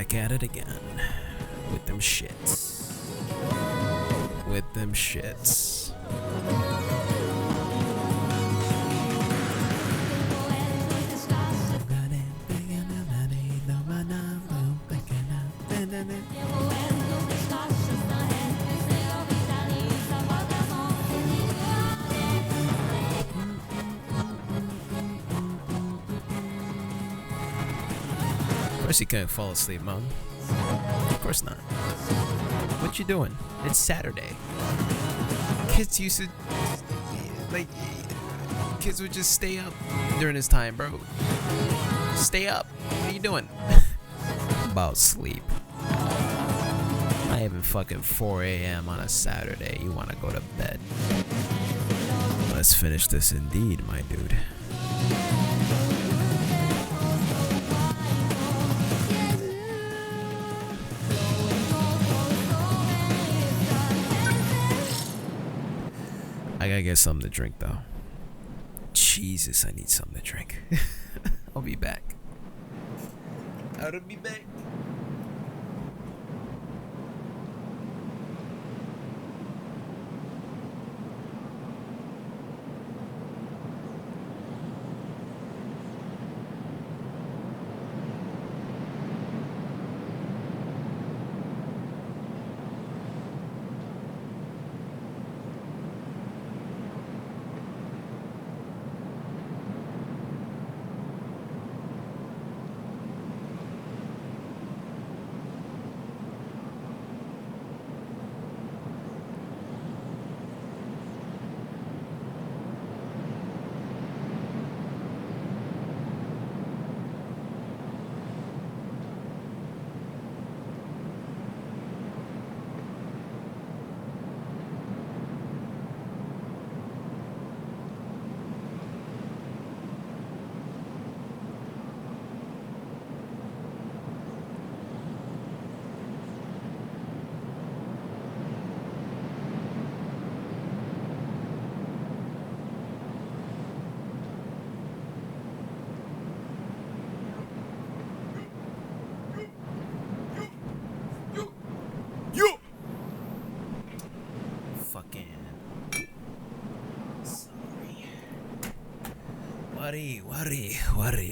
back at it again. With them shits. With them shits. Of course you couldn't fall asleep, Mom. Of course not. What you doing? It's Saturday. Kids used to, like, kids would just stay up during this time, bro. Stay up. What are you doing? About sleep. Not even fucking 4 a.m. on a Saturday. You want to go to bed. Let's finish this indeed, my dude. I gotta get something to drink though. Jesus, I need something to drink. I'll be back. I'll be back.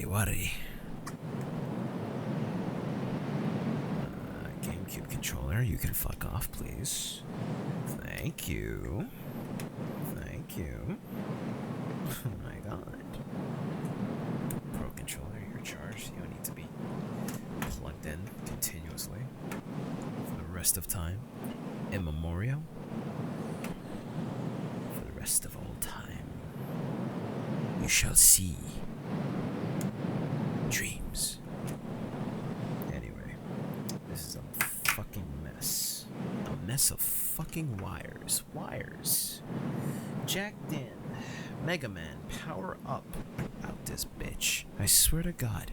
Worry. GameCube controller, you can fuck off, please. Thank you. Thank you. Oh my god. Pro controller, you're charged. You don't need to be plugged in continuously for the rest of time. In memoriam. For the rest of all time. You shall see. Dreams. Anyway, this is a fucking mess. A mess of fucking wires. Wires. Jacked in. Mega Man, power up. Out this bitch. I swear to God.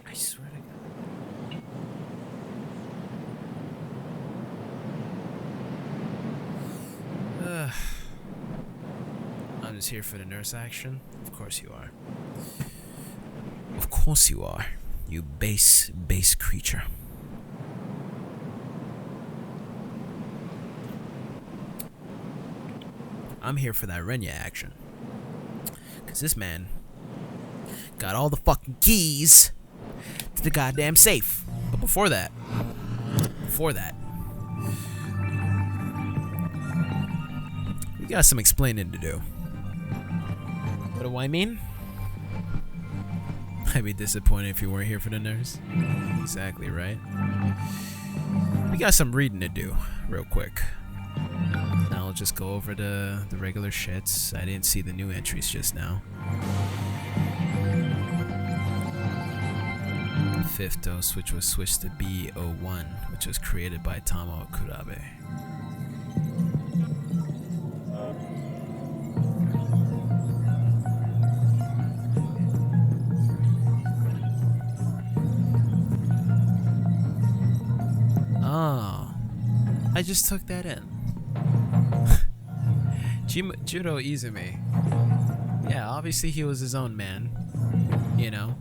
I swear to God. I'm just here for the nurse action. Of course you are. Of course you are. You base creature. I'm here for that Renya action. Cause this man got all the fucking keys to the goddamn safe. But before that, we got some explaining to do. What do I mean? I'd be disappointed if you weren't here for the nurse. Exactly, right? We got some reading to do, real quick. Now I'll just go over the regular shits. I didn't see the new entries just now. Fifth dose, which was switched to B01, which was created by Tamo Kurabe. Oh, I just took that in. Judo Izumi. Yeah, obviously he was his own man. You know?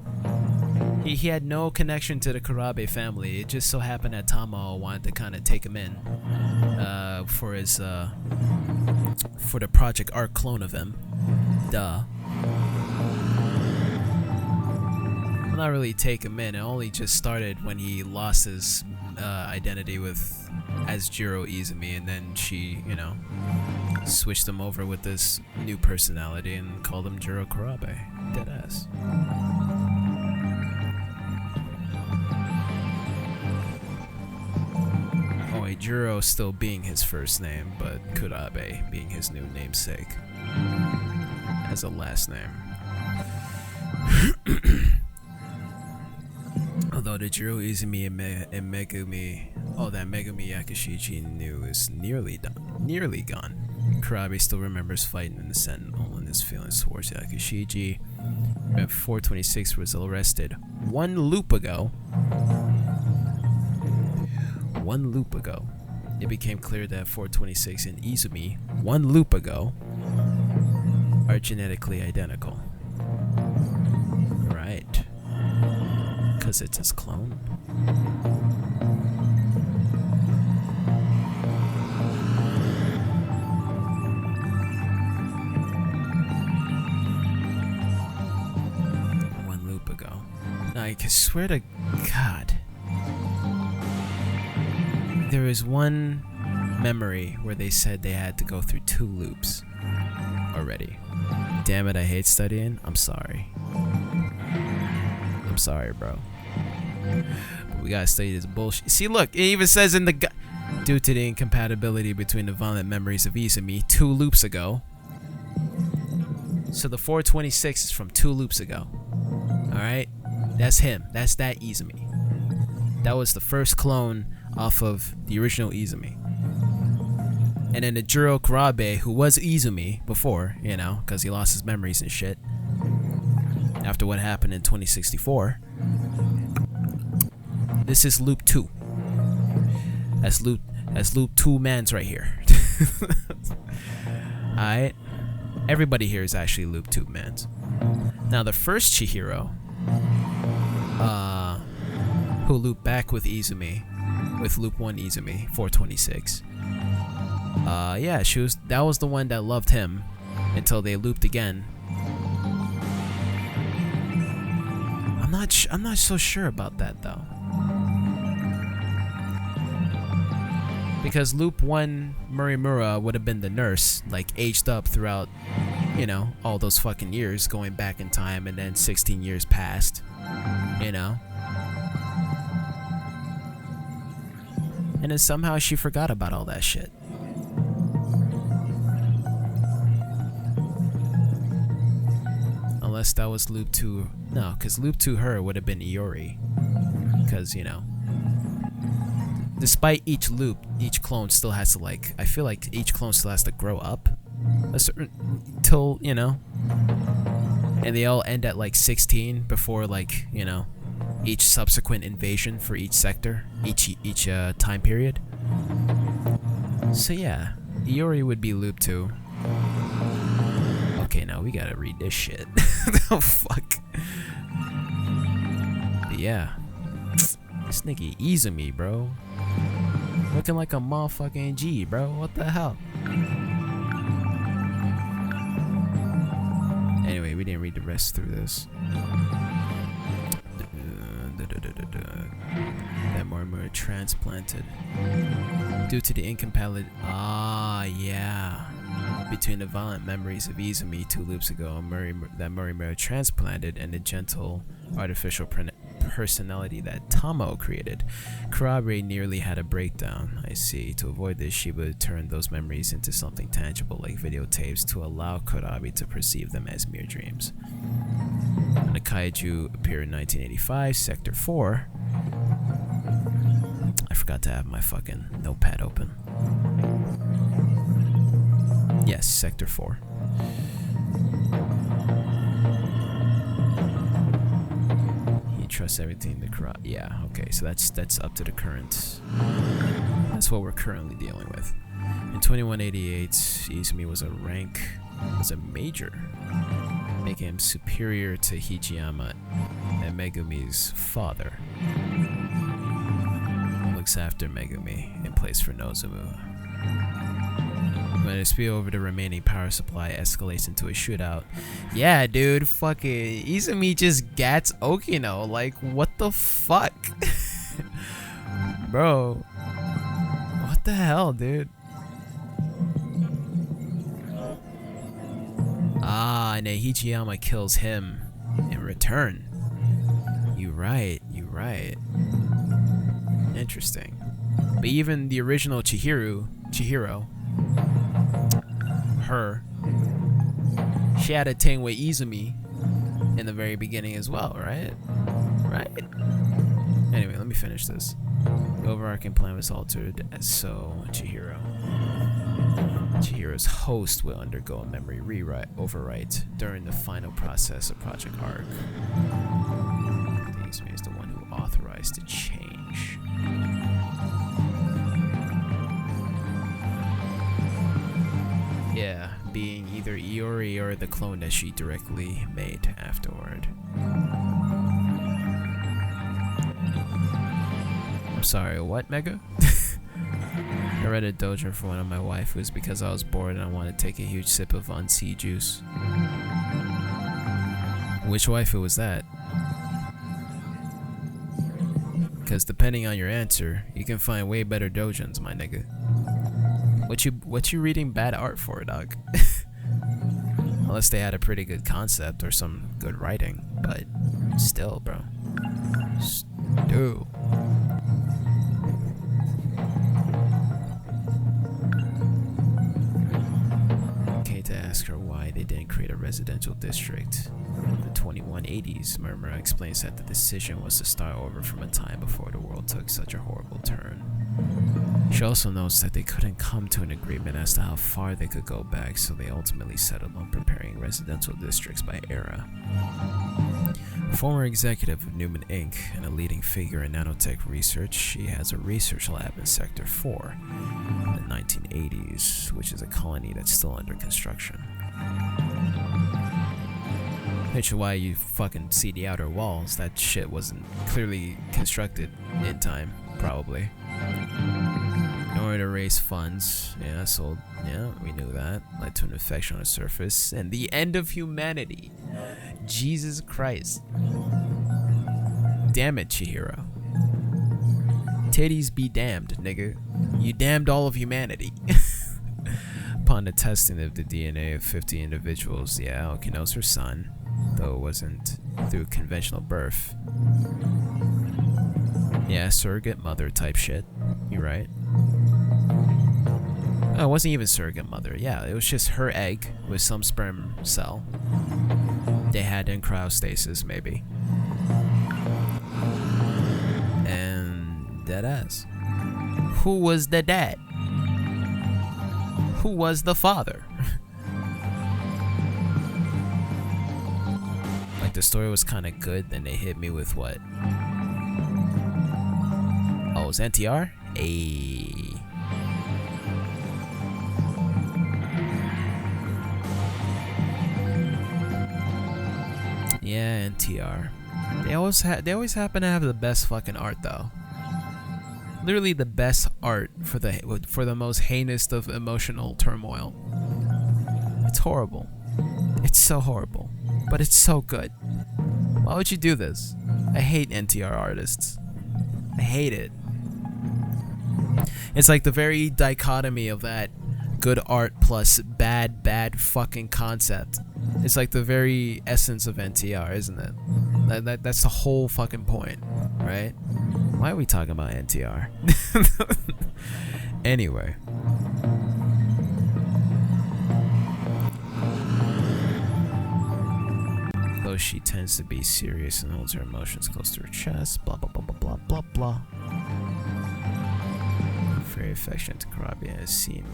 He had no connection to the Kurabe family. It just so happened that Tamao wanted to kind of take him in for his for the Project Arc clone of him. Duh. Well, not really take him in. It only just started when he lost his identity as Jiro Izumi, and then she, you know, switched him over with this new personality and called him Jiro Kurabe. Deadass. Oh wait, Jiro still being his first name, but Kurabe being his new namesake as a last name. Although the Jiro Izumi and Megumi, that Megumi Yakushiji knew is nearly gone. Kurabe still remembers fighting in the Sentinel and his feelings towards Yakushiji. 426 was arrested one loop ago. It became clear that 426 and Izumi, one loop ago, are genetically identical. Right. Because it's his clone. One loop ago. Now, I can swear to God, there was one memory where they said they had to go through 2 loops already. Damn it, I hate studying. I'm sorry. I'm sorry, bro. But we gotta study this bullshit. See, look, it even says in the due to the incompatibility between the violent memories of Izumi 2 loops ago. So the 426 is from 2 loops ago. Alright? That's him. That's that Izumi. That was the first clone off of the original Izumi. And then the Jiro Kurabe, who was Izumi before, you know, because he lost his memories and shit after what happened in 2064. This is loop 2. That's loop 2 mans right here. Alright? Everybody here is actually loop 2 mans. Now the first Chihiro, who looped back with Izumi, with loop 1 Izumi, 426. Yeah, that was the one that loved him until they looped again. I'm not so sure about that though. Because loop 1 Murimura would have been the nurse, like aged up throughout, you know, all those fucking years going back in time, and then 16 years passed, you know. And then somehow she forgot about all that shit. Unless that was loop 2. No, because loop 2 her would have been Iori. Because, you know, despite each loop, each clone still has to, like, I feel like each clone still has to grow up a certain, till, you know, and they all end at like 16 before, like, you know, each subsequent invasion for each sector, each time period. So yeah, Iori would be loop 2. Okay, now we gotta read this shit. Oh fuck. But yeah, this nigga Izumi, bro, looking like a motherfucking G, bro. What the hell? Anyway, we didn't read the rest through this. That Murimura transplanted due to the incompatibility. Yeah. Between the violent memories of Izumi 2 loops ago, that Murimura transplanted, and the gentle artificial personality that Tamao created. Kurabe nearly had a breakdown. I see. To avoid this, she would turn those memories into something tangible like videotapes to allow Kurabe to perceive them as mere dreams. When the kaiju appeared in 1985, Sector 4. I forgot to have my fucking notepad open. Yes, Sector 4. He trusts everything to Kurabe. Yeah, okay, so that's up to the current. That's what we're currently dealing with. In 2188, Izumi was a major making him superior to Hijiyama and Megumi's father. Looks after Megumi in place for Nozomu. When a dispute over the remaining power supply escalates into a shootout. Yeah, dude, fucking Izumi just gats Okino. Like, what the fuck? Bro. What the hell, dude? Ah, and then Hijiyama kills him in return. You right. Interesting. But even the original Chihiro, her, she had a thing with Izumi in the very beginning as well, right? Anyway, let me finish this. The overarching plan was altered, so Chihiro's host will undergo a memory overwrite during the final process of Project Arc. Izumi is the one who authorized the change. Yeah, being either Iori or the clone that she directly made afterward. I'm sorry, what, Mega? I read a dojo for one of my waifus because I was bored and I wanted to take a huge sip of unsea juice. Which waifu was that? Because depending on your answer, you can find way better dojons, my nigga. What you reading bad art for, dog? Unless they had a pretty good concept or some good writing, but still, bro. Dude. Keita asked her why they didn't create a residential district. In the 2180s, Murmura explains that the decision was to start over from a time before the world took such a horrible turn. She also notes that they couldn't come to an agreement as to how far they could go back, so they ultimately settled on preparing residential districts by era. A former executive of Newman Inc. and a leading figure in nanotech research, she has a research lab in Sector 4 in the 1980s, which is a colony that's still under construction. Which is why you fucking see the outer walls. That shit wasn't clearly constructed in time, probably. In order to raise funds, we knew that, led to an infection on the surface and the end of humanity. Jesus Christ. Damn it, Chihiro. Titties be damned, nigga. You damned all of humanity. Upon the testing of the DNA of 50 individuals, Okino's her son, though it wasn't through conventional birth. Yeah, surrogate mother type shit. You're right. Oh, it wasn't even surrogate mother. Yeah, it was just her egg with some sperm cell. They had in cryostasis, maybe. And dead ass. Who was the dad? Who was the father? Like, the story was kind of good, then they hit me with what? Oh, it was NTR? Ayy. Yeah, NTR. They always happen to have the best fucking art though. Literally the best art for the most heinous of emotional turmoil. It's horrible. It's so horrible, but it's so good. Why would you do this? I hate NTR artists. I hate it. It's like the very dichotomy of that good art plus bad fucking concept. It's like the very essence of NTR, isn't it? That's the whole fucking point, right? Why are we talking about NTR? Anyway. Though she tends to be serious and holds her emotions close to her chest, blah blah blah blah blah blah blah. Very affectionate to Karabia is seen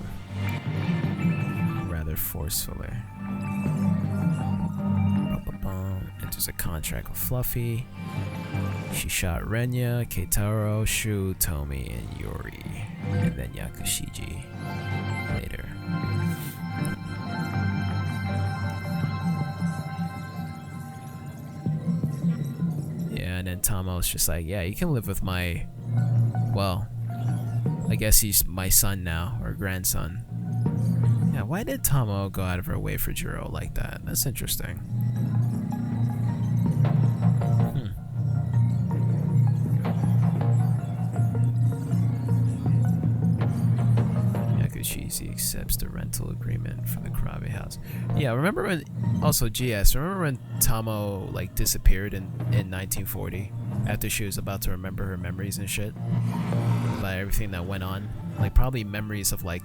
rather forcefully. Enters a contract with Fluffy. She shot Renya, Keitaro, Shu, Tomi, and Yuri, and then Yakushiji later. And then Tomo's just like, yeah, you can live with my, well, I guess he's my son now, or grandson. Yeah, why did Tomo go out of her way for Jiro like that? That's interesting. Yakuchizi accepts the rental agreement for the Karabe house. Yeah, remember when, also GS, remember when Tomo like disappeared in 1940 after she was about to remember her memories and shit? About everything that went on? Like probably memories of like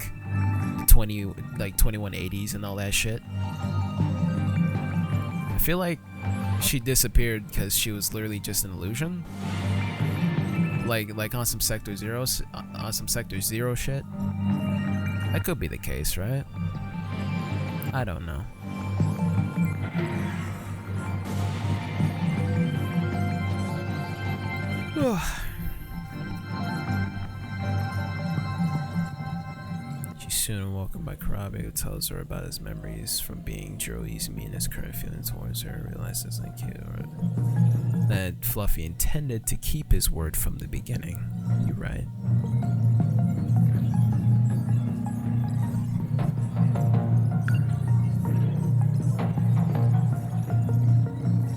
2180s and all that shit. I feel like she disappeared because she was literally just an illusion. Like on some Sector Zero shit. That could be the case, right? I don't know. She's soon awoken by Karabe, who tells her about his memories from being Jiro Izumi and his current feelings towards her. Realizes like that Fluffy intended to keep his word from the beginning. You're right.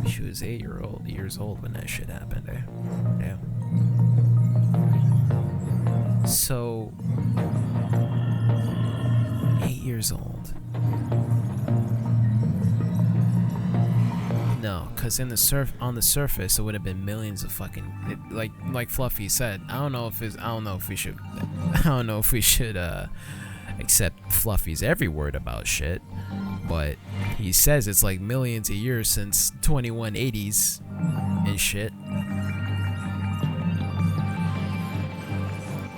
She was 8 years old when that shit happened, eh? Damn. So 8 years old. No, cause on the surface it would have been millions of fucking like Fluffy said. I don't know if we should accept Fluffy's every word about shit, but he says it's like millions of years since 2180s and shit.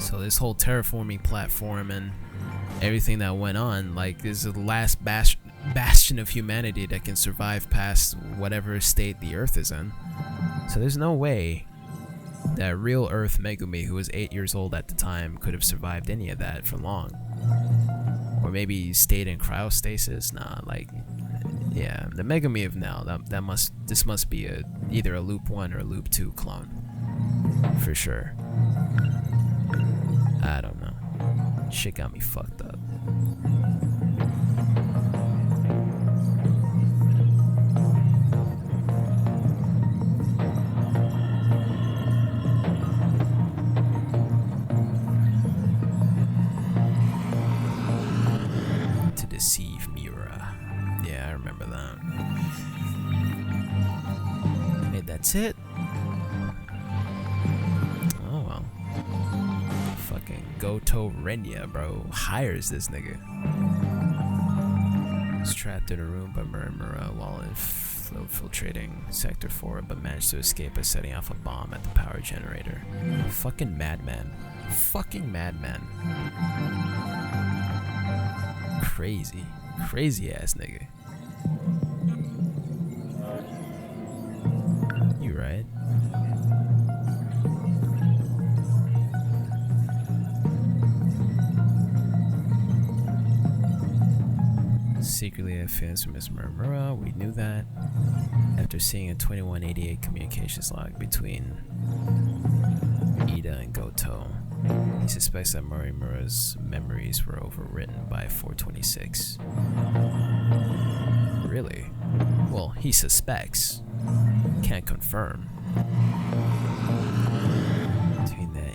So this whole terraforming platform and everything that went on, like, is the last bastion of humanity that can survive past whatever state the Earth is in. So there's no way that real Earth Megumi, who was 8 years old at the time, could have survived any of that for long. Or maybe stayed in cryostasis. Nah, like, yeah, the Megumi of now, this must be either a Loop 1 or a Loop 2 clone. For sure. I don't know. Shit got me fucked up. To deceive Miura. Yeah, I remember that. Hey, that's it? Oh well. Fucking Gouto Renya, bro, hires this nigga. He's trapped in a room by Murmura while infiltrating Sector 4, but managed to escape by setting off a bomb at the power generator. Fucking madman. Fucking madman. Crazy. Crazy ass nigga. You right? Secretly had feelings for Miss Murmura. We knew that. After seeing a 2188 communications log between Ida and Gouto, he suspects that Murmura's memories were overwritten by 426. Really? Well, he suspects. Can't confirm. Between that.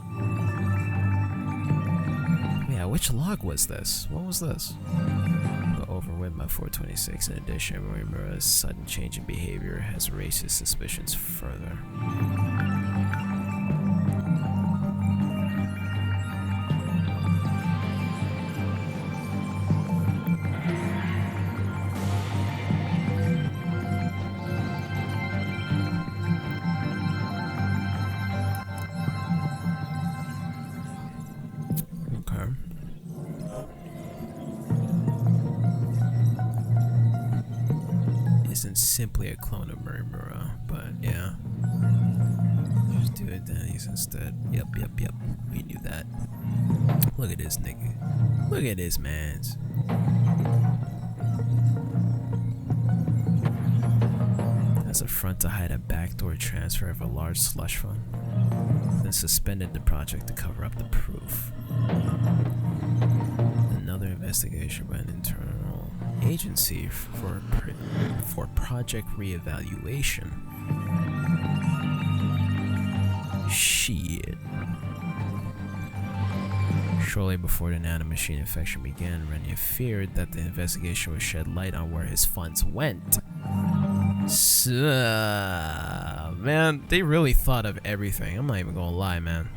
Yeah, which log was this? What was this? Overwhelmed by 426. In addition, Murmura's sudden change in behavior has raised his suspicions further. Isn't simply a clone of Murmura, but yeah. Just do identities instead. Yep. We knew that. Look at this nigga. Look at this man's. That's a front to hide a backdoor transfer of a large slush fund, then suspended the project to cover up the proof. Another investigation by an internal agency for project reevaluation. Shit. Shortly before the nanomachine infection began, Renya feared that the investigation would shed light on where his funds went. Man, they really thought of everything. I'm not even gonna lie, man.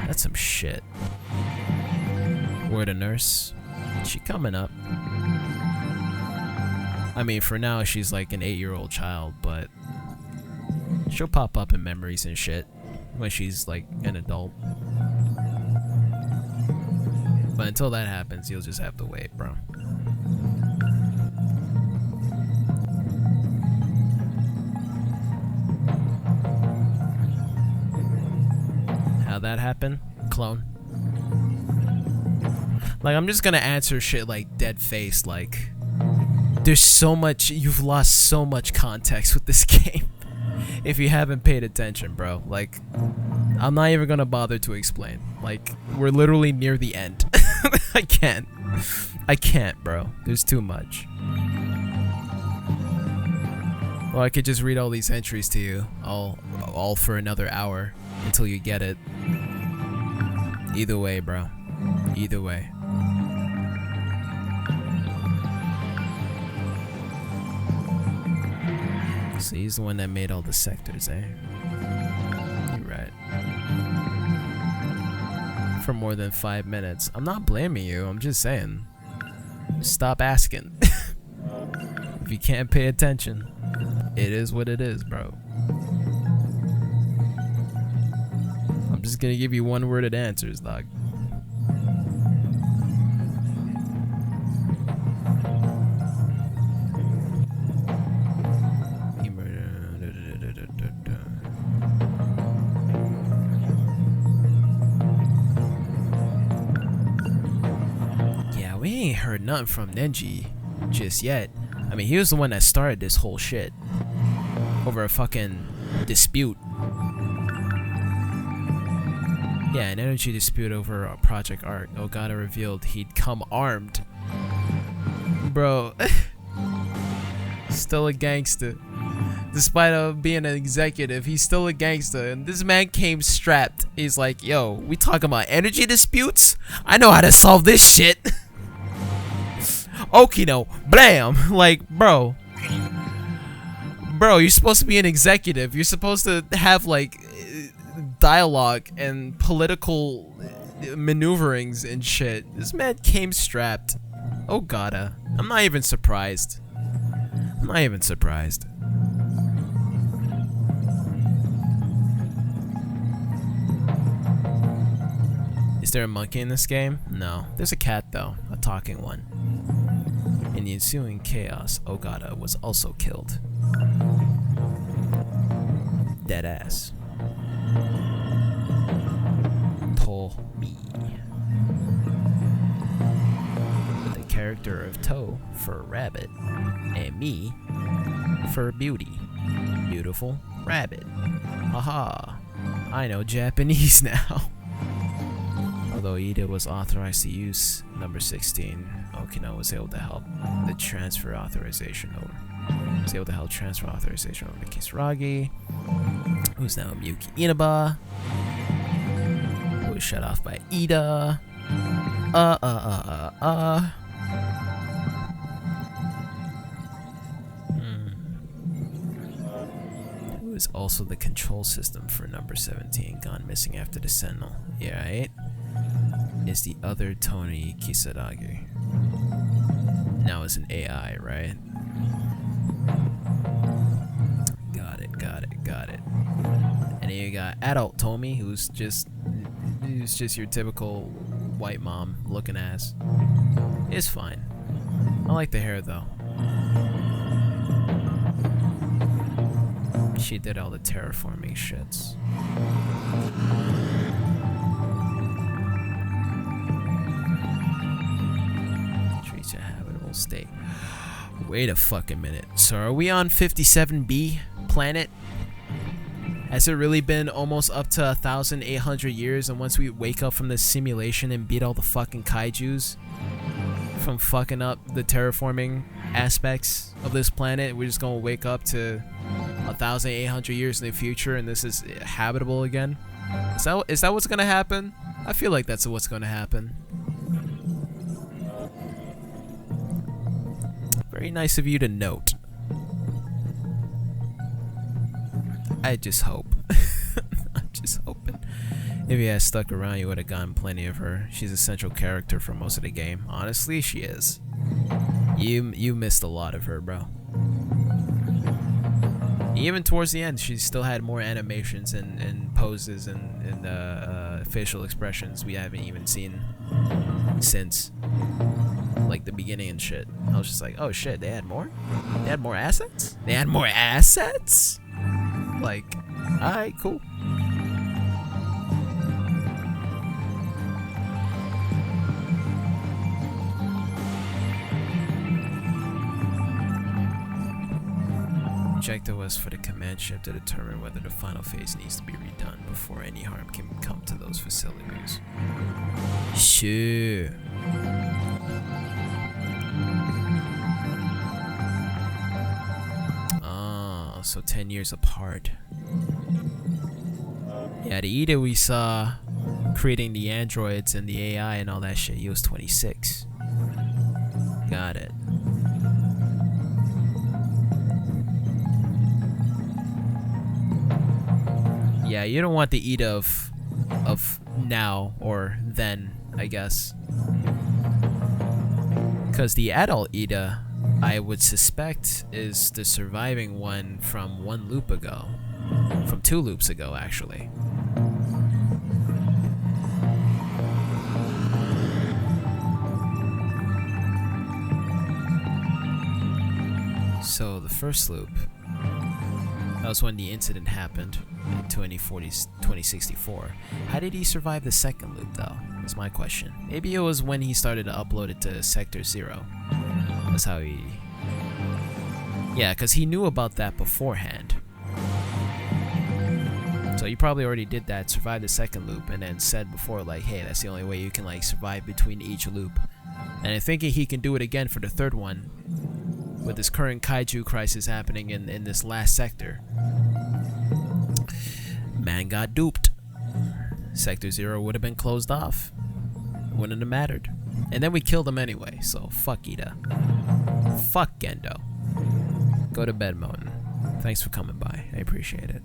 That's some shit. Where the nurse? She coming up. I mean, for now, she's like an 8-year-old child, but she'll pop up in memories and shit when she's like an adult. But until that happens, you'll just have to wait, bro. How'd that happen? Clone. Like, I'm just gonna answer shit like dead face, like, there's so much, you've lost so much context with this game if you haven't paid attention, bro. Like, I'm not even gonna bother to explain. Like, we're literally near the end. I can't, bro. There's too much. Well, I could just read all these entries to you, all for another hour until you get it. Either way, bro. Either way. So he's the one that made all the sectors, eh? You're right. For more than 5 minutes. I'm not blaming you, I'm just saying. Stop asking. If you can't pay attention, it is what it is, bro. I'm just gonna give you one-worded answers, dog. We ain't heard nothing from Nenji just yet. I mean, he was the one that started this whole shit over a fucking dispute. Yeah, an energy dispute over a Project Art. Ogata revealed he'd come armed. Bro, still a gangster. Despite being an executive, he's still a gangster. And this man came strapped. He's like, yo, we talking about energy disputes? I know how to solve this shit. Okino, blam! Like, bro, you're supposed to be an executive. You're supposed to have like dialogue and political maneuverings and shit. This man came strapped. Oh gotta. I'm not even surprised. I'm not even surprised. Is there a monkey in this game? No. There's a cat though, a talking one. In the ensuing chaos, Ogata was also killed. Deadass. To-me. With the character of To for rabbit, and me for beauty. Beautiful rabbit. Haha. I know Japanese now. Although Ida was authorized to use number 16, Okino was able to help the transfer authorization over. Was able to help transfer authorization over to Kisaragi, who's now Miyuki Inaba, who was shut off by Ida. Who is also the control system for number 17, gone missing after the Sentinel. Yeah, right? Is the other Tony Kisaragi. Now is an AI, right? Got it. And then you got adult Tommy, who's just your typical white mom looking ass. It's fine. I like the hair though. She did all the terraforming shits. Reach a habitable state. Wait a fucking minute. So are we on 57B? planet? Has it really been almost up to 1,800 years? And once we wake up from this simulation and beat all the fucking kaijus from fucking up the terraforming aspects of this planet, we're just gonna wake up to 1,800 years in the future and this is habitable again? Is that what's gonna happen? I feel like that's what's gonna happen. Very nice of you to note. I just hope. I'm just hoping. If you had stuck around, you would have gotten plenty of her. She's a central character for most of the game. Honestly, she is. You missed a lot of her, bro. Even towards the end, she still had more animations and poses and facial expressions we haven't even seen since like the beginning and shit. I was just like, oh shit, they had more? They had more assets? They had more assets? Like, alright, cool. Objective was for the command ship to determine whether the final phase needs to be redone before any harm can come to those facilities. Sure. Oh, so 10 years apart. Yeah, the Ida we saw creating the androids and the AI and all that shit, he was 26. Got it. Yeah, you don't want the Ida of now or then, I guess. Because the adult Ida, I would suspect, is the surviving one from 1 loop ago. From 2 loops ago, actually. So, the first loop, that was when the incident happened in 2064. How did he survive the second loop, though? That's my question. Maybe it was when he started to upload it to Sector 0. That's how he... Yeah, because he knew about that beforehand. So you probably already did that, survived the second loop, and then said before, like, hey, that's the only way you can, like, survive between each loop. And I'm thinking he can do it again for the third one, with this current kaiju crisis happening in this last sector. Man got duped. Sector 0 would have been closed off. Wouldn't have mattered. And then we killed him anyway, so fuck Ida. Fuck Gendo. Go to bed, Moten. Thanks for coming by. I appreciate it.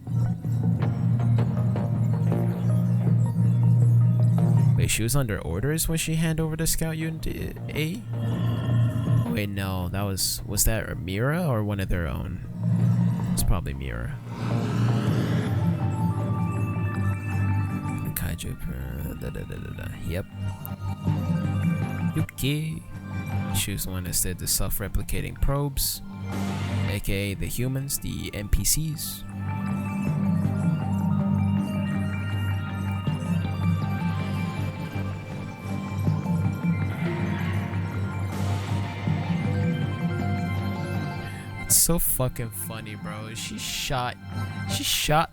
Wait, she was under orders when she handed over the scout unit to A? Wait, no, that was that Mira or one of their own? It's probably Mira. Kaiju, yep. Yuki. She was the one that did the self-replicating probes, aka the humans, the NPCs. So fucking funny, bro. She shot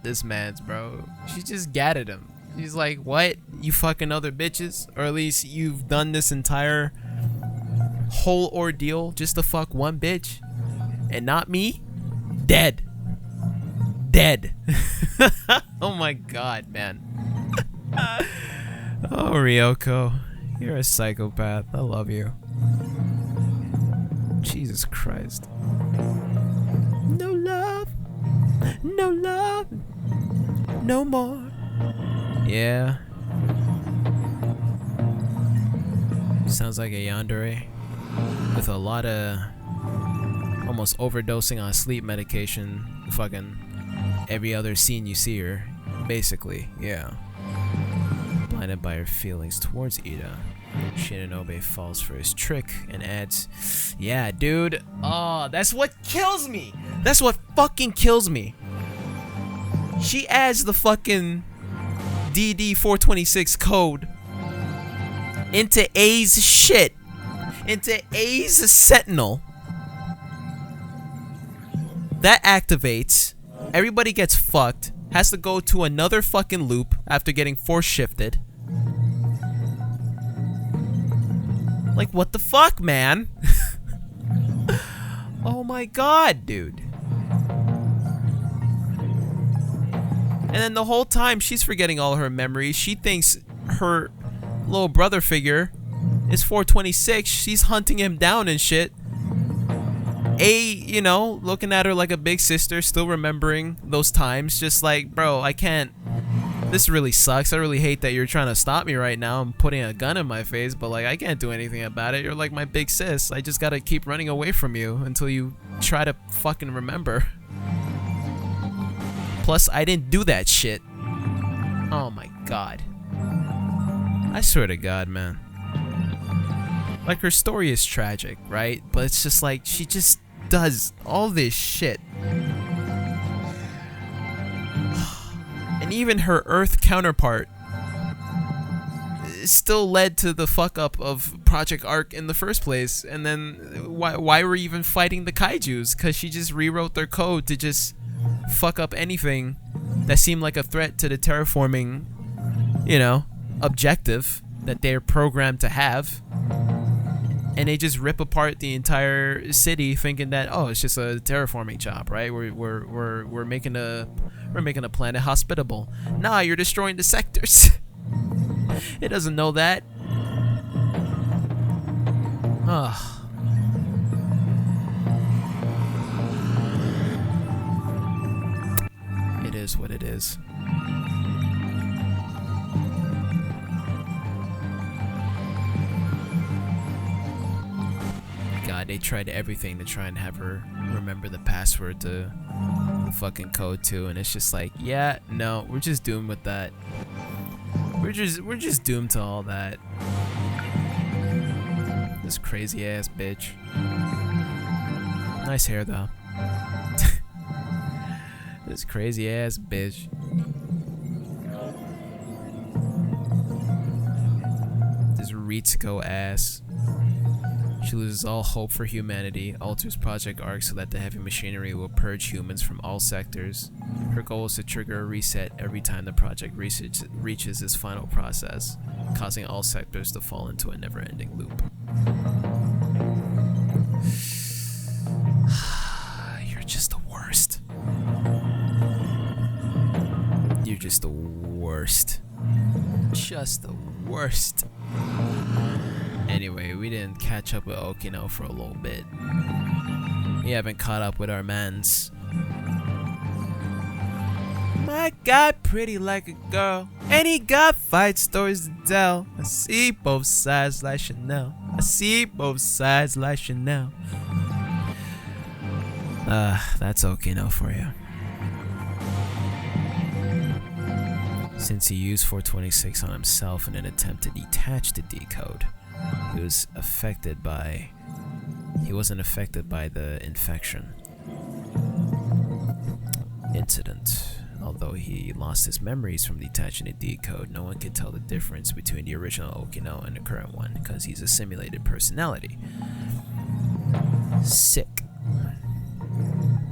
this man's, bro. She just gatted him. She's like, what? You fucking other bitches? Or at least you've done this entire whole ordeal just to fuck one bitch and not me? Dead. Dead. Oh my god, man. Oh, Ryoko. You're a psychopath. I love you. Jesus Christ. No love. No love. No more. Yeah. Sounds like a yandere with a lot of almost overdosing on sleep medication. Fucking every other scene you see her. Basically, yeah. Blinded by her feelings towards Ida, Shinanobe falls for his trick and adds, yeah, dude. Oh, that's what kills me. That's what fucking kills me. She adds the fucking DD426 code into A's shit. Into A's Sentinel. That activates. Everybody gets fucked. Has to go to another fucking loop after getting force shifted. Like, what the fuck, man? Oh my god, dude. And then the whole time, she's forgetting all her memories. She thinks her little brother figure is 426. She's hunting him down and shit. You know, looking at her like a big sister, still remembering those times. Just like, bro, I can't. This really sucks. I really hate that you're trying to stop me right now. I'm putting a gun in my face, but like, I can't do anything about it. You're like my big sis. I just gotta keep running away from you until you try to fucking remember. Plus, I didn't do that shit. Oh my god. I swear to God, man. Like, her story is tragic, right? But it's just like, she just does all this shit. And even her Earth counterpart still led to the fuck up of Project Arc in the first place. And then why were we even fighting the kaijus? Because she just rewrote their code to just fuck up anything that seemed like a threat to the terraforming, you know, objective that they're programmed to have. And they just rip apart the entire city, thinking that, oh, it's just a terraforming job, right? We're making a planet hospitable. Nah, you're destroying the sectors. It doesn't know that. Ah. It is what it is. God, they tried everything to try and have her remember the password to the fucking code too, and it's just like, yeah, no, we're just doomed with that. We're just doomed to all that. This crazy ass bitch. Nice hair though. This crazy ass bitch. This Ritsuko ass. She loses all hope for humanity, alters Project Arc so that the heavy machinery will purge humans from all sectors. Her goal is to trigger a reset every time the project reaches its final process, causing all sectors to fall into a never-ending loop. You're just the worst. You're just the worst. Just the worst. Anyway, we didn't catch up with Okino for a little bit. We haven't caught up with our mans. My guy pretty like a girl, and he got fight stories to tell. I see both sides like Chanel. I see both sides like Chanel. That's Okino for you. Since he used 426 on himself in an attempt to detach the decode, he wasn't affected by the infection incident. Although he lost his memories from detaching the decode, no one could tell the difference between the original Okino and the current one, because he's a simulated personality. Sick.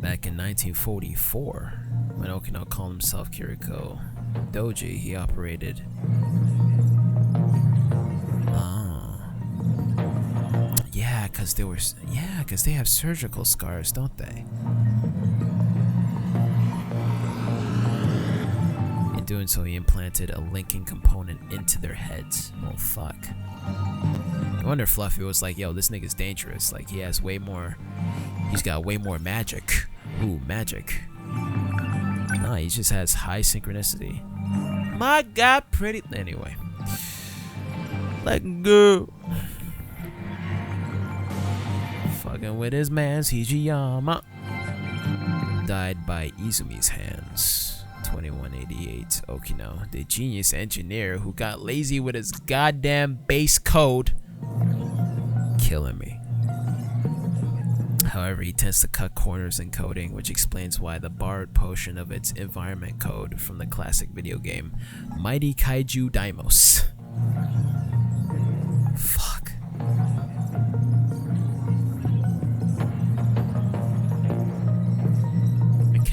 Back in 1944, when Okino called himself Kiriko Doji, he operated... Yeah, because they have surgical scars, don't they? In doing so, he implanted a linking component into their heads. Oh, fuck. I wonder if Fluffy was like, yo, this nigga's dangerous. Like, he has way more... He's got way more magic. Ooh, magic. Nah, he just has high synchronicity. My God, pretty... Anyway. Let go. Fucking with his man, Hijiyama. Died by Izumi's hands. 2188 Okino, the genius engineer who got lazy with his goddamn base code, killing me. However, he tends to cut corners in coding, which explains why the borrowed portion of its environment code from the classic video game Mighty Kaiju Daimos. Fuck.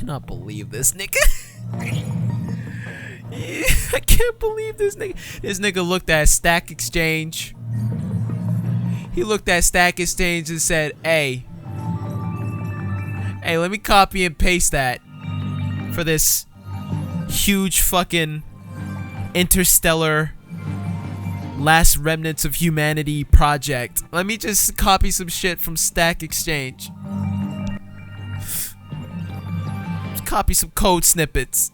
I cannot believe this nigga. I can't believe this nigga. This nigga looked at Stack Exchange. He looked at Stack Exchange and said, hey, let me copy and paste that for this huge fucking interstellar last remnants of humanity project. Let me just copy some shit from Stack Exchange. Just copy some code snippets.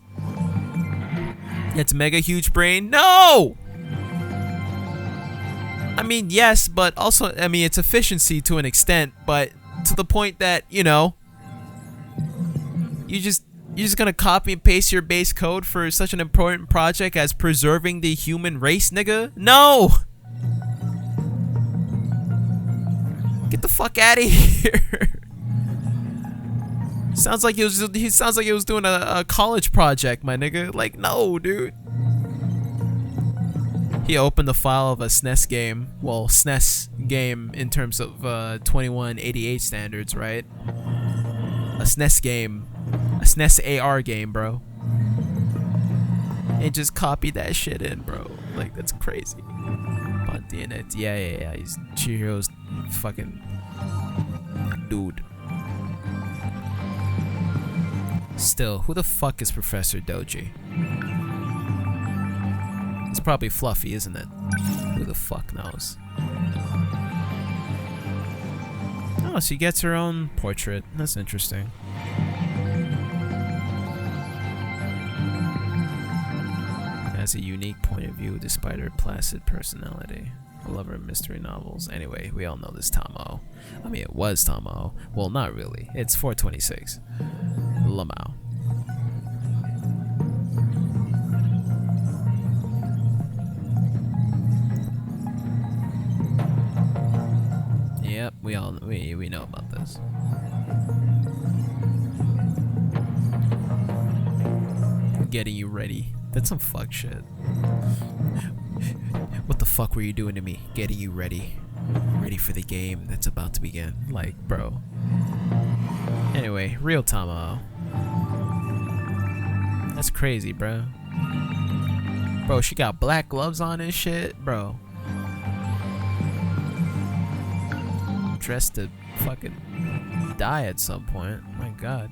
It's mega huge brain. No! I mean, yes, but also, I mean, it's efficiency to an extent, but to the point that, you know, you're just gonna copy and paste your base code for such an important project as preserving the human race, nigga? No! Get the fuck out of here. Sounds like he was doing a college project, my nigga. Like, no, dude. He opened the file of a SNES game. Well, SNES game in terms of 2188 standards, right? A SNES game. A SNES AR game, bro. And just copied that shit in, bro. Like, that's crazy. Pontianet. Yeah. He's Chihiro's fucking dude. Still, who the fuck is Professor Doji? It's probably Fluffy, isn't it? Who the fuck knows? Oh, she gets her own portrait. That's interesting. Has a unique point of view despite her placid personality. A lover of mystery novels. Anyway, we all know this Tomo. I mean, it was Tomo. Well, not really. It's 426. Lamau. Yep, we know about this. Getting you ready. That's some fuck shit. What the fuck were you doing to me? Getting you ready. Ready for the game that's about to begin. Like, bro. Anyway, real Tomo. That's crazy, bro. Bro, she got black gloves on and shit, bro. Dressed to fucking die at some point. My god.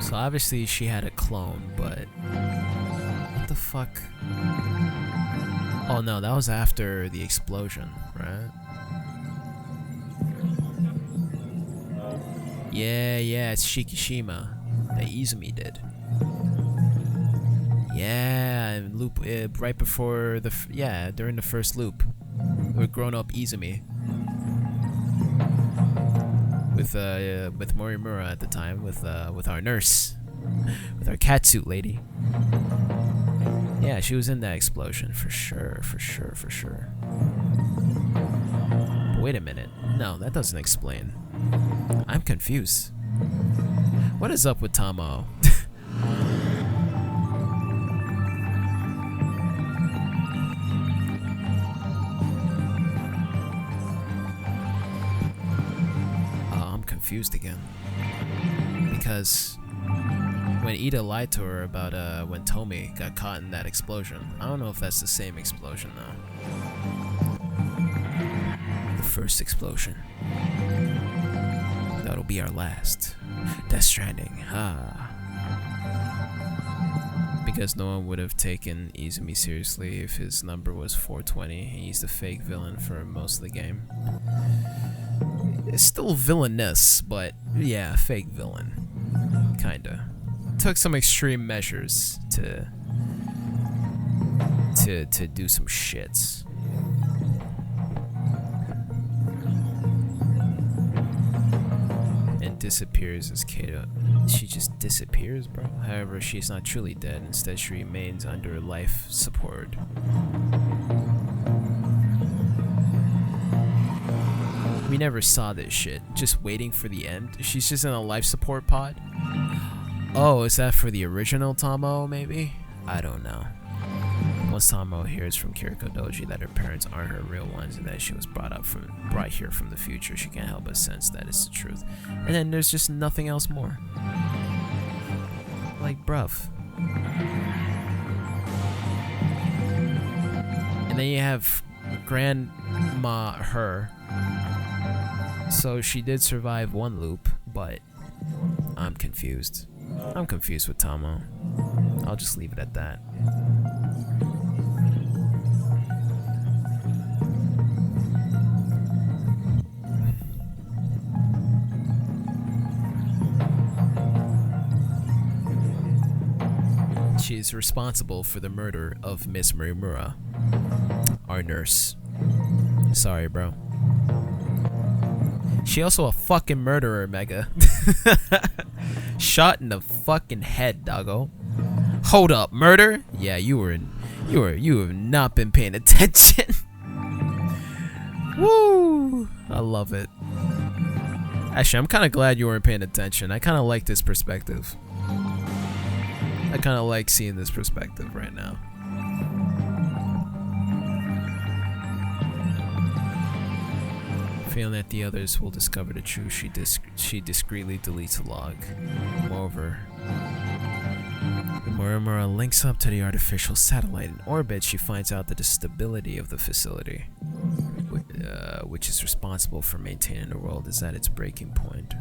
So obviously she had a clone, but what the fuck? Oh no, that was after the explosion, right? Yeah, it's Shikishima that Izumi did. Yeah, and loop right before the during the first loop, with grown-up Izumi with Morimura at the time, with our nurse, with our catsuit lady. Yeah, she was in that explosion for sure. But wait a minute, no, that doesn't explain. I'm confused. What is up with Tomo? I'm confused again. Because when Ida lied to her about when Tomi got caught in that explosion, I don't know if that's the same explosion though. The first explosion. That'll be our last. Death Stranding, Because no one would have taken Izumi seriously if his number was 420. He's the fake villain for most of the game. It's still villainous, but yeah, fake villain. Kinda. Took some extreme measures to do some shits. And disappears as Kato. She just disappears, bro. However, she's not truly dead. Instead, she remains under life support. We never saw this shit. Just waiting for the end. She's just in a life support pod. Oh, is that for the original Tomo, maybe? I don't know. Unless Samo hears from Kiriko Doji that her parents aren't her real ones and that she was brought here from the future, she can't help but sense that it's the truth. And then there's just nothing else more. Like, bruv. And then you have Grandma her. So she did survive one loop, but I'm confused. I'm confused with Tamo. I'll just leave it at that. She is responsible for the murder of Miss Murimura, our nurse. Sorry, bro. She also a fucking murderer, Mega. Shot in the fucking head, doggo. Hold up, murder? Yeah, you have not been paying attention. Woo! I love it. Actually, I'm kind of glad you weren't paying attention. I kind of like this perspective. I kind of like seeing this perspective right now. Feeling that the others will discover the truth, she discreetly deletes a log. Moreover, Murimura links up to the artificial satellite in orbit. She finds out that the stability of the facility, which is responsible for maintaining the world, is at its breaking point.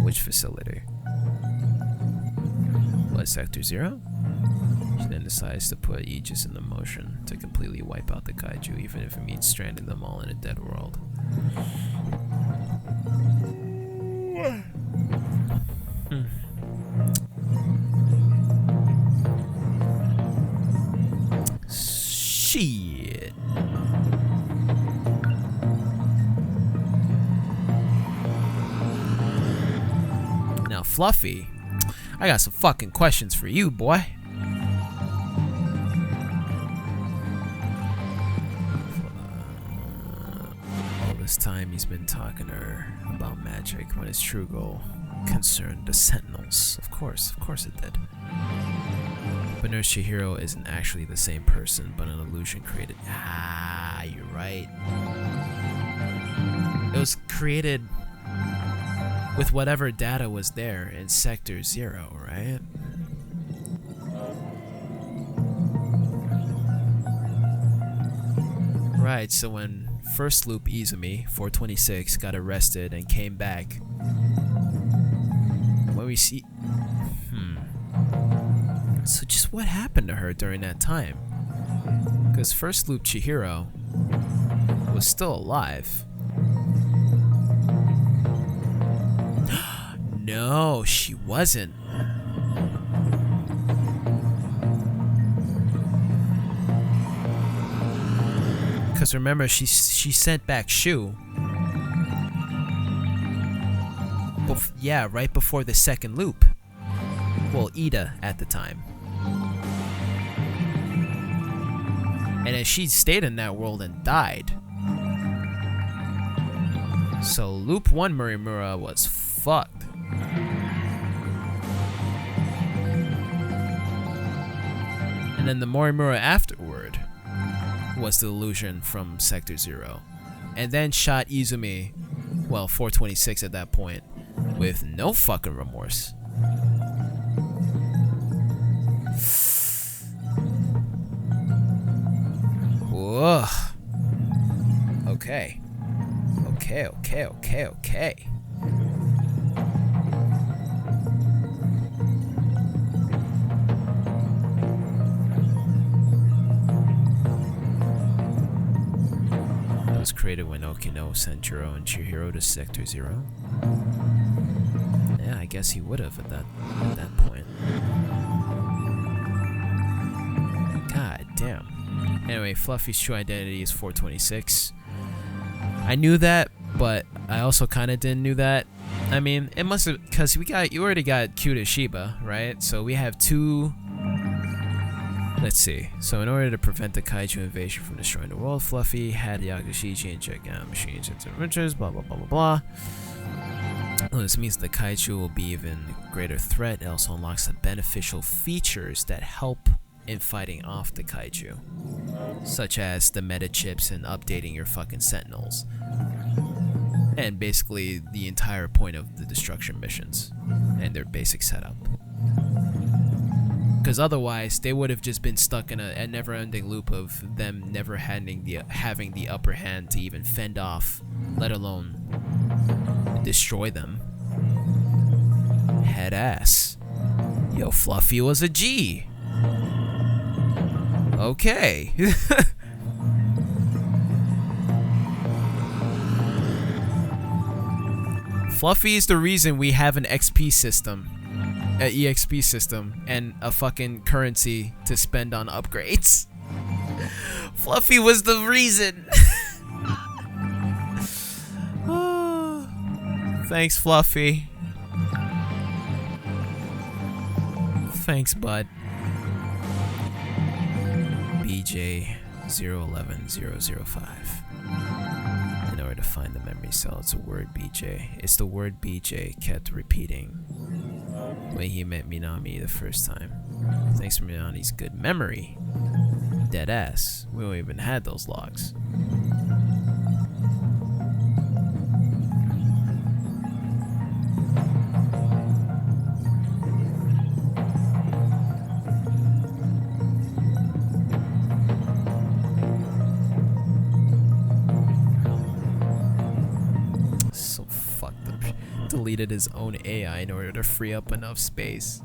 Which facility? What, Sector 0? She then decides to put Aegis into motion to completely wipe out the kaiju, even if it means stranding them all in a dead world. Shit. Now, Fluffy, I got some fucking questions for you, boy. All this time he's been talking to her about magic when his true goal concerned the Sentinels. Of course it did. But Nurse Chihiro isn't actually the same person, but an illusion created. Ah, you're right. It was created with whatever data was there in Sector 0, right? Right, so when First Loop Izumi, 426, got arrested and came back, when we see... So just what happened to her during that time? Because First Loop Chihiro was still alive. No, she wasn't. Because remember, she sent back Shu. Yeah, right before the second loop. Well, Ida at the time. And then she stayed in that world and died. So Loop 1 Murimura was fucked. And then the Murimura afterward was the illusion from Sector 0. And then shot Izumi, well, 426 at that point, with no fucking remorse. Whoa. Okay. Okay. It was created when Okino sent Juro and Chihiro to Sector 0. Yeah, I guess he would have at that point. God damn. Anyway, Fluffy's true identity is 426. I knew that, but I also kind of didn't knew that. I mean, it must have, because you already got Kyuta Shiba, right? So we have two. Let's see. So in order to prevent the kaiju invasion from destroying the world, Fluffy had Yakushiji inject machines into adventures, blah blah blah blah blah. Well, this means the kaiju will be even greater threat. It also unlocks the beneficial features that help in fighting off the kaiju, such as the meta chips and updating your fucking Sentinels, and basically the entire point of the destruction missions and their basic setup. Because otherwise, they would have just been stuck in a never-ending loop of them never having the upper hand to even fend off, let alone destroy them. Head ass. Yo, Fluffy was a G. Okay. Fluffy is the reason we have an XP system, an EXP system, and a fucking currency to spend on upgrades. Fluffy was the reason. Thanks, Fluffy. Thanks, bud. BJ011005. In order to find the memory cell, it's a word BJ. It's the word BJ kept repeating when he met Minami the first time. Thanks for Minami's good memory. Dead ass. We don't even had those logs. Deleted his own AI in order to free up enough space.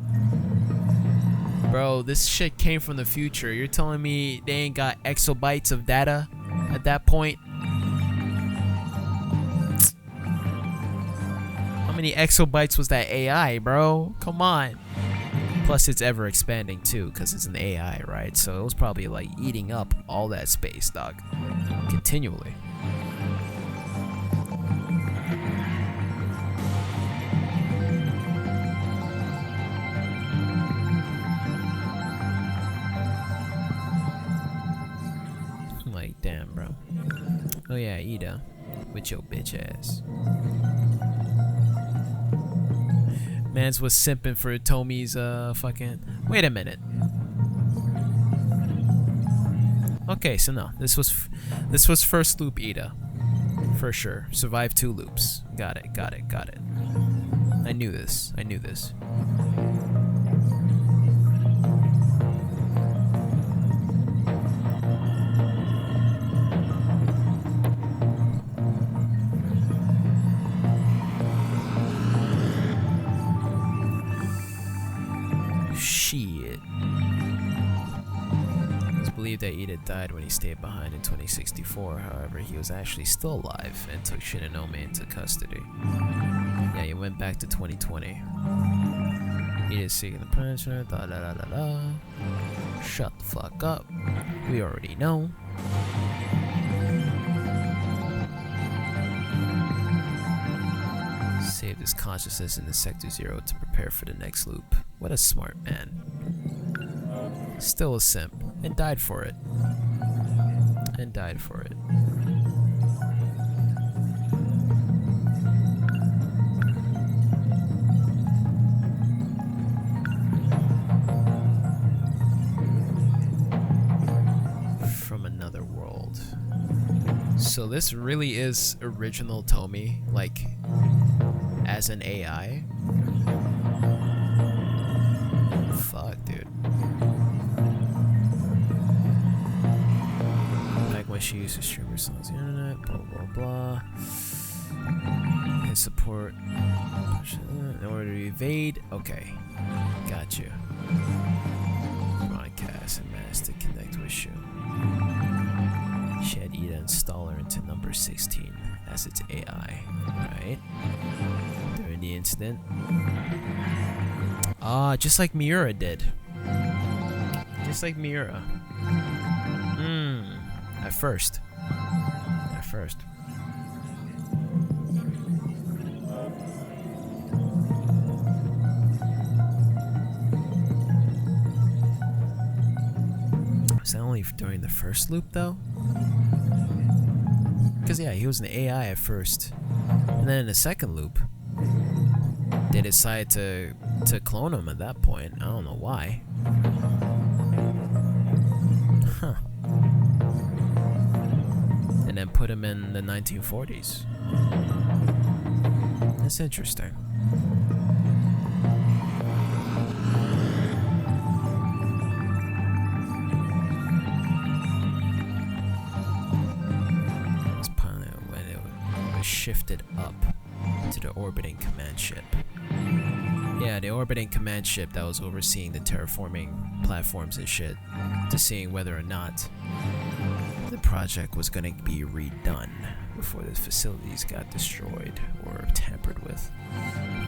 Bro, this shit came from the future. You're telling me they ain't got exabytes of data at that point? How many exabytes was that AI, bro? Come on. Plus, it's ever expanding too, because it's an AI, right? So it was probably like eating up all that space, dog. Continually. Damn, bro. Oh yeah, Ida. With your bitch ass. Mans was simping for Tomi's fucking... Wait a minute. Okay, so no. This was first loop Ida. For sure. Survived 2 loops. Got it. I knew this. Shit. It's believed that Ida died when he stayed behind in 2064. However, he was actually still alive and took Shinonome into custody. Yeah, he went back to 2020. Ida's seeking the punishment. Shut the fuck up. We already know. Saved his consciousness in the Sector Zero to prepare for the next loop. What a smart man. Still a simp. And died for it. From another world. So this really is original Tomi, like, as an AI? Fuck, dude. Like when she used to stream her songs on the internet, blah blah blah. And support in order to evade. Okay, got you. Broadcast and managed to connect with Shu. She had Ida install her into number 16 as its AI, right? During the incident. Ah, just like Miura did. At first. Was that only during the first loop, though? Because, yeah, he was an AI at first. And then in the second loop, they decided to clone him at that point. I don't know why. put him in the 1940s. That's interesting. This pilot, when it was shifted up to the orbiting command ship. Yeah, the orbiting command ship that was overseeing the terraforming platforms and shit, to seeing whether or not the project was going to be redone before the facilities got destroyed or tampered with.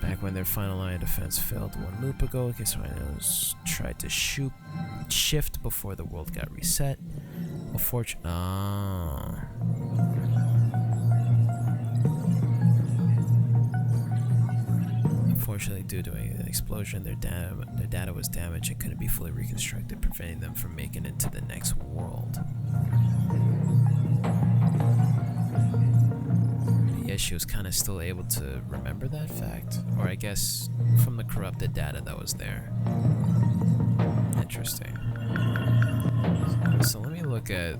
Back when their final line of defense failed one loop ago, Sentinels tried to shift before the world got reset. Unfortunately, due to an explosion, their data was damaged and couldn't be fully reconstructed, preventing them from making it to the next world. Yeah, she was kind of still able to remember that fact, or I guess from the corrupted data that was there. Interesting. So let me look at.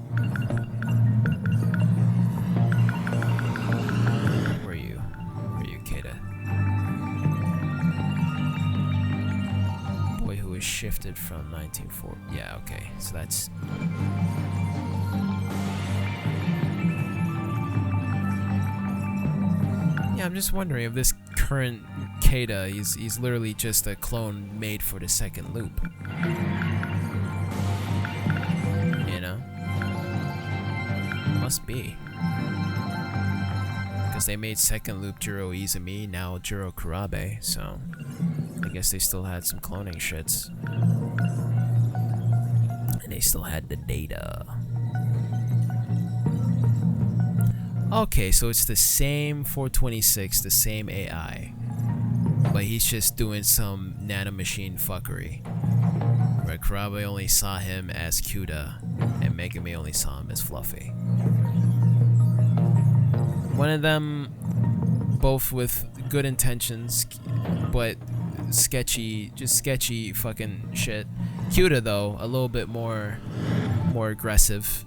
Where are you, Kata? Boy who was shifted from 1940. Yeah, okay. So that's. Yeah, I'm just wondering if this current Kata, he's literally just a clone made for the second loop. You know? Must be. Because they made second loop Juro Izumi, now Juro Kurabe, so I guess they still had some cloning shits. And they still had the data. Okay, so it's the same 426, the same AI, but he's just doing some nanomachine fuckery. Right, Kurabe only saw him as Cuda, and Megami only saw him as Fluffy. One of them, both with good intentions, but sketchy, just sketchy fucking shit. Cuda though, a little bit more aggressive.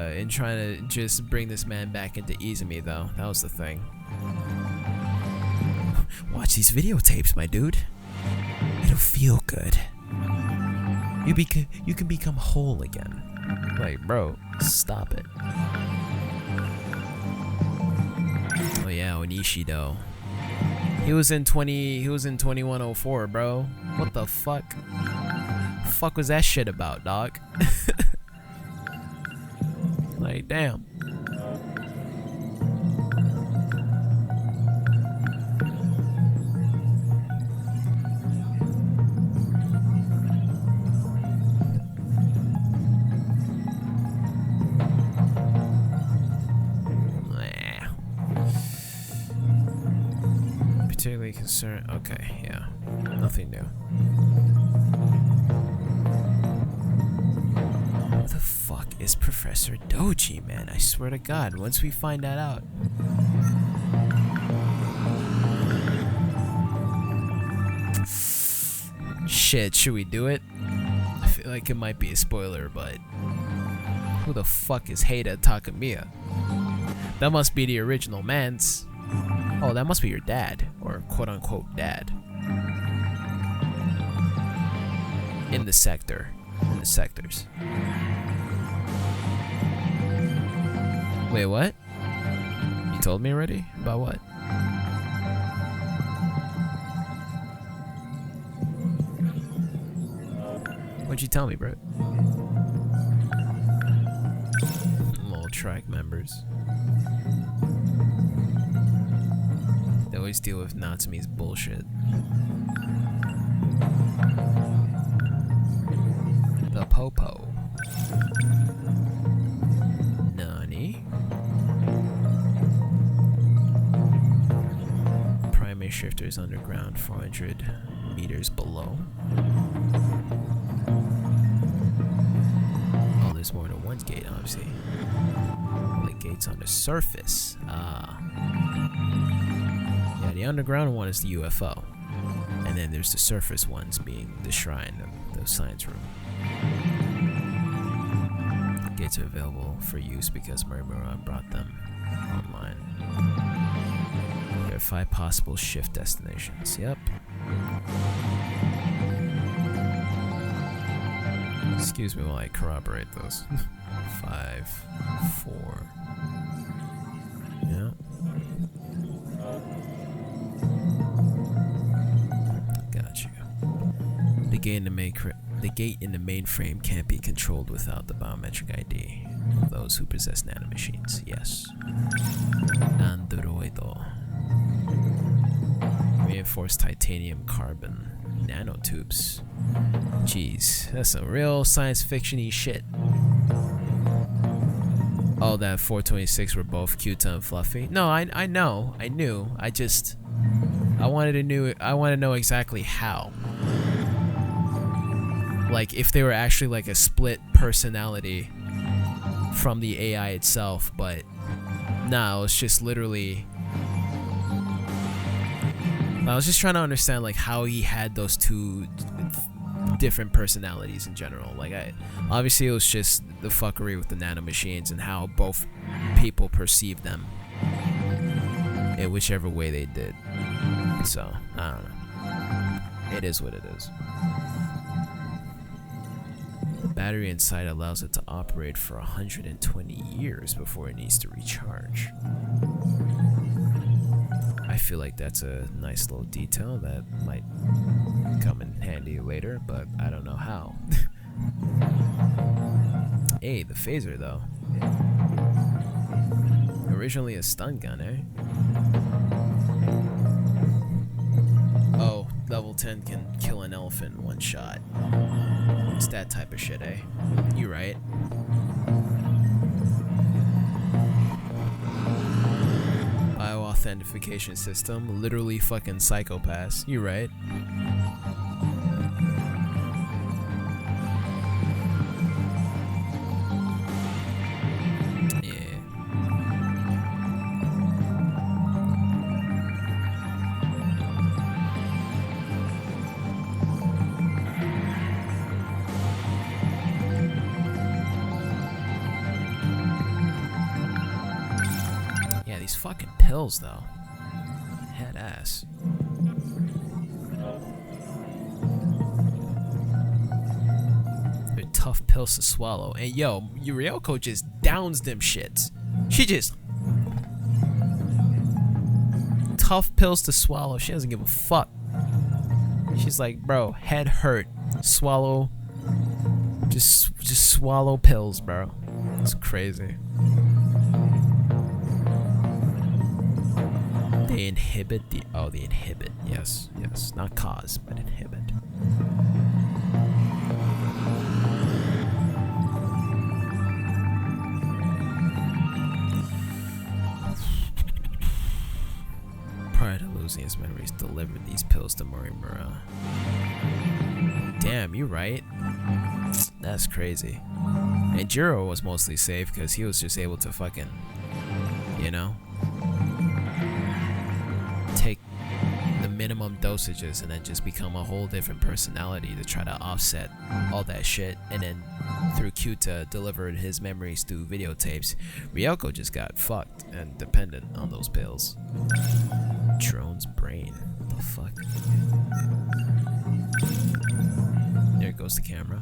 And trying to just bring this man back into Izumi though. That was the thing. Watch these videotapes, my dude. It'll feel good. You can become whole again. Like, bro, stop it. Oh yeah, Onishi though. He was in 2104, bro. What the fuck? Fuck was that shit about, dog? Like, damn. Particularly concerned. Okay, yeah. Nothing new. Who the fuck is Professor Doji, man? I swear to God, once we find that out. Shit, should we do it? I feel like it might be a spoiler, but who the fuck is Heida Takamiya? That must be the original man's. Oh, that must be your dad, or quote-unquote dad. In the sectors. Wait, what? You told me already? About what? What'd you tell me, bro? Little track members. They always deal with Natsumi's bullshit. The Popo. Nani? Primary shifters underground, 400 meters below. Oh, there's more than one gate, obviously. The gate's on the surface. Yeah, the underground one is the UFO. And then there's the surface ones being the shrine of the science room. Gates are available for use because Morimura brought them online. There are 5 possible shift destinations. Yep. Excuse me while I corroborate those. 5, 4. Yeah. Got you. The gate in the mainframe can't be controlled without the biometric ID of those who possess nanomachines. Yes. Androido. Reinforced titanium carbon nanotubes. Jeez, that's some real science fiction-y shit. Oh, that 426 were both Gouto and Fluffy? No, I know. I knew. I wanted to know exactly how. Like, if they were actually like a split personality from the AI itself, but no, it's just literally. I was just trying to understand like how he had those 2 different personalities in general. Like, obviously it was just the fuckery with the nanomachines and how both people perceive them in whichever way they did. So, I don't know. It is what it is. The battery inside allows it to operate for 120 years before it needs to recharge. I feel like that's a nice little detail that might come in handy later, but I don't know how. Hey, the phaser though. Originally a stun gun, eh? Oh, level 10 can kill an elephant in 1 shot. It's that type of shit, eh? You right. Authentication system, literally fucking psychopaths. You right. Yeah. Yeah, these fucking pills though. Head ass. They're tough pills to swallow. And yo, Ryoko just downs them shits. She just tough pills to swallow. She doesn't give a fuck. She's like, bro, head hurt. Swallow. Just swallow pills, bro. It's crazy. They inhibit the they inhibit, yes, not cause, but inhibit. Prior to losing his memories, delivered these pills to Morimura. Damn, you right. That's crazy. And Jiro was mostly safe because he was just able to fucking, you know, take the minimum dosages and then just become a whole different personality to try to offset all that shit, and then through Gouto delivered his memories through videotapes. Ryoko just got fucked and dependent on those pills. Drone's brain. What the fuck? There goes the camera.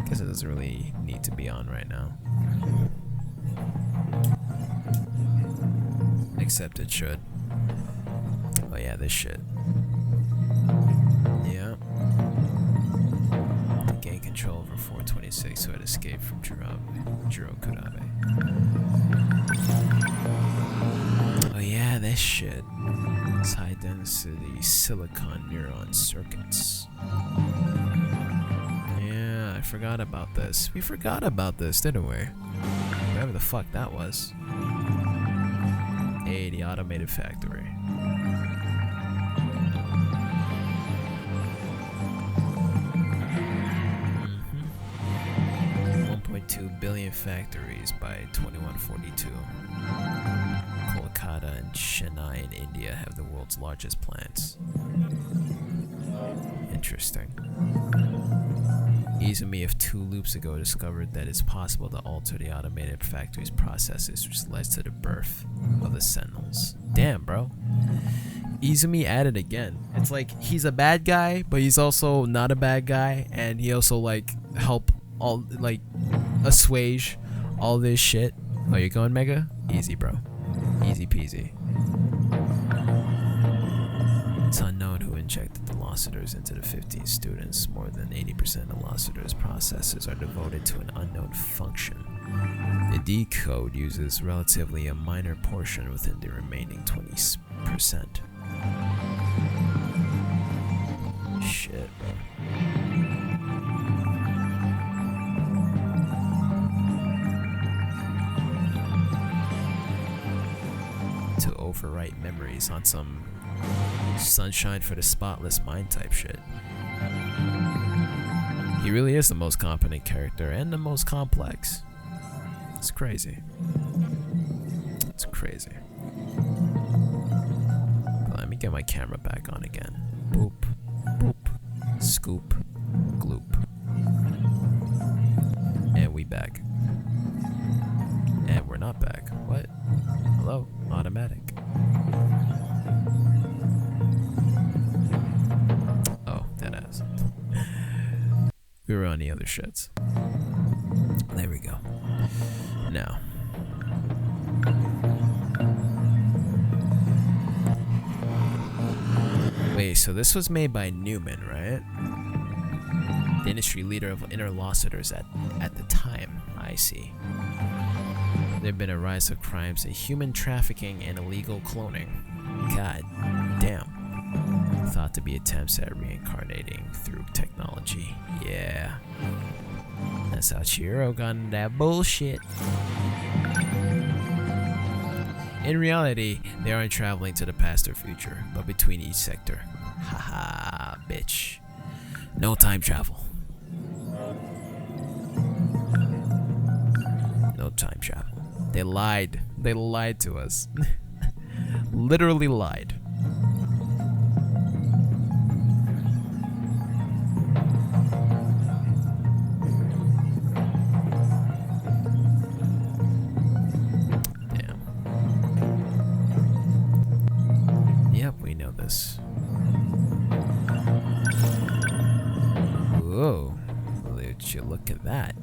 Guess it doesn't really need to be on right now. Except it should. Oh yeah, this shit. Yeah. To gain control over 426, who had escaped from Jiro Kurabe. Oh yeah, this shit. It's high density silicon neuron circuits. Yeah, I forgot about this. We forgot about this, didn't we? Whatever the fuck that was. Hey, the automated factory. 1.2 billion factories by 2142. Kolkata and Chennai in India have the world's largest plants. Interesting. Izumi of 2 loops ago discovered that it's possible to alter the automated factory's processes, which led to the birth of the Sentinels. Damn, bro. Izumi at it again. It's like he's a bad guy, but he's also not a bad guy, and he also like help all like assuage all this shit. Oh, you're going Mega? Easy, bro. Easy peasy. It's unknown who injected the Locitors into the 15 students. More than 80% of Locitors' processes are devoted to an unknown function. The D code uses relatively a minor portion within the remaining 20%. Shit, bro. To overwrite memories on some sunshine for the spotless mind type shit. He really is the most competent character and the most complex. It's crazy. It's crazy. But let me get my camera back on again. Boop, boop, scoop, gloop. And we back. And we're not back. What? Hello? Automatic. Oh, that ass. We were on the other shits. There we go. Now. Wait, so this was made by Newman, right? The industry leader of interlocutors at the time. I see. There have been a rise of crimes in human trafficking and illegal cloning. God damn. Thought to be attempts at reincarnating through technology. Yeah. That's how Chihiro got into that bullshit. In reality, they aren't traveling to the past or future, but between each sector. Haha, bitch. No time travel. No time travel. They lied. They lied to us. Literally lied. Damn. Yep, we know this. Whoa. Would you look at that?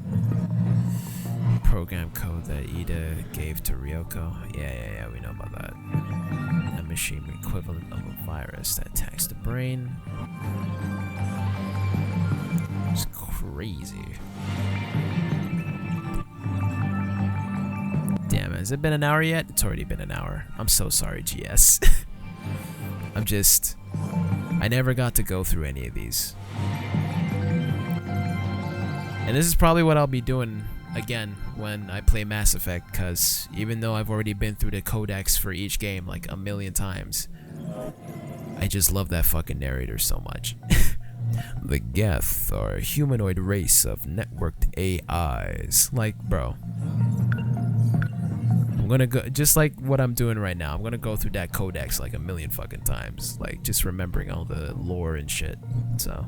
Program code that Ida gave to Ryoko. Yeah, we know about that. A machine equivalent of a virus that attacks the brain. It's crazy. Damn, has it been an hour yet? It's already been an hour. I'm so sorry, GS. I never got to go through any of these. And this is probably what I'll be doing again when I play Mass Effect, because even though I've already been through the codex for each game like a million times, I just love that fucking narrator so much. The Geth are a humanoid race of networked AIs. Like, bro, I'm gonna go, just like what I'm doing right now, I'm gonna go through that codex like a million fucking times, like just remembering all the lore and shit. So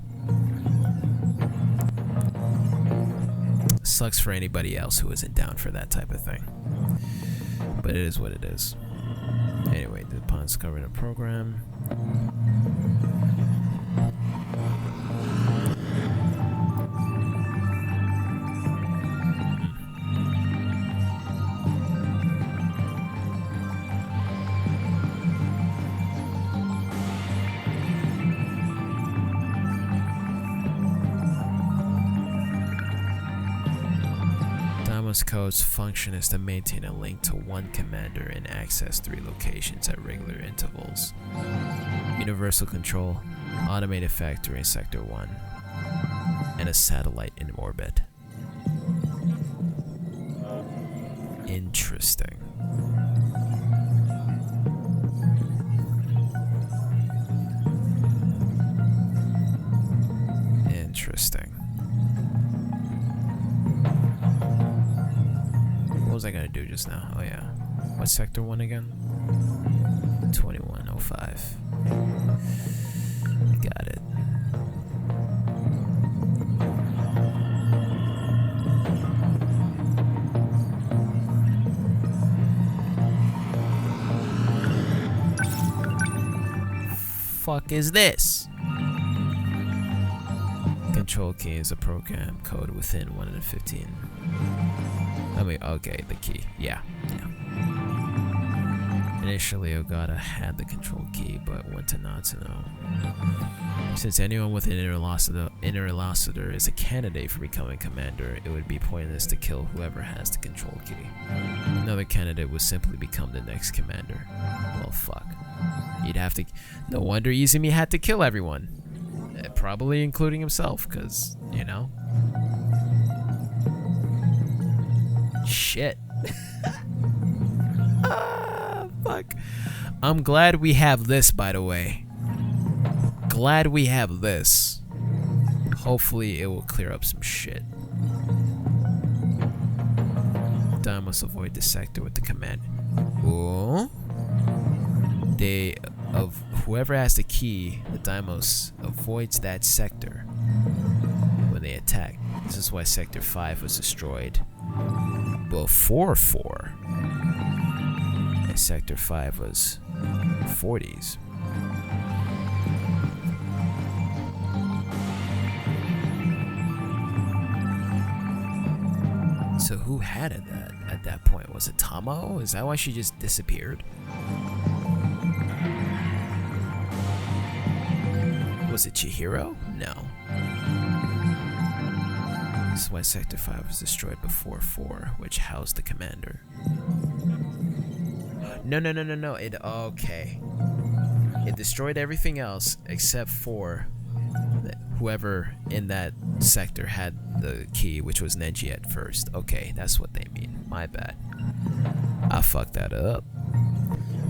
sucks for anybody else who isn't down for that type of thing, but it is what it is. Anyway, the pawn's covering a program. Code's function is to maintain a link to one commander and access 3 locations at regular intervals. Universal control, automated factory in Sector 1, and a satellite in orbit. Interesting. Interesting. What was I gonna do just now? Oh yeah. What's Sector 1 again? 2105. Got it. fuck is this? Control key is a program code within 115. I mean, okay, the key. Yeah. Initially, Ogata had the control key, but went to Natsuno. Since anyone with an interlocutor is a candidate for becoming commander, it would be pointless to kill whoever has the control key. Another candidate would simply become the next commander. Well, fuck. You'd have to... No wonder Izumi had to kill everyone. Probably including himself, because, you know. Shit. Fuck. I'm glad we have this, by the way. Glad we have this. Hopefully it will clear up some shit. Dai must avoid the sector with the command. Oh? Whoever has the key, the Daimos avoids that sector when they attack. This is why Sector 5 was destroyed before 4. And Sector 5 was 40s. So who had it at that point? Was it Tamo? Is that why she just disappeared? Was it Chihiro? No. This is why Sector 5 was destroyed before 4, which housed the commander. No. Okay. It destroyed everything else except for whoever in that sector had the key, which was Neji at first. Okay, that's what they mean. My bad. I fucked that up.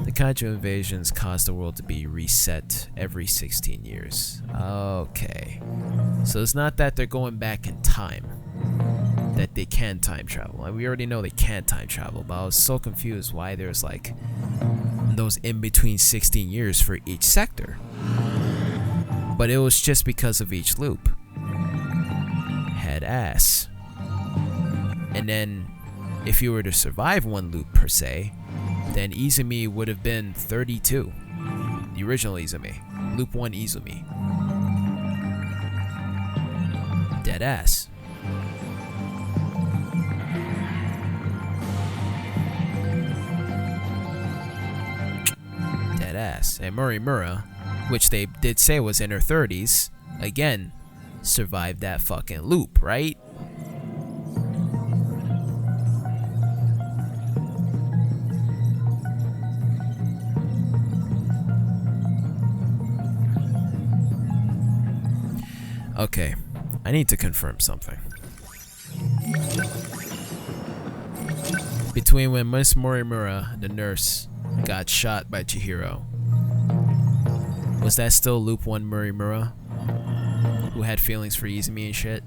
The Kaiju invasions caused the world to be reset every 16 years. Okay. So it's not that they're going back in time. That they can time travel. Like, we already know they can time travel, but I was so confused why there's like those in between 16 years for each sector. But it was just because of each loop. Head ass. And then if you were to survive one loop per se, then Izumi would have been 32. The original Izumi. Loop 1 Izumi. Dead ass. Dead ass. And Murimura, which they did say was in her 30s, again, survived that fucking loop, right? Okay, I need to confirm something. Between when Miss Morimura, the nurse, got shot by Chihiro, was that still Loop 1 Morimura, who had feelings for Izumi and shit?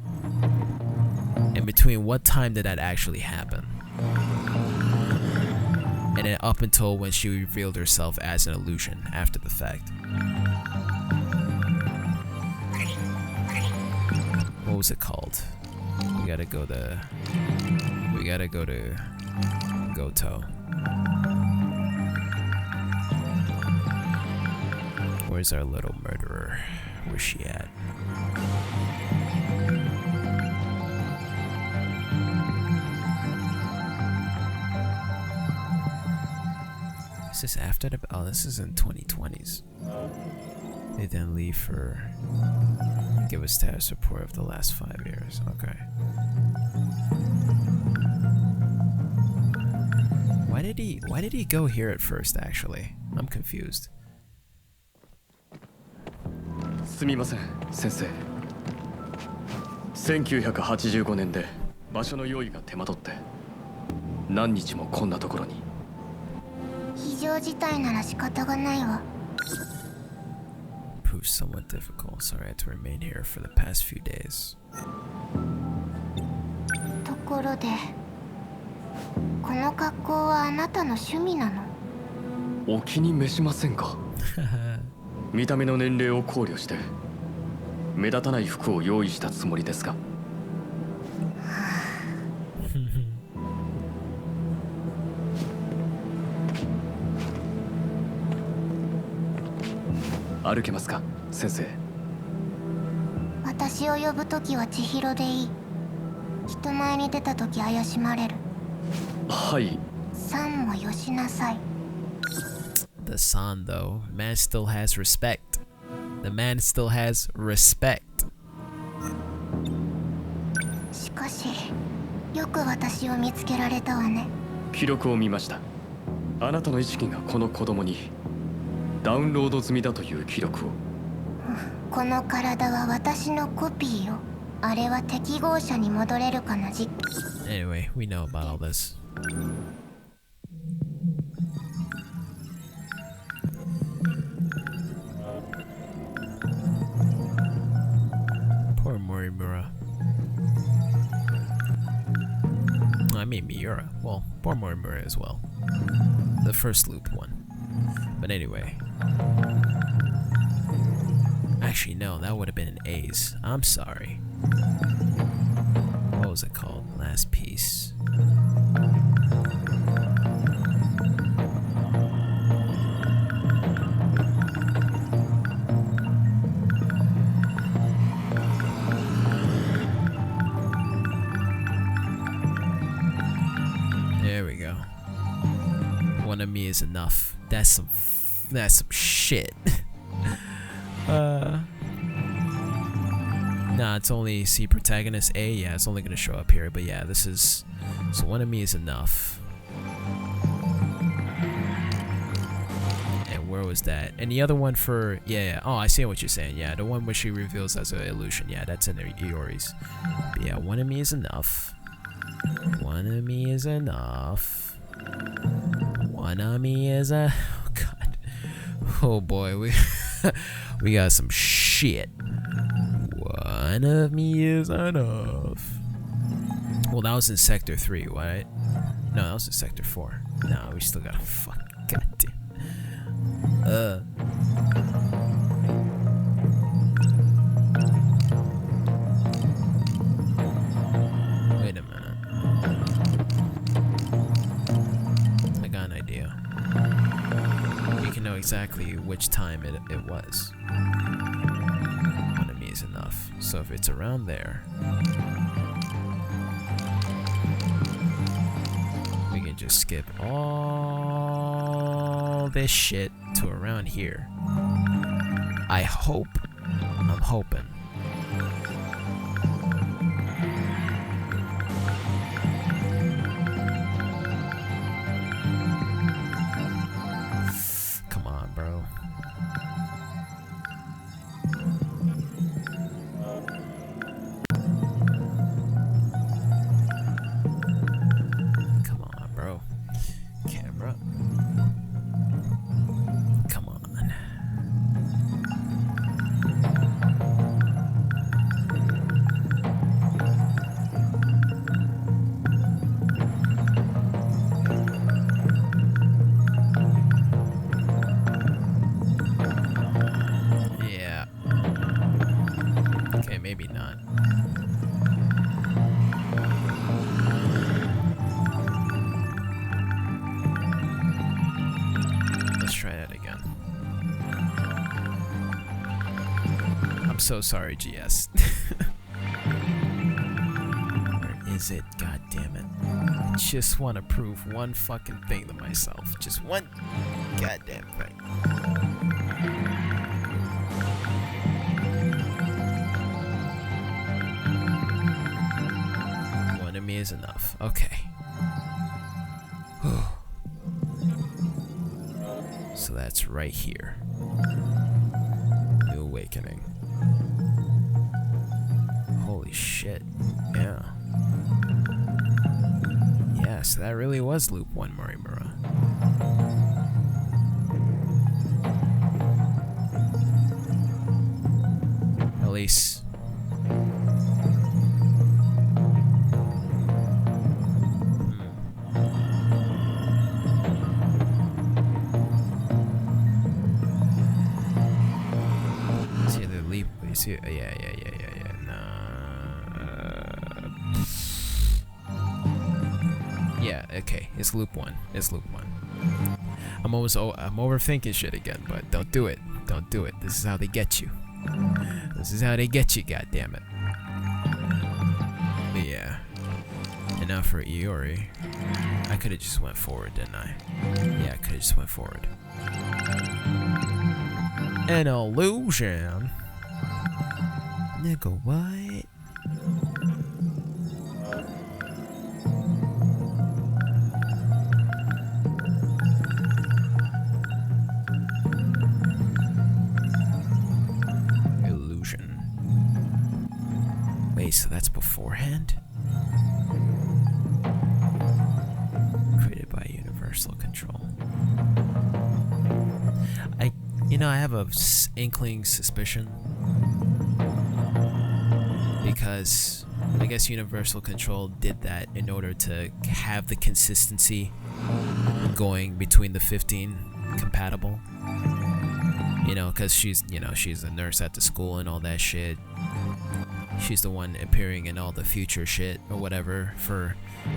And between what time did that actually happen? And then up until when she revealed herself as an illusion after the fact. What was it called? We gotta go to Gouto. Where's our little murderer? Where's she at? Is this after the... Oh, this is in 2020s. They then leave for... Give a status report of the last 5 years. Okay. Why did he go here at first, actually? I'm confused. すみません、先生。1985年で場所の用意が手間取って何日もこんなところに。非常事態なら仕方がないわ。Proved somewhat difficult. Sorry, I had to remain here for the past few days. ところで、この格好はあなたの趣味なの？お気に召しませんか？見た目の年齢を考慮して目立たない服を用意したつもりですが。歩けますか、先生。私を呼ぶときは千尋でいい。人前に出たとき怪しまれる。はい。さんもよしなさい。 The son, though, man still has respect. The man still has respect. しかしよく私を見つけられたわね。記録を見ました。あなたの意識がこの子供にダウンロード済みだという記録を。この体は私のコピーよ。あれは適合者に戻れるかの実。 Anyway, we know about all this. Poor Morimura. I mean Miura. Well, poor Morimura as well. The first loop one. But anyway. Actually, no, that would have been an A's. I'm sorry. What was it called? Last piece. There we go. One of me is enough. That's some shit. Nah, it's only C protagonist A. Yeah, it's only gonna show up here. But yeah, this is, so one of me is enough. And where was that? And the other one for, yeah. Oh, I see what you're saying. Yeah, the one where she reveals as an illusion. Yeah, that's in there, Iori's. But yeah, one of me is enough. One of me is enough. One of me is a, oh god. Oh boy, we got some shit. One of me is enough. Well, that was in Sector 3, right? No, that was in Sector 4. No, we still gotta fuck. Goddamn. Wait a minute. I got an idea. We can know exactly which time it was. One of me is enough. So if it's around there, we can just skip all this shit to around here. I hope. I'm hoping. Come on, bro. Come on, bro. Camera. Come on. Yeah. Okay, maybe not. Let's try that again. I'm so sorry, GS. Where is it? God damn it. I just want to prove one fucking thing to myself. Just one goddamn thing. One of me is enough. Okay. So that's right here. New Awakening. Holy shit. Yeah. Yeah, so that really was Loop 1 Morimura. At least. It's either Leap. It's either, yeah. Yeah, okay. It's Loop 1. It's Loop 1. I'm overthinking shit again, but don't do it. Don't do it. This is how they get you. This is how they get you, goddammit. But yeah. And now for Iori. I could have just went forward, didn't I? Yeah, I could have just went forward. An illusion? Nigga, what? Illusion. Wait, so that's beforehand? Created by Universal Control. I have a inkling suspicion because I guess Universal Control did that in order to have the consistency going between the 15 compatible. Because she's a nurse at the school and all that shit. She's the one appearing in all the future shit or whatever for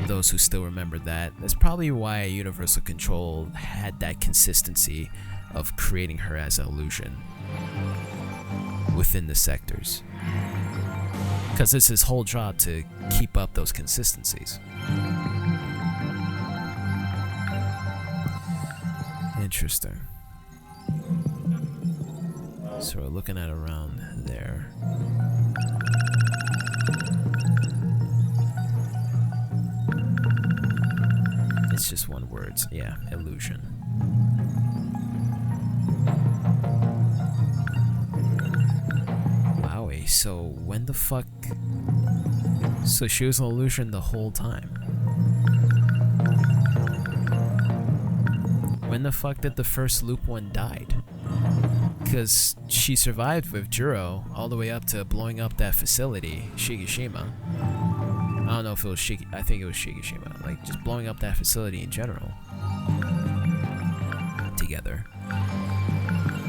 those who still remember that. That's probably why Universal Control had that consistency of creating her as an illusion within the sectors. Because it's his whole job to keep up those consistencies. Interesting. So we're looking at around there. It's just one word. Yeah, illusion. Wowie, so when the fuck... So she was an illusion the whole time. When the fuck did the first loop one died? Because she survived with Juro all the way up to blowing up that facility, Shigeshima. I don't know if it was I think it was Shigeshima. Like, just blowing up that facility in general. Together.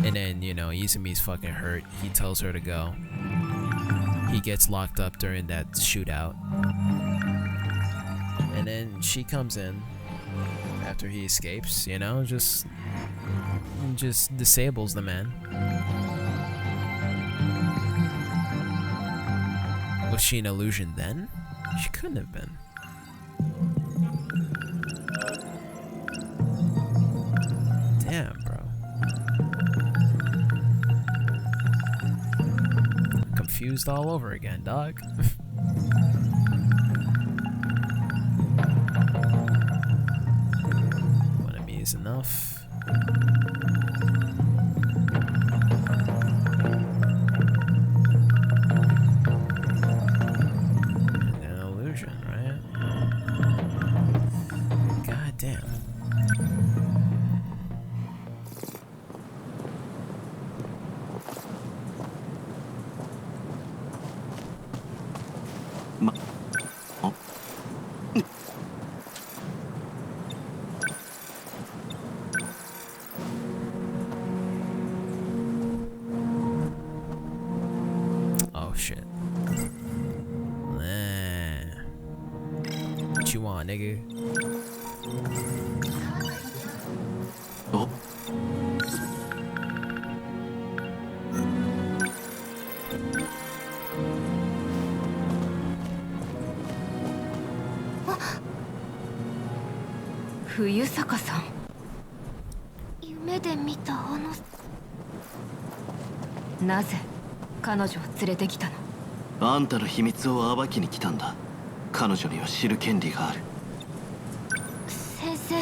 And then, Izumi's fucking hurt. He tells her to go. He gets locked up during that shootout. And then she comes in after he escapes, just disables the man. Was she an illusion then? She couldn't have been. Damn, bro. Confused all over again, dog. One of me is enough. Oh shit. What you want, nigga? Oh.冬坂さん。夢で見たなぜ彼女を連れてきたの？あんたの秘密を暴きに来たんだ。彼女には知る権利がある。先生。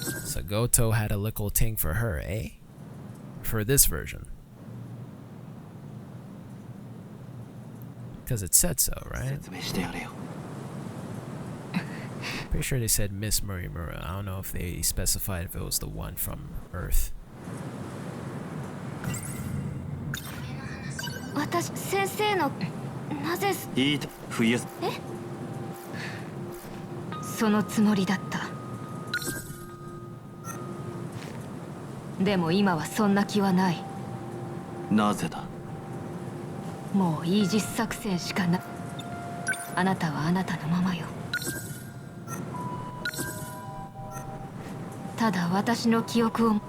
So Gouto had a little ting for her, eh? For this version. Because it said so, right? 説明してやれよ。Pretty sure they said Miss Murimura. I don't know if they specified if it was the one from Earth. 私先生のなぜいいと冬。そのつもりだった。でも今はそんな気はない。なぜだ。もうイージス作戦しかな。あなたはあなたのままよ。ただ私の記憶を、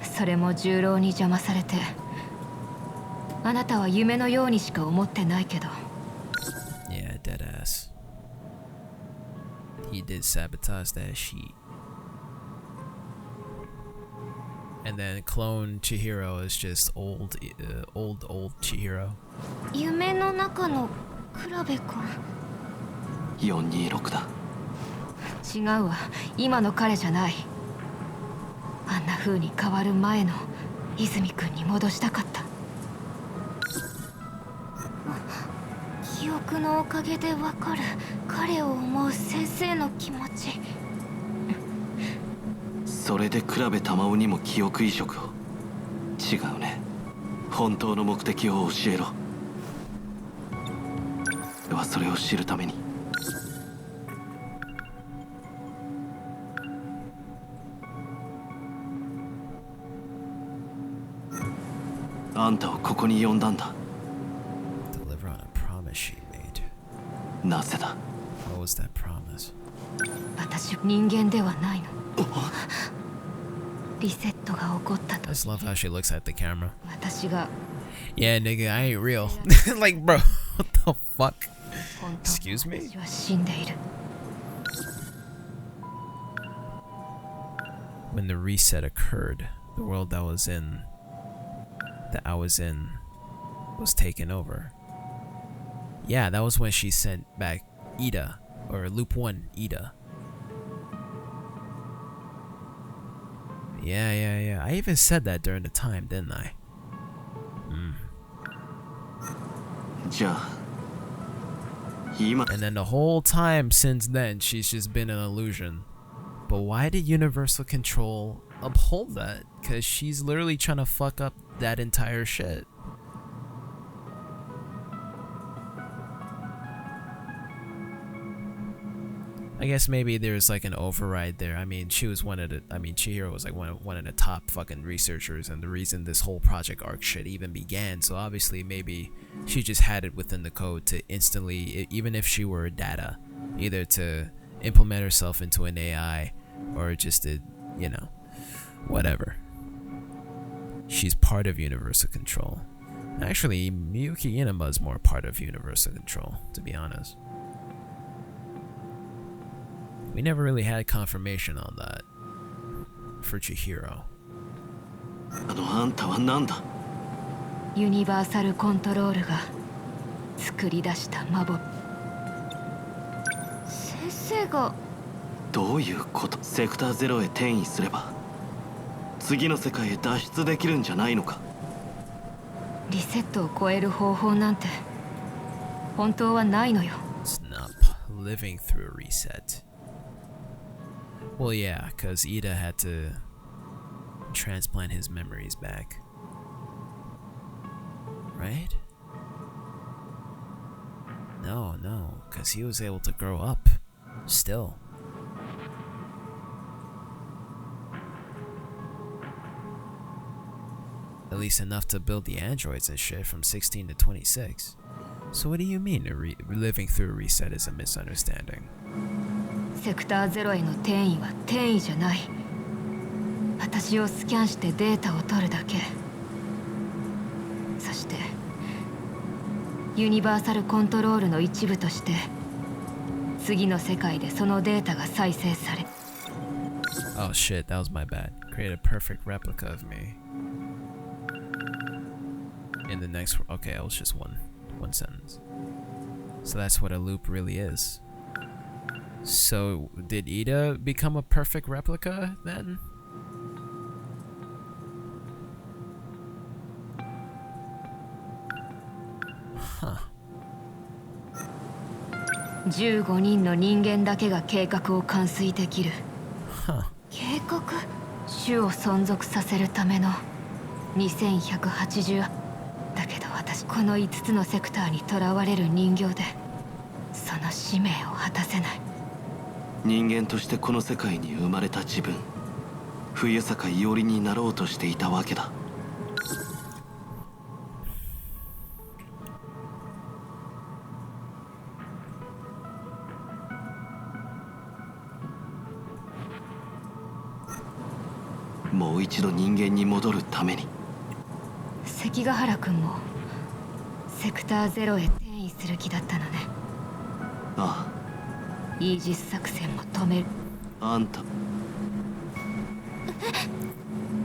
それも重郎に邪魔されて。あなたは夢のようにしか思ってないけど。 Yeah, dead ass. He did sabotage that sheet. And then clone Chihiro is just old Chihiro. 夢の中の倉部君。426だ。違うわ、今の彼じゃない。あんな風に変わる前の泉君に戻したかった。記憶のおかげでわかる彼を思う先生の気持ち。それで比べ玉緒にも記憶移植を。違うね。本当の目的を教えろ。俺はそれを知るために。あんたをここに呼んだんだ。Deliver on a promise she made. なぜだ。 What was that promise? 私人間ではないの。リセットが起こった I と。 just love how she looks at the camera. 私が Yeah, nigga, I ain't real. Like, bro, what the fuck? 本当 Excuse me? 私は死んでいる。 When the reset occurred, the world that I was in was taken over. Yeah, that was when she sent back Ida, or Loop 1 Ida. Yeah. I even said that during the time, didn't I? じゃあ今 And then the whole time since then, she's just been an illusion. But why did Universal Control uphold that? Because she's literally trying to fuck up that entire shit. I guess maybe there's like an override there. I mean, she was Chihiro was like one of the top fucking researchers and the reason this whole Project Arc shit even began. So obviously maybe she just had it within the code to instantly, even if she were data, either to implement herself into an AI or just to, you know, whatever. She's part of Universal Control. Actually, Miyuki Inaba is more part of Universal Control, to be honest. We never really had confirmation on that for Chihiro. あんたは何だ。ユニバーサルコントロールが作り出した魔法。先生が。どういうこと。セクターゼロへ転移すれば次の世界へ脱出できるんじゃないのか。リセットを超える方法なんて本当はないのよ。 It's not living through a reset. Well, yeah, because Ida had to transplant his memories back. Right? No, because he was able to grow up. Still. At least enough to build the androids and shit from 16 to 26. So what do you mean living through a reset is a misunderstanding? セクターゼロへの転移は転移じゃない。私をスキャンしてデータを取るだけ。そしてユニバーサルコントロールの一部として次の世界でそのデータが再生され。 Oh shit, that was my bad. Create a perfect replica of me. In the next, okay, it was just one sentence. So that's what a loop really is. So did Ida become a perfect replica then? Huh. 15人の人間だけが計画を完遂できる。 Huh. 計画。種を存続させるための2180。だけど私この5つのセクターにとらわれる人形でその使命を果たせない。人間としてこの世界に生まれた自分、冬坂伊織になろうとしていたわけだ。もう一度人間に戻るために。関ヶ原君もセクターゼロへ転移する気だったのね。あイージス作戦も止める。あ、あんた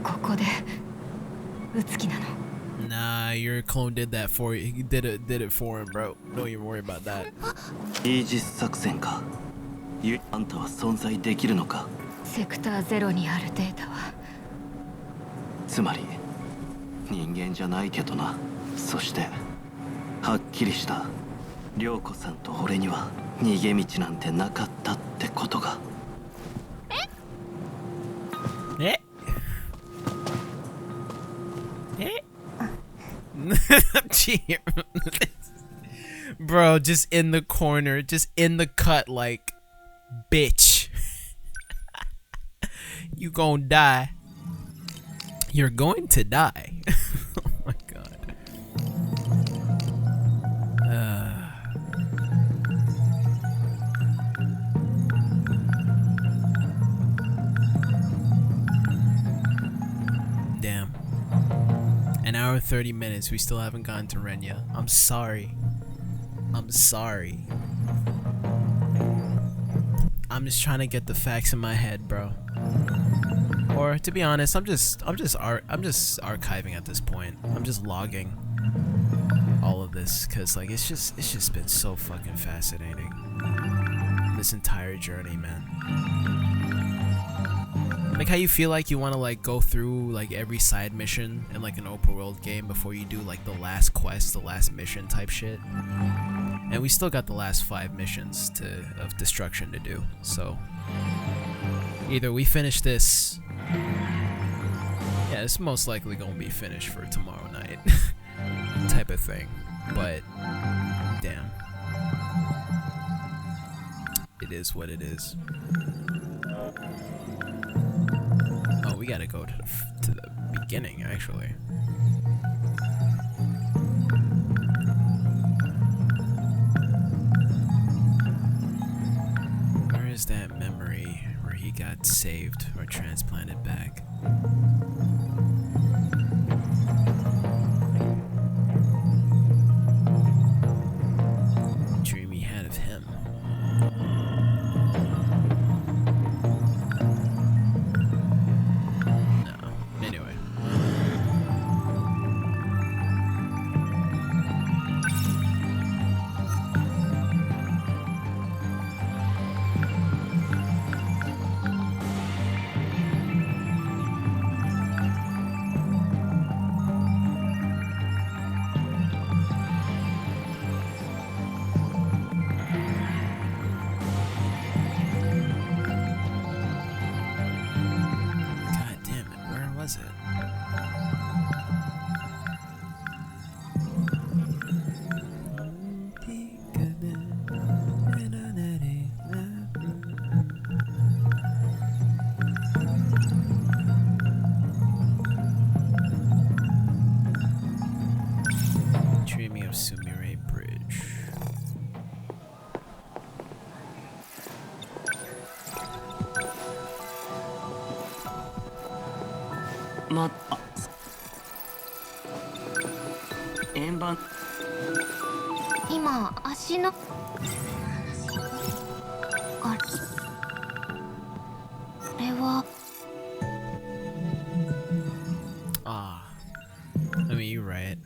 ここで撃つ気なの。Nah, your clone did that for you. He did it for him, bro. Don't even worry about that. イージス作戦か。あんたは存在できるのか。セクターゼロにあるデータは。つまり人間じゃないけどな。そしてはっきりした、涼子さんと俺には逃げ道なんてなかったってことが。Eh? Gee, bro, just in the corner, just in the cut, like, bitch. You gonna die. You're going to die. Oh my god. Damn. An hour 30 minutes, we still haven't gotten to Renya. I'm sorry. I'm sorry. I'm just trying to get the facts in my head, bro. Or to be honest, I'm just archiving at this point. I'm just logging all of this cuz like it's just been so fucking fascinating. This entire journey, man. Like how you feel like you want to like go through like every side mission in like an open world game before you do like the last quest, the last mission type shit. And we still got the last 5 missions of destruction to do. So either we finish this. Yeah, it's most likely gonna be finished for tomorrow night type of thing. But damn. It is what it is. Oh, we gotta go to the beginning, actually. Where is that memory where he got saved or transplanted back? Dream he had of him. Anyway. God damn it, where was it? Dreaming of Sumire Bridge. Ima, 足のあれは Ah. I mean, you're right.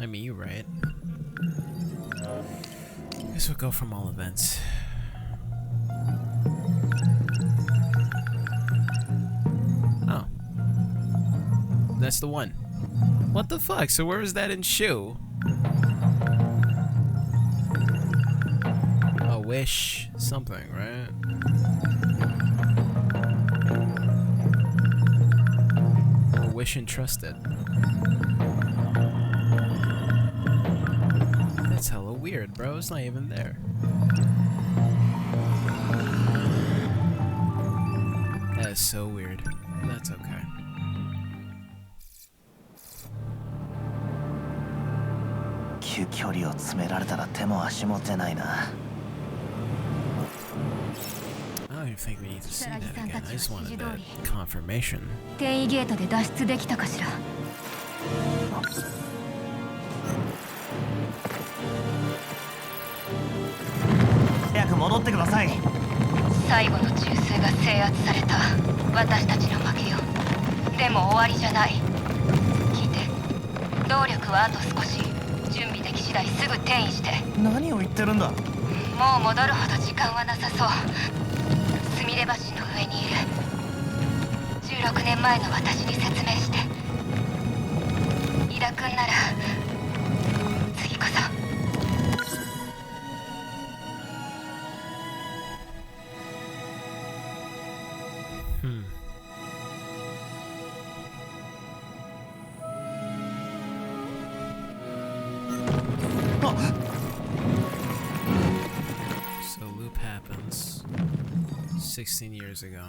I mean, you're right. Guess we'll go from all events. Oh. That's the one. What the fuck? So where was that in Shu? wish something, right? Or wish and trust it. That's hella weird, bro. It's not even there. That is so weird. That's okay. I don't even think we need to see that again. I just wanted that confirmation. 転移ゲートで脱出できたかしら。早く戻ってください。最後の中枢が制圧された。私たちの負けよ。でも終わりじゃない。聞いて。動力はあと少し。準備でき次第すぐ転移して。何を言ってるんだ。もう戻るほど時間はなさそう。すみれ橋の上にいる。16年前の私に説明して。井田君なら次こそ。So loop happens 16 years ago.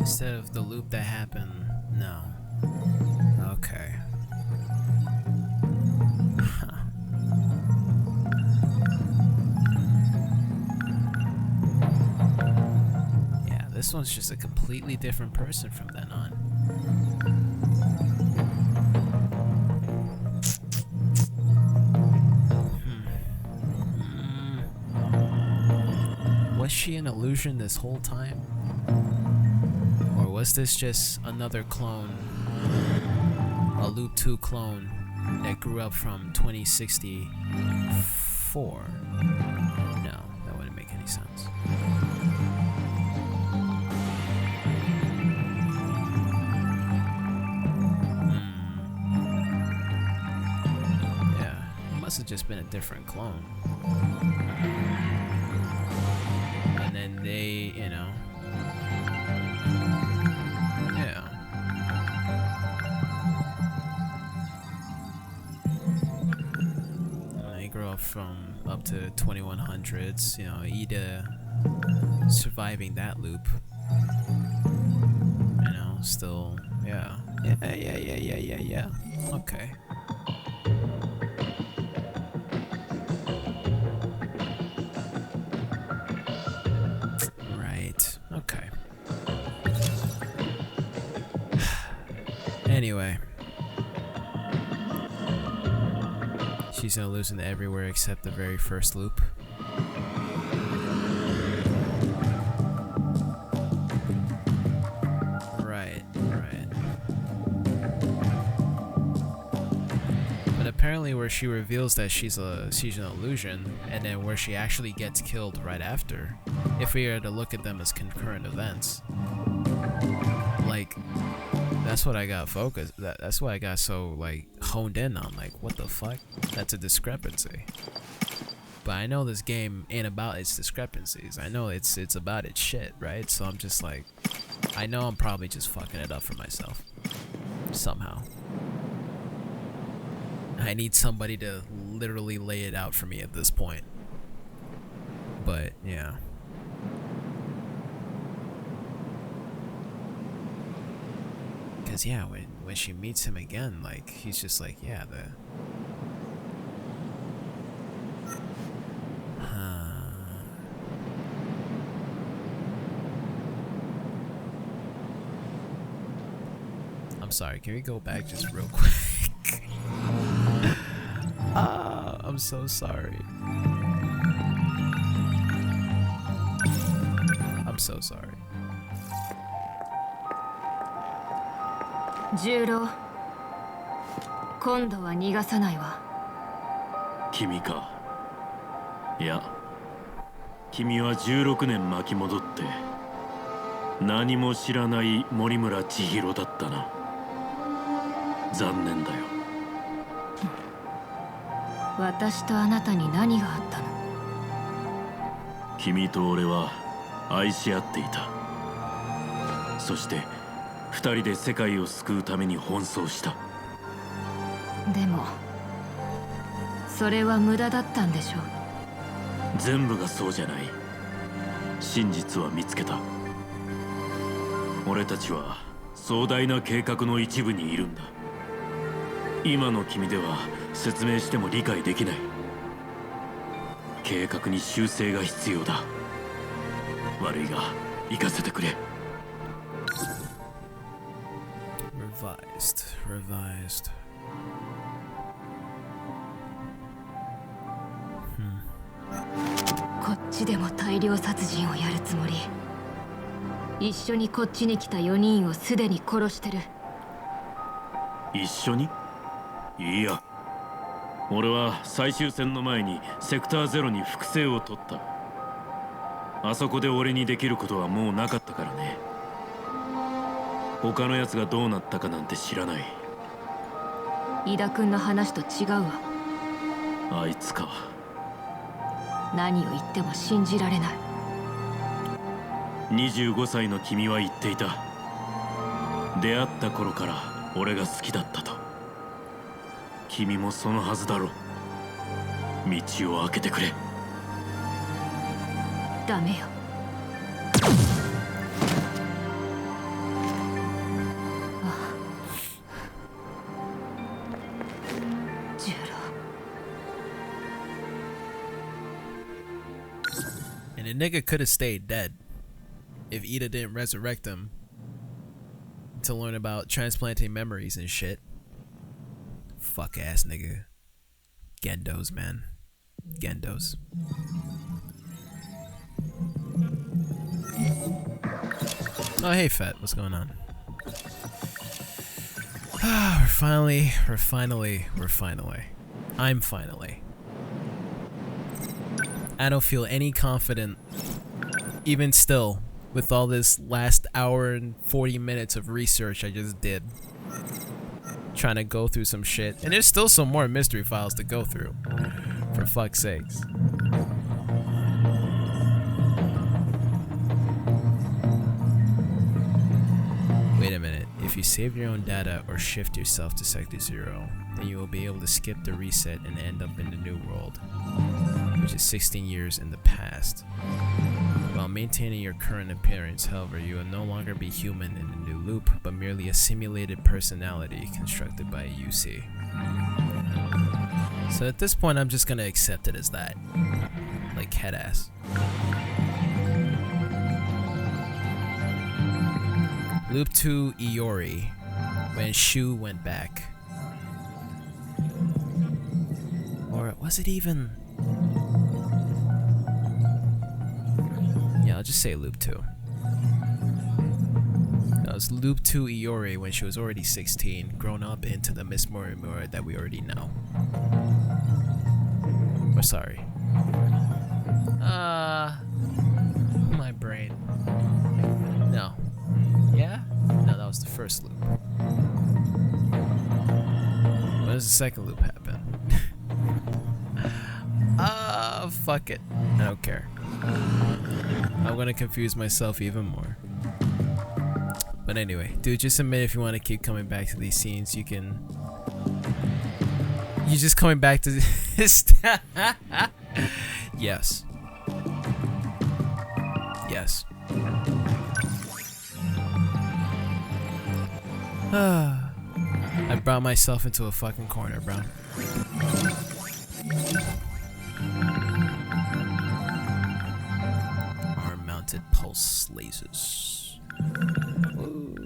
Instead of the loop that happened, no. Okay. Huh. Yeah, this one's just a completely different person from then on. Was she an illusion this whole time? Or was this just another clone? A Loop 2 clone that grew up from 2064? No, that wouldn't make any sense. Yeah, it must have just been a different clone. And then they, you know, yeah. And they grow up from up to 2100s, you know, Ida surviving that loop. You know, still, yeah. Yeah. Okay. Okay. Anyway. She's gonna lose into everywhere except the very first loop. Right. But apparently where she reveals that she's an illusion, and then where she actually gets killed right after, if we are to look at them as concurrent events, like, that's what I got focused. That's why I got so like honed in on. Like, what the fuck? That's a discrepancy. But I know this game ain't about its discrepancies. I know it's about its shit, right? So I'm just like, I know I'm probably just fucking it up for myself somehow. I need somebody to literally lay it out for me at this point. But yeah. Cause yeah, when she meets him again, like, he's just like, yeah, I'm sorry, can we go back just real quick? I'm so sorry. I'm so sorry. 重郎、今度は逃がさないわ。君か。いや、君は16年巻き戻って何も知らない森村千尋だったな。残念だよ。私とあなたに何があったの？君と俺は愛し合っていた。そして二人で世界を救うために奔走した。でもそれは無駄だったんでしょう。全部がそうじゃない。真実は見つけた。俺たちは壮大な計画の一部にいるんだ。今の君では説明しても理解できない。計画に修正が必要だ。悪いが行かせてくれ。Revised. こっちでも大量殺人をやるつもり。一緒にこっちに来た4人をすでに殺してる。一緒に？いや、俺は最終戦の前にセクターゼロに複製を取った。あそこで俺にできることはもうなかったからね。他のやつがどうなったかなんて知らない。井田君の話と違うわ。あいつか。何を言っても信じられない。25歳の君は言っていた。出会った頃から俺が好きだったと。君もそのはずだろう。道を開けてくれ。ダメよ。And the nigga could have stayed dead if Ida didn't resurrect him to learn about transplanting memories and shit. Fuck ass nigga. Gendos, man. Gendos. Oh, hey, Fett. What's going on? We're finally. I'm finally. I don't feel any confident, even still, with all this last hour and 40 minutes of research I just did. Trying to go through some shit. And there's still some more mystery files to go through. For fuck's sakes. Wait a minute. If you save your own data or shift yourself to Sector 0, then you will be able to skip the reset and end up in the new world, which is 16 years in the past. While maintaining your current appearance, however, you will no longer be human in the new loop, but merely a simulated personality constructed by a UC. So at this point, I'm just gonna accept it as that. Like, head ass. Loop 2 Iori, when Shu went back. Or was it even... Yeah, I'll just say Loop 2. That was Loop 2 Iori when she was already 16, grown up into the Miss Morimura that we already know. Or sorry. My brain. No. Yeah? No, that was the first loop. When does the second loop happen? Fuck it. I don't care. I'm gonna confuse myself even more. But anyway, dude, just admit if you want to keep coming back to these scenes, you can. You just coming back to this. Yes. Yes. I brought myself into a fucking corner, bro. Arm-mounted pulse lasers. Ooh.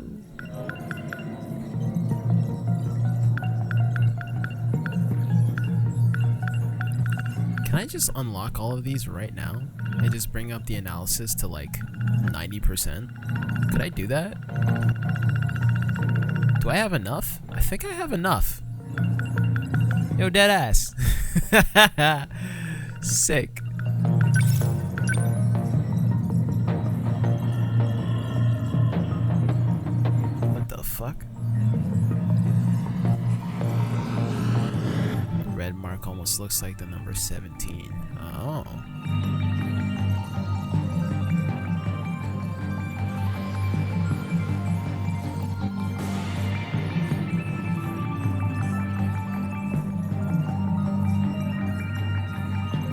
Can I just unlock all of these right now and just bring up the analysis to like 90%? Could I do that? Do I have enough? I think I have enough. Yo, deadass. Sick. What the fuck? Red mark mark almost looks like the number 17. Oh.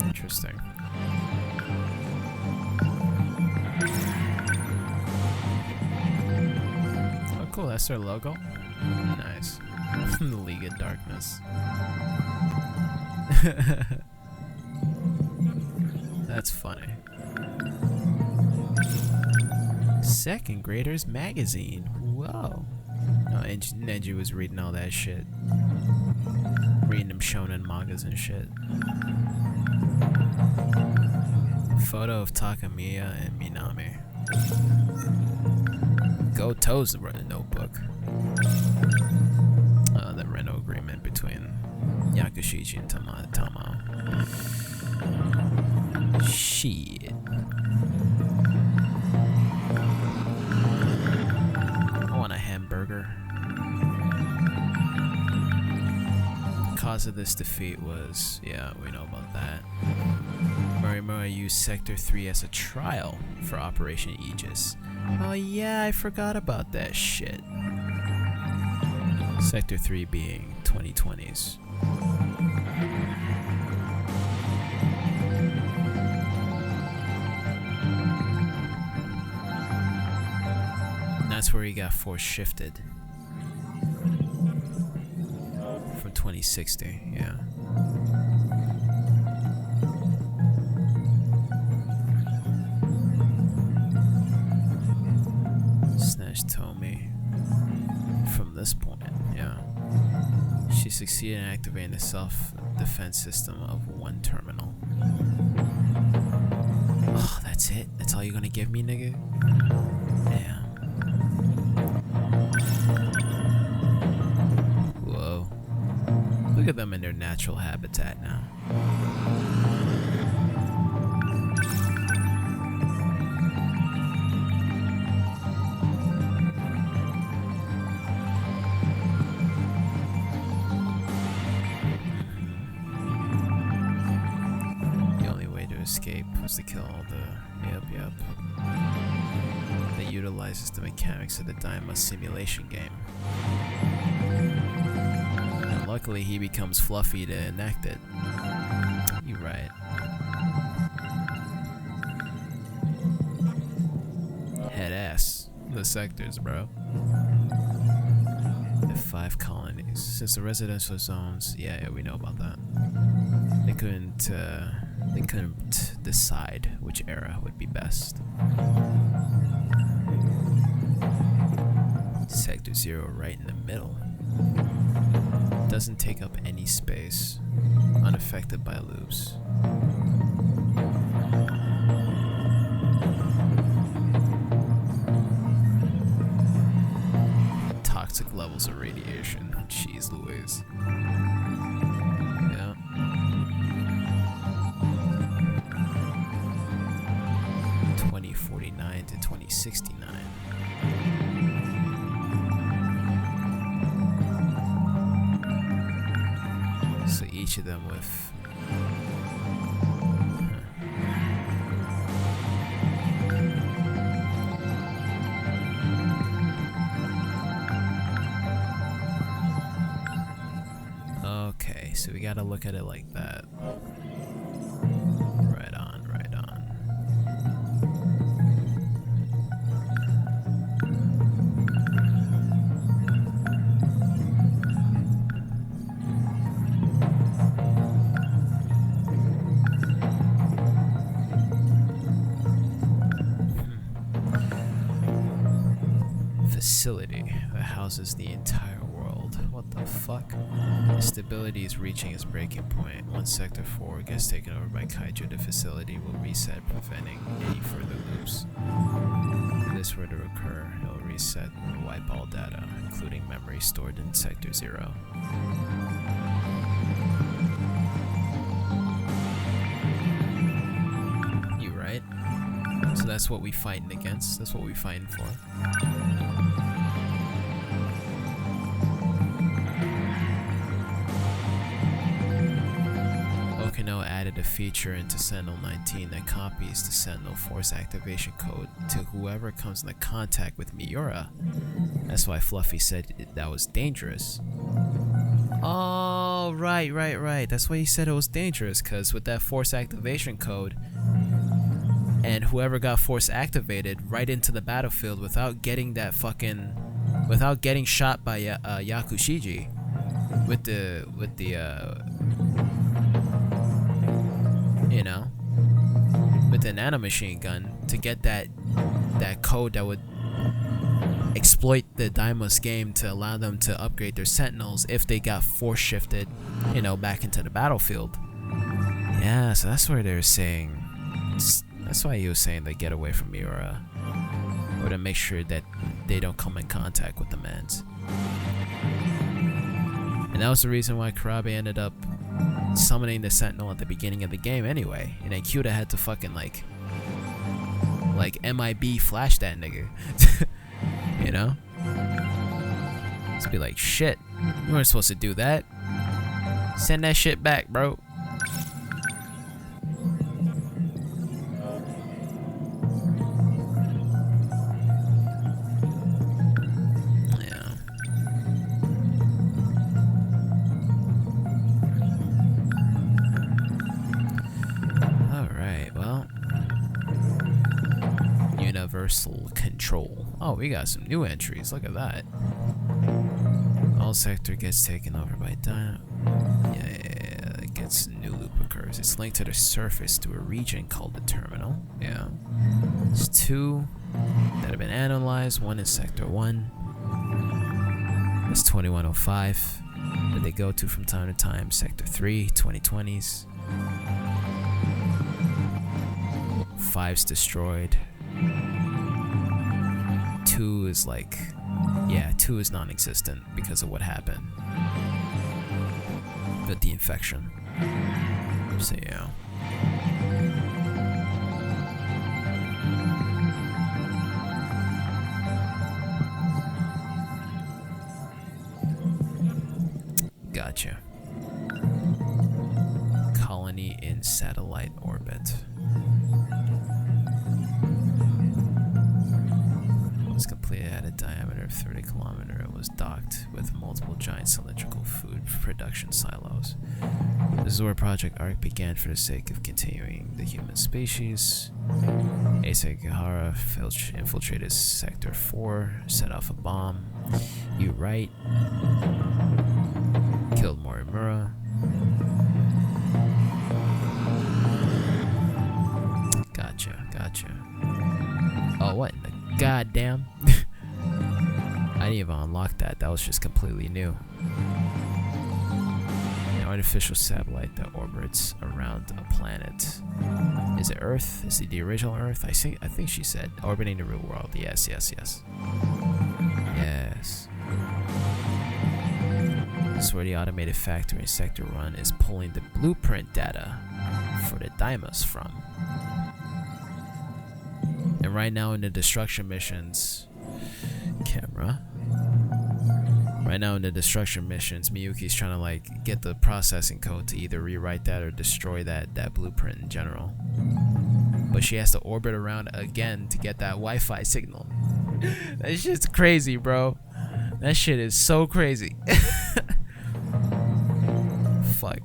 Interesting. Oh, cool. That's their logo. Nice. The League of Darkness. That's funny. Second Graders Magazine. Whoa. Oh, Neji was reading all that shit. Reading them shonen mangas and shit. Photo of Takamiya and Minami. Gouto's notebook. The rental agreement between Yakushichi and Tamao. Shit. I want a hamburger. The cause of this defeat was, yeah, we know about that. Morimura used Sector 3 as a trial for Operation Aegis. Oh yeah, I forgot about that shit. Sector 3 being 2020s. And that's where he got force shifted. From 2060, yeah. Snatch Tomy from this point, yeah. She succeeded in activating the self-defense system of one terminal. Oh, that's it? That's all you're gonna give me, nigga? Damn. Whoa. Look at them in their natural habitat now. Escape was to kill all the yep. That utilizes the mechanics of the Daima simulation game. And luckily he becomes Fluffy to enact it. You're right. Head ass. The sectors, bro. F5 colonies. Since the residential zones, yeah, we know about that. They couldn't decide which era would be best. Sector 0 right in the middle. Doesn't take up any space. Unaffected by loops. Toxic levels of radiation. Jeez Louise. Yeah. 2049 to 2069. So each of them with okay, so we gotta look at it like that. Right on, right on. Facility that houses the entire world. What the fuck? Stability is reaching its breaking point. Once Sector 4 gets taken over by Kaiju, the facility will reset, preventing any further loops. If this were to occur, it will reset and wipe all data, including memory stored in Sector 0. You right? So that's what we fighting against? That's what we fighting for? feature into Sentinel 19 that copies the Sentinel Force activation code to whoever comes into contact with Miura. That's why Fluffy said that was dangerous. Oh, right. That's why he said it was dangerous, because with that Force activation code, and whoever got Force activated right into the battlefield without getting that without getting shot by Yakushiji with the you know, with the nanomachine gun to get that code that would exploit the Daimos game to allow them to upgrade their Sentinels if they got force shifted, you know, back into the battlefield. Yeah, so that's where they're saying. That's why he was saying they get away from Miura, or to make sure that they don't come in contact with the mans. And that was the reason why Karabe ended up summoning the Sentinel at the beginning of the game anyway, and then Kyuta had to fucking like MIB flash that nigga. You know? Just be like, shit, you weren't supposed to do that. Send that shit back, bro. Universal control. Oh, we got some new entries. Look at that. All sector gets taken over by Dino. Yeah. It gets new loop occurs. It's linked to the surface to a region called the terminal. Yeah. There's 2 that have been analyzed. 1 in sector 1. That's 2105 that they go to from time to time. Sector 3, 2020s. 5's destroyed. 2 is like, yeah, 2 is non-existent because of what happened with the infection. So yeah. Gotcha. Colony in satellite orbit. Was completed at a diameter of 30 kilometers. It was docked with multiple giant cylindrical food production silos. This is where Project Arc began for the sake of continuing the human species. Asagahara infiltrated Sector 4, set off a bomb. You right. Killed Morimura. Gotcha. Oh, what in the goddamn? I didn't even unlock that. That was just completely new. An artificial satellite that orbits around a planet. Is it Earth? Is it the original Earth? I think she said orbiting the real world. Yes. Yes. This is where the automated factory in Sector 1 is pulling the blueprint data for the Daimos from. And right now in the destruction missions, Miyuki's trying to like get the processing code to either rewrite that or destroy that blueprint in general. But she has to orbit around again to get that Wi-Fi signal. That shit's crazy, bro. That shit is so crazy. Fuck.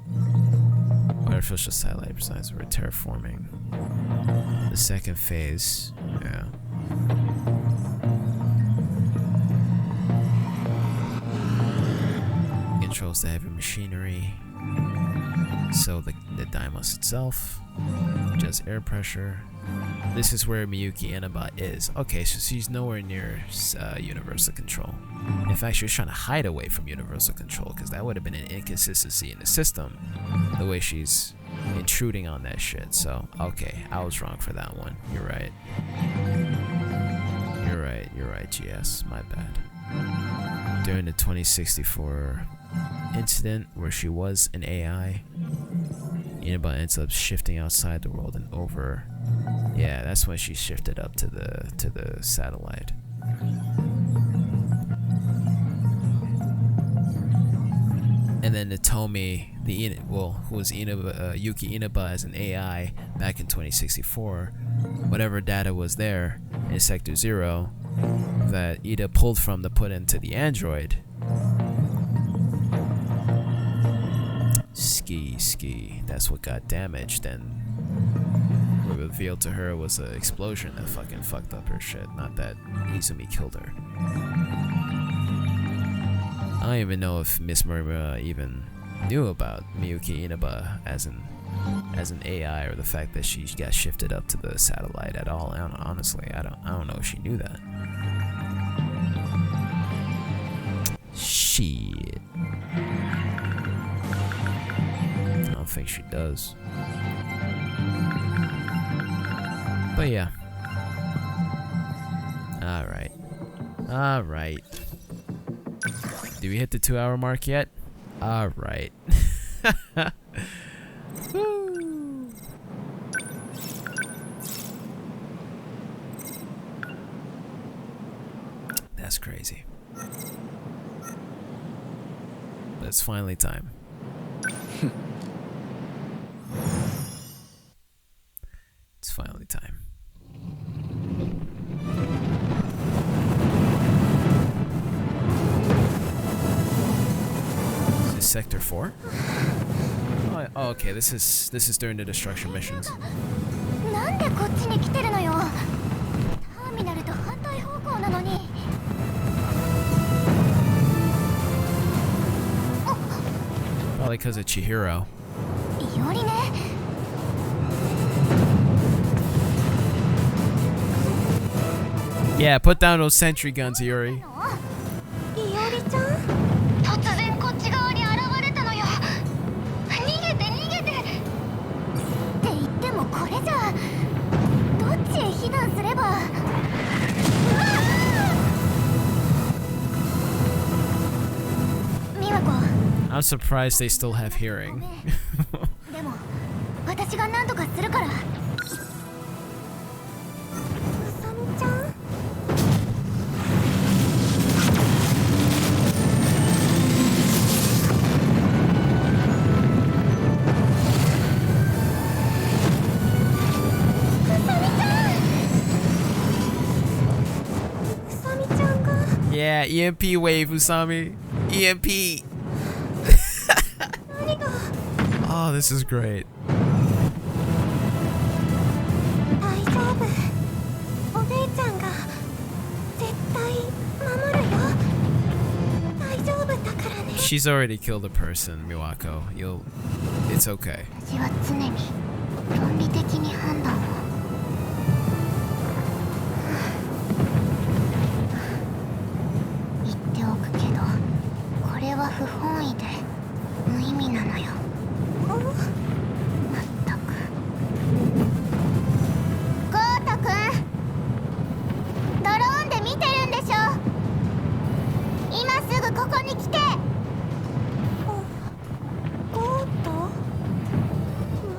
Artificial satellite besides we're terraforming. The second phase. Yeah. Controls the heavy machinery. So the Daimos itself. Just air pressure. This is where Miyuki Inaba is. Okay, so she's nowhere near Universal Control. In fact, she was trying to hide away from Universal Control because that would have been an inconsistency in the system. The way she's intruding on that shit. So, okay, I was wrong for that one. You're right. You're right, GS. My bad. During the 2064 incident where she was an AI, Inaba ends up shifting outside the world and over. Yeah, that's when she shifted up to the satellite. And And then Tomi, who was Yuki Inaba as an AI back in 2064, whatever data was there in Sector 0 that Ida pulled from to put into the android. Ski, that's what got damaged, and what revealed to her was an explosion that fucking fucked up her shit, not that Izumi killed her. I don't even know if Miss Murmura even knew about Miyuki Inaba as an AI, or the fact that she got shifted up to the satellite at all. Honestly, I don't know if she knew that. Shit. I don't think she does. But yeah. Alright. Do we hit the 2-hour mark yet? Alright. Woo. That's crazy. But it's finally time. It's finally time. Is this Sector 4? Oh, okay. This is during the destruction missions. なんでこっちに来てるのよ。ターミナルと反対方向なのに。Probably because of Chihiro. よりね。Yeah, put down those sentry guns, Iori. いおりちゃん。突然こっち側に現れたのよ。逃げて。って言ってもこれじゃどっちへ避難すれば。美和子。I'm surprised they still have hearing. でも私が何とかするから。うさみちゃん。Yeah, EMP wave, Usami. EMP. Oh, this is great. 大丈夫。お姉ちゃんが絶対守るよ。大丈夫だからね。 She's already killed a person, Miwako. It's okay. 私は常に論理的に判断を。言っておくけど、これは不本意で無意味なのよ。まったく。ゴートくん、ドローンで見てるんでしょ。今すぐここに来て。ゴート？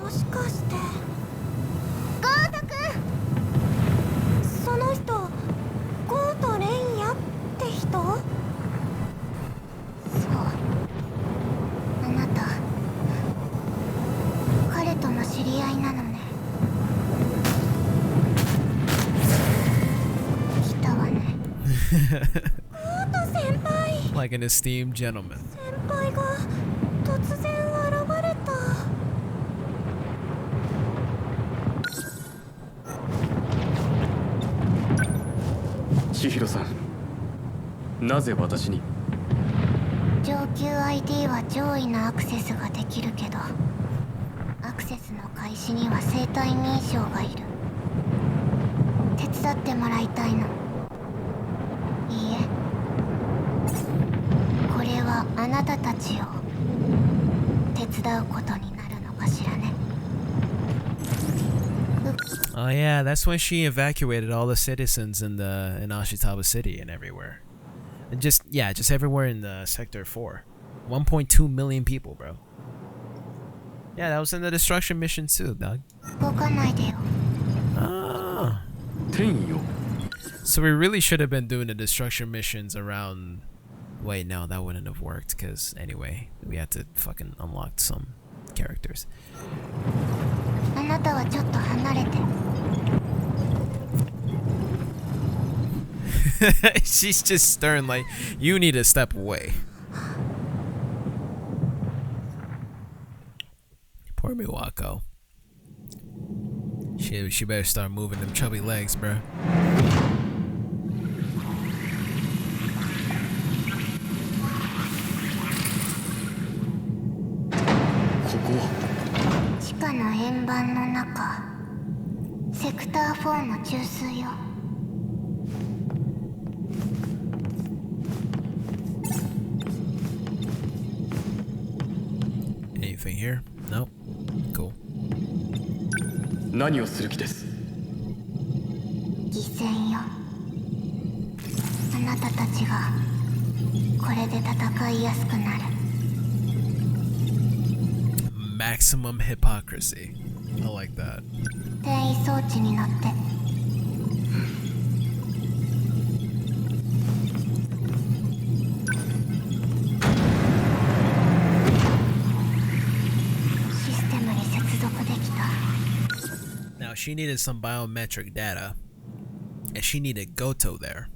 もしかしてゴートくん、その人ゴートレンヤって人？そう、あなた彼との知り合いなのね。来たわね。ゴート先輩。Like an esteemed gentleman. 先輩が突然現れた。千尋さん、なぜ私に？上級 ID は上位のアクセスができるけど、アクセスの開始には生体認証がいる。手伝ってもらいたいの。いいえ、これはあなたたちを手伝うことになるのかしらね。Oh yeah, that's when she evacuated all the citizens in Ashitaba City and everywhere. And just everywhere in the Sector 4. 1.2 million people, bro. Yeah, that was in the destruction mission too, dog. 動かないでよ。 Ah. 天よ。 So we really should have been doing the destruction missions around Wait, no, that wouldn't have worked, because anyway, we had to fucking unlock some characters. あなたはちょっと離れて。 She's just stern, like, you need to step away. Poor Miwako. She better start moving them chubby legs, bruh. 地下の円盤の中、セクター4の中枢よ。 Anything here? Nope. Cool. 何をする気です？犠牲よ。あなたたちがこれで戦いやすくなる。 Maximum hypocrisy. I like that. 転移装置に乗って。システムに接続できた。 Now she needed some biometric data, and she needed Gouto there.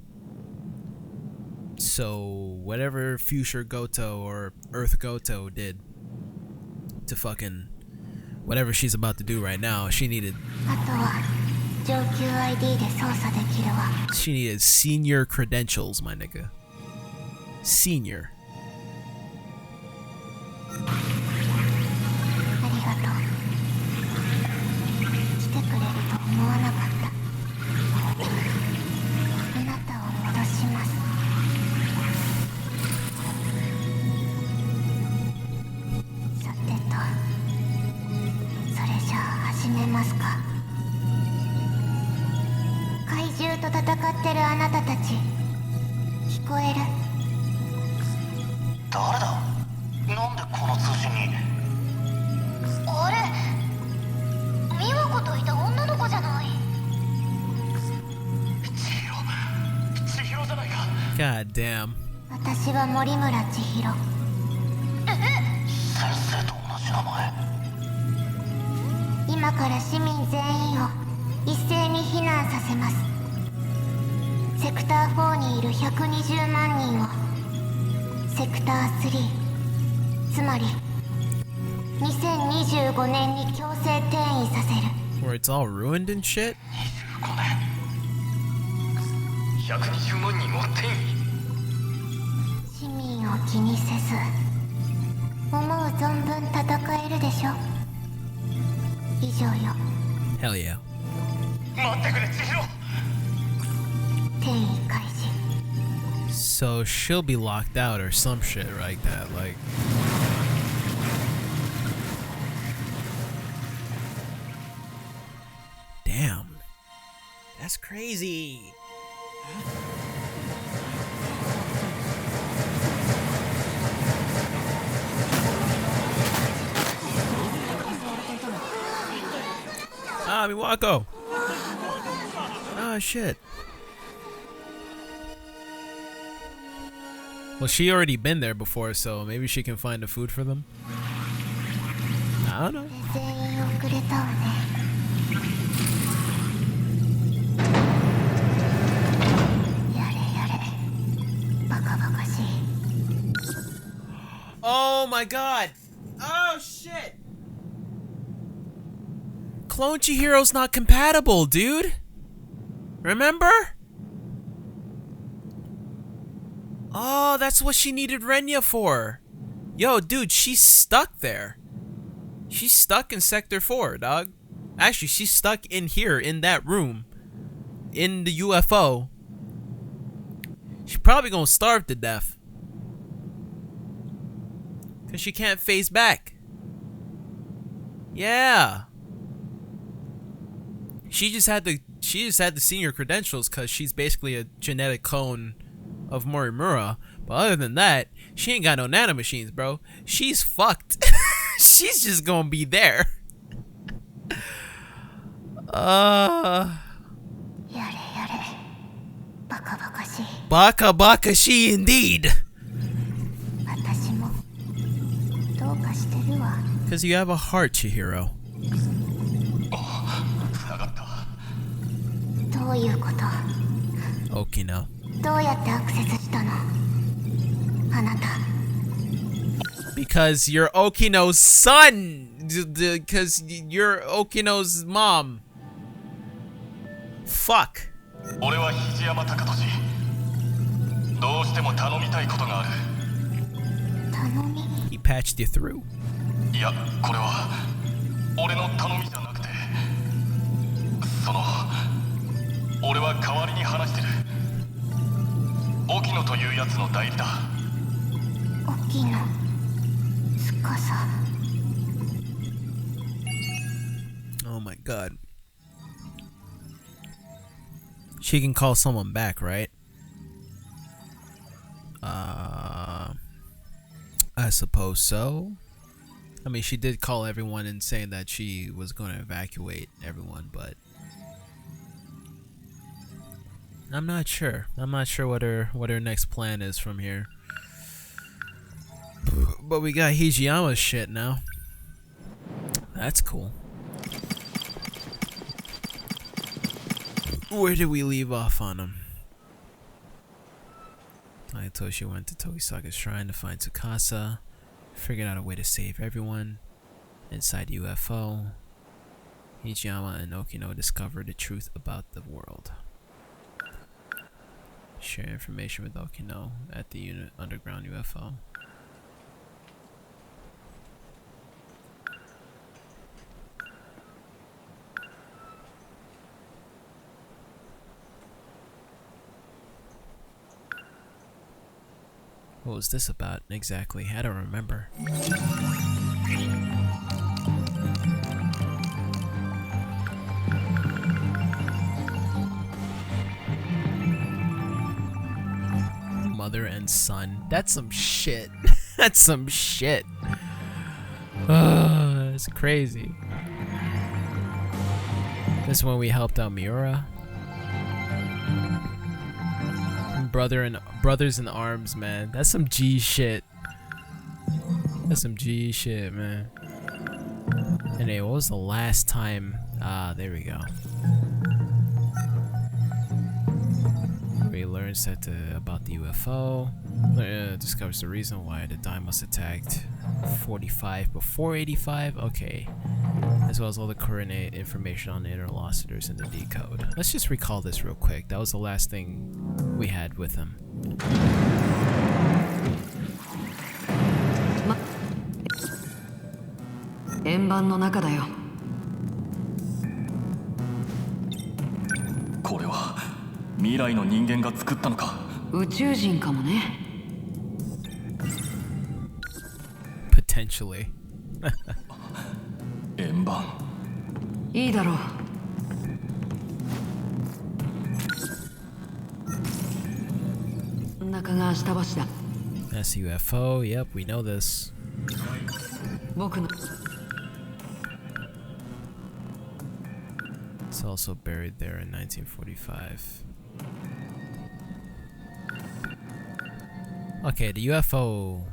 So whatever future Gouto or Earth Gouto did to fucking whatever she's about to do right now, she needed あとは上級 ID で操作できるわ。 she needed senior credentials, my nigga. Senior. ありがとう。来てくれると思わなかった。あなたを戻します。さてと、それじゃあ始めますか。怪獣と戦ってるあなたたち、聞こえる？誰だ？なんでこの通信に？あれ、美和子といた女の子じゃない。千尋じゃないか。 God damn. 私は森村千尋。先生と同じ名前。今から市民全員を一斉に避難させます。セクター4にいる120万人をセクター3、つまり2025年に強制転移させる。 Where it's all ruined and shit? 25年。120万人を転移。市民を気にせず思う存分戦えるでしょ。以上よ。 Hell yeah. 待ってくれ千尋。転移開始。 So she'll be locked out or some shit like that. Like, damn, that's crazy. Ah, Miwako. Ah, shit. Well, she already been there before, so maybe she can find the food for them. I don't know. 全員遅れたわね。やれやれ。バカバカしい。 Oh my god! Oh shit! Clone Chihiro's not compatible, dude! Remember? Oh, that's what she needed Renya for. Yo, dude, she's stuck there. She's stuck in Sector 4, dog. Actually, she's stuck in here, in that room. In the UFO. She's probably gonna starve to death. Cause she can't face back. Yeah. She just had the senior credentials cause she's basically a genetic clone of Morimura. But other than that, she ain't got no nanomachines, bro. She's fucked. She's just gonna be there. やれやれ。バカバカしい。 Baka baka she indeed. がしてるわ。 Because you have a heart, Chihiro. 繋がった。どういうこと？ Okino. どうやってアクセスしたの？あなた。 Because you're Okino's son! Because you're Okino's mom. Fuck. 俺は肘山貴俊。どうしても頼みたいことがある。頼み？ He patched you through. いや、これは俺の頼みじゃなくて、俺は代わりに話してる。沖野というやつの代理だ。沖野司。 Oh my god. She can call someone back, right? I suppose so. I mean, she did call everyone and saying that she was going to evacuate everyone, but I'm not sure. I'm not sure what her next plan is from here. But we got Hijiyama's shit now. That's cool. Where did we leave off on him? Ayatoshi went to Togisaka's shrine to find Tsukasa. Figured out a way to save everyone. Inside UFO, Hijiyama and Okino discovered the truth about the world. Share information with Okino at the underground UFO. What was this about exactly? I don't remember. Mother and son. That's some shit. That's some shit. It's crazy. This is when we helped out Miura. Brothers in arms, man. That's some G shit. That's some G shit, man. Anyway, what was the last time? There we go. He learns about the UFO. Discovers the reason why the Daimos attacked 45 before 85. Okay. As well as all the coordinate information on the interlocutors in the decode. Let's just recall this real quick. That was the last thing we had with him. Potentially. 円盤いいだろう。真ん中が下橋だ。 That's UFO. Yep, we know this. 僕の It's also buried there in 1945. Okay, the UFO.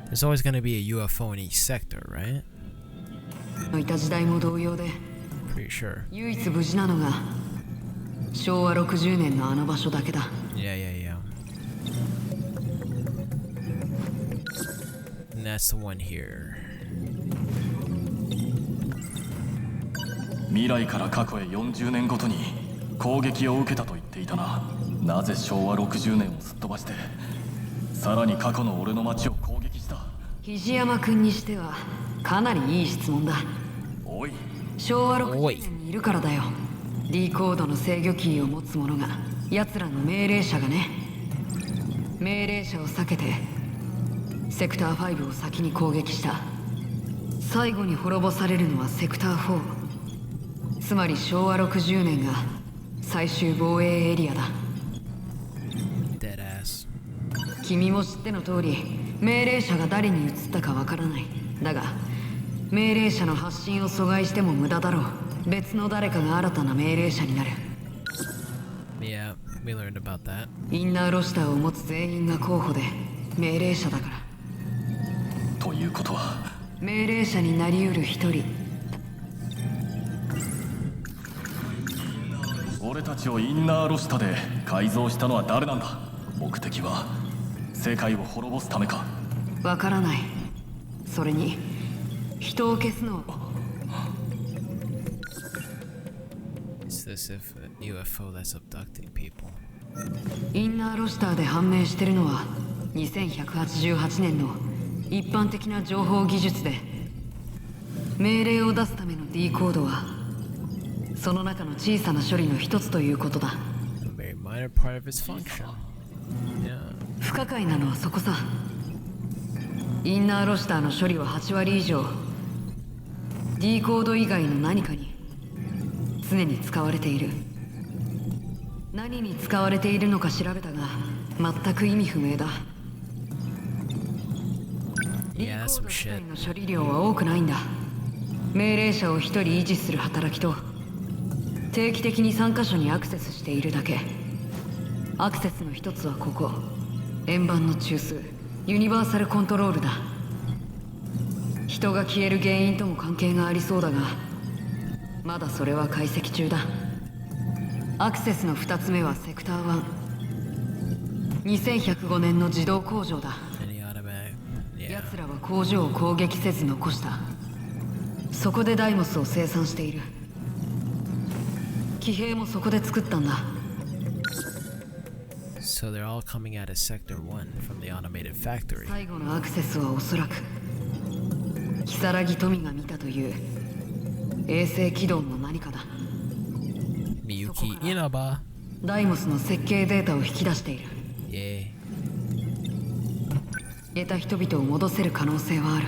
There's always gonna be a UFO in each sector, right? いた時代も同様で Pretty sure. 唯一無事なのが昭和60年のあの場所だけだ。 Yeah. And that's the one here. 未来から過去へ40年ごとに攻撃を受けたと言っていたな。なぜ昭和60年をすっ飛ばしてさらに過去の俺の町を攻撃した？肘山君にしてはかなりいい質問だ。おい、昭和60年にいるからだよ。D コードの制御キーを持つ者が奴らの命令者がね。命令者を避けてセクター5を先に攻撃した。最後に滅ぼされるのはセクター4。つまり昭和60年が最終防衛エリアだ。 Deadass. 君も知っての通り命令者が誰に移ったかわからない。だが命令者の発信を阻害しても無駄だろう。別の誰かが新たな命令者になる。 Yeah, we learned about that. インナーロシターを持つ全員が候補で命令者だから。いうことは命令者になりうる一人。俺たちをインナーロシタで改造したのは誰なんだ。目的は世界を滅ぼすためか。わからない。それに人を消すの。 Is this if a UFO that's abducting people? インナーロシターで判明してるのは2188年の一般的な情報技術で、命令を出すための D コードはその中の小さな処理の一つということだ。 A very minor part of its function. Yeah. 不可解なのはそこさ。インナーロシターの処理は8割以上 D コード以外の何かに常に使われている。何に使われているのか調べたが全く意味不明だ。 D コ Yeah, ー some ド自体 shit. の処理量は多くないんだ。命令者を一人維持する働きと定期的に3カ所にアクセスしているだけ。アクセスの一つはここ、円盤の中枢、ユニバーサルコントロールだ。人が消える原因とも関係がありそうだが、まだそれは解析中だ。アクセスの2つ目はセクター1。2105年の自動工場だ。 Any automatic? Yeah. 奴らは工場を攻撃せず残した。そこでダイモスを生産している。騎兵もそこで作ったんだ。 So they're all coming out of Sector 1 from the automated factory. 最後のアクセスはおそらく如月富が見たという衛星軌道の何かだ。 Miyuki Inaba. ダイモスの設計データを引き出している。 Yeah. 得た人々を戻せる可能性はある。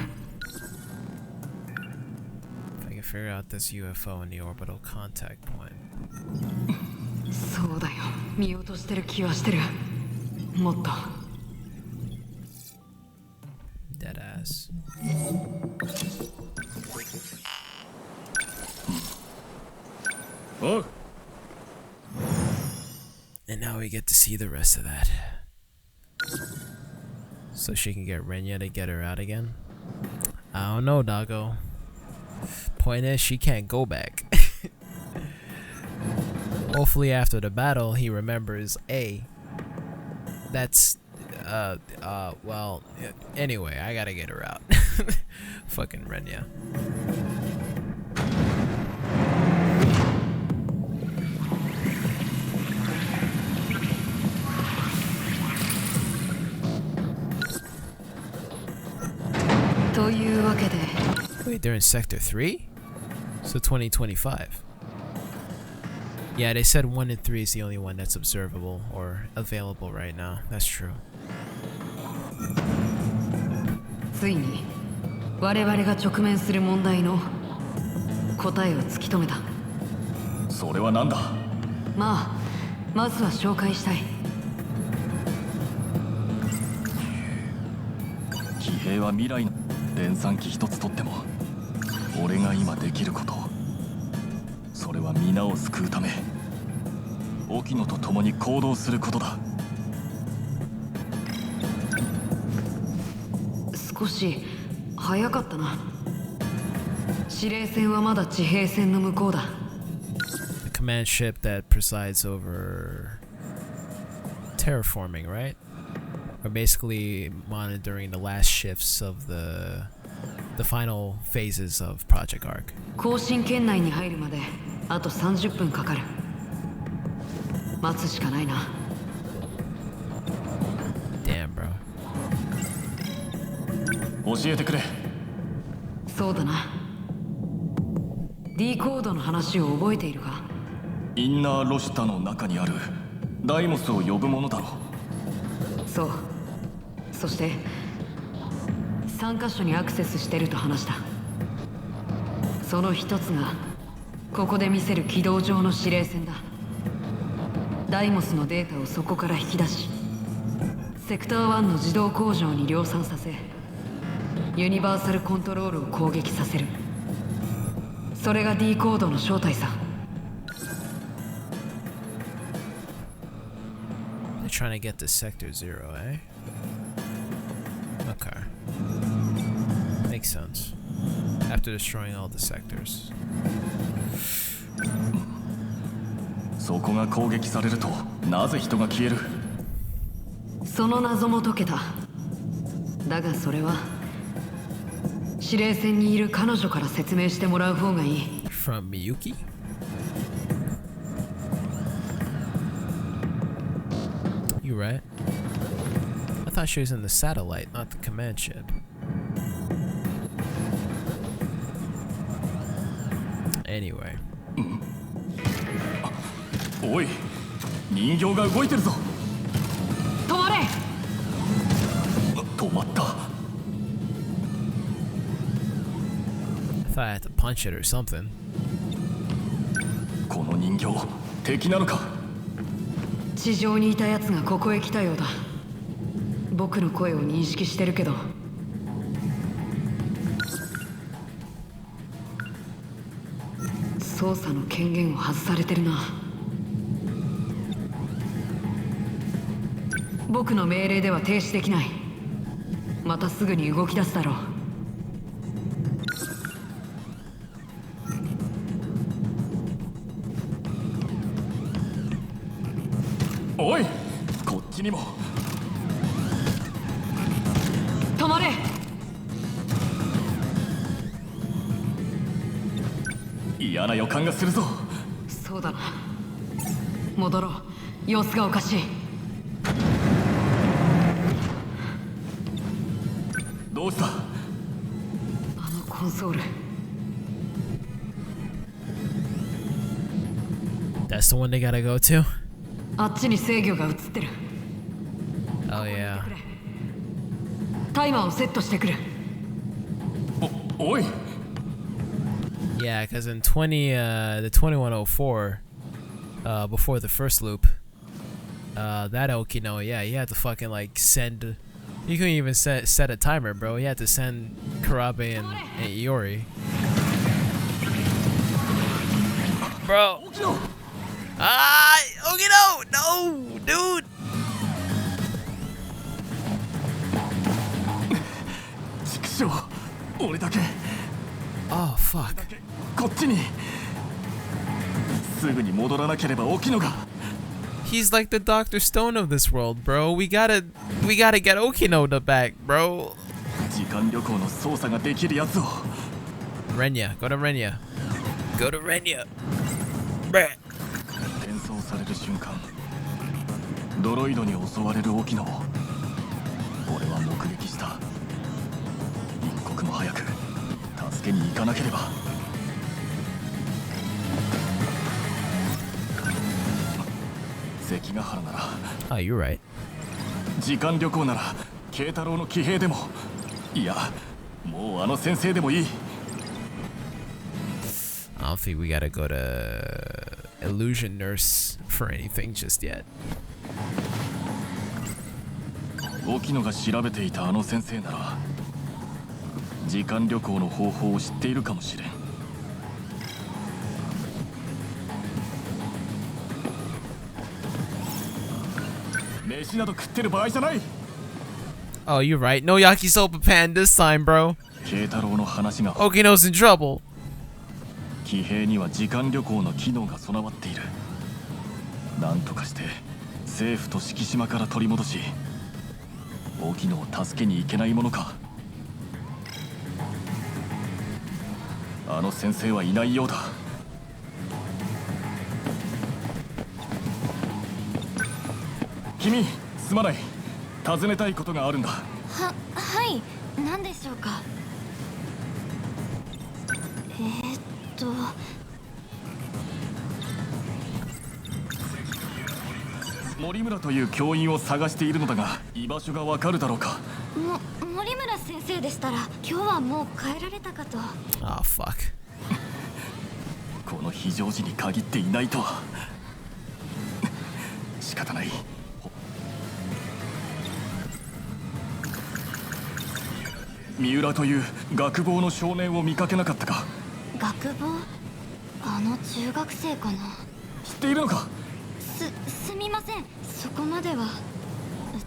If I can figure out this UFO in the orbital contact point. そうだよ、見落としてる気はしてる。もっと Dead ass. Oh. And now we get to see the rest of that. So she can get Renya to get her out again? I don't know, doggo. Point is, she can't go back. Hopefully after the battle, he remembers, hey, that's, well, anyway, I gotta get her out. Fucking Renya. Wait, they're in Sector 3? So 2025. Yeah, they said 1 and 3 is the only one that's observable or available right now. That's true. ついに我々が直面する問題の答えを突き止めた。それは何だ。まずは紹介したい。騎兵は未来の電算機一つとっても俺が今できること、それは皆を救うため沖野と共に行動することだ。少し早かったな。司令船はまだ地平線の向こうだ。 The command ship that presides over terraforming, right? Or basically monitoring the last shifts of the final phases of Project Arc. 更新圏内に入るまであと30分かかる。待つしかないな。 Damn, bro. 教えてくれ。そうだな。D コードの話を覚えているか？インナーロシタの中にあるダイモスを呼ぶものだろう。そう。そして3カ所にアクセスしてると話した。その一つがここで見せる軌道上の指令線だ。ダイモスのデータをそこから引き出し、セクター1の自動工場に量産させ、ユニバーサルコントロールを攻撃させる。それが D コードの正体さ。 They're trying to get to Sector 0, eh? Okay. after destroying all the sectors. そこが攻撃されるとなぜ人が消える？その謎も解けた。だがそれは司令船にいる彼女から説明してもらう方がいい。 From Miyuki? You right? I thought she was in the satellite, not the command ship. Anyway. おい、人形が動いてるぞ。止まれ。止まった。I thought I had to punch it or something. この人形、敵なのか？地上にいたやつがここへ来たようだ。僕の声を認識してるけど。操作の権限を外されてるな。僕の命令では停止できない。またすぐに動き出すだろう。おい、こっちにも。止まれ。嫌な予感がするぞ。そうだな。戻ろう。様子がおかしい。どうした？あのコンソール。That's the one they gotta go to? あっちに制御が映ってる。 Oh yeah. タイマーをセットしてくる。おい。 Yeah, because in the 2104, before the first loop, that Okino, yeah, you had to fucking like send. You couldn't even set a timer, bro. You had to send Karabe and Iori. Bro. Ah, Okino, no, dude. 畜生、俺だけ。 Oh fuck. こっちに。すぐに戻らなければ沖野が。 He's like the Dr. Stone of this world, bro. We gotta get Okino back, bro. 時間旅行の操作ができるやつを。 Renya, go to Renya. Go to Renya. Bruh. 転送される瞬間、ドロイドに襲われる沖野を俺は目撃した。一刻も早く助けに行かなければ。関ヶ原なら。Oh, you're right. 時間旅行なら慶太郎の騎兵でも、いや、もうあの先生でもいい。I don't think we gotta go to Illusion Nurse for anything just yet. 沖野が調べていたあの先生なら時間旅行の方法を知っているかもしれん。飯など食ってる場合じゃない。 Oh, you're right. No yakisoba pan this time, bro. 慶太郎の話が。 Okino's in trouble. 騎兵には時間旅行の機能が備わっている。なんとかして政府と敷島から取り戻し、沖野を助けに行けないものか。あの先生はいないようだ。君、すまない。尋ねたいことがあるんだ。はい、何でしょうか。森村という教員を探しているのだが、居場所がわかるだろうか。森村先生でしたら今日はもう帰られたかと。 Oh, fuck. この非常時に限っていないとは。仕方ない。三浦という学坊の少年を見かけなかったか。学坊？あの中学生かな。知っているのか。すみません、そこまでは。う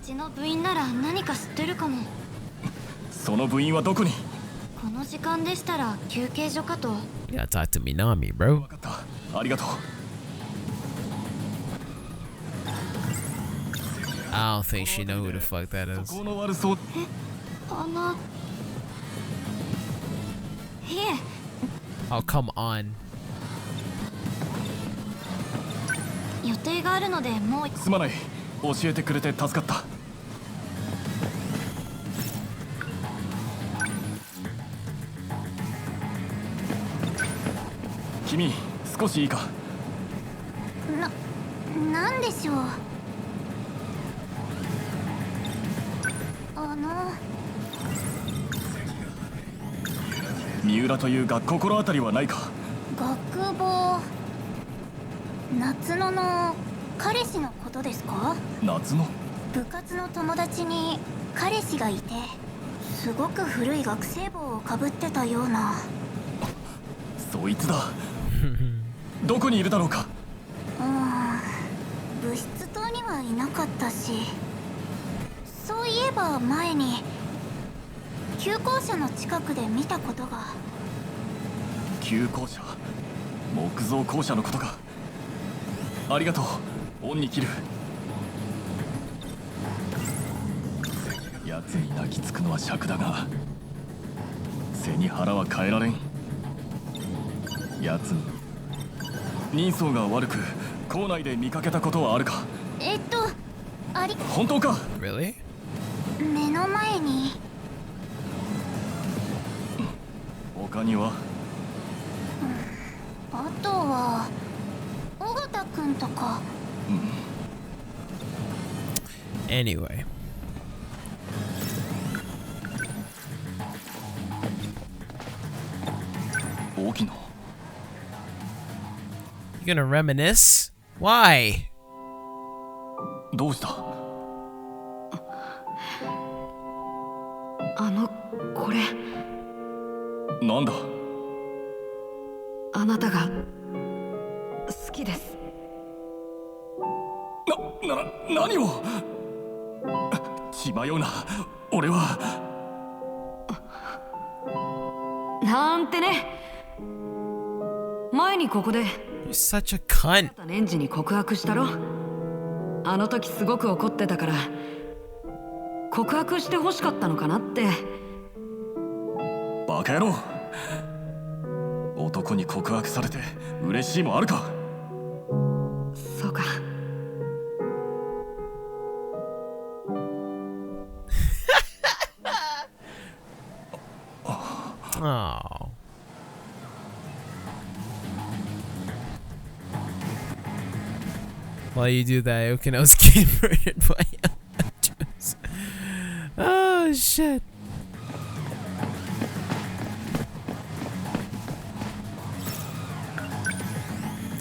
ちの部員なら何か知ってるかも。その部員はどこに？この時間でしたら休憩所かと。 You gotta talk to Minami, bro. 分かった、ありがとう。 I don't think she know who the fuck that そ is. この悪そう。いえ、 Oh, come on. 予定があるのでもう。すまない、教えてくれて助かった。君、少しいいか。なんでしょう。三浦という心当たりはないか。学坊、夏野の彼氏のことですか？夏の部活の友達に彼氏がいて、すごく古い学生帽をかぶってたような。そいつだ。どこにいるだろうか。部室棟にはいなかったし、そういえば前に旧校舎の近くで見たことが。旧校舎、木造校舎のことか。ありがとう、恩に切る。奴に泣きつくのは尺だが、背に腹は変えられん。奴に人相が悪く校内で見かけたことはあるか。本当か。 Really? 目の前に。他には。あとは尾形くんとか。Anyway. 沖野。 You gonna reminisce? Why? どうした。これなんだ。あなたが好きです。何を。血迷うな、俺は。なんてね。前にここで You're such a cunt. バカ野郎。男に告白されて嬉しいもあるか。そうか。Oh. While you do that, Okino's getting murdered by Elmatros. Oh shit.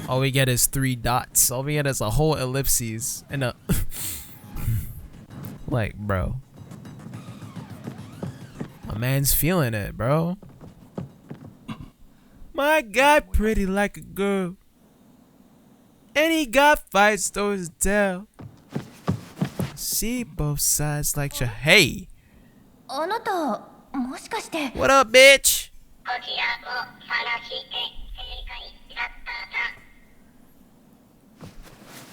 All we get is 3 dots. All we get is a whole ellipses and a like, bro. A man's feeling it, bro. My guy pretty like a girl. And he got 5 stories to tell. See both sides like your hey. あなたもしかして。 What up, bitch?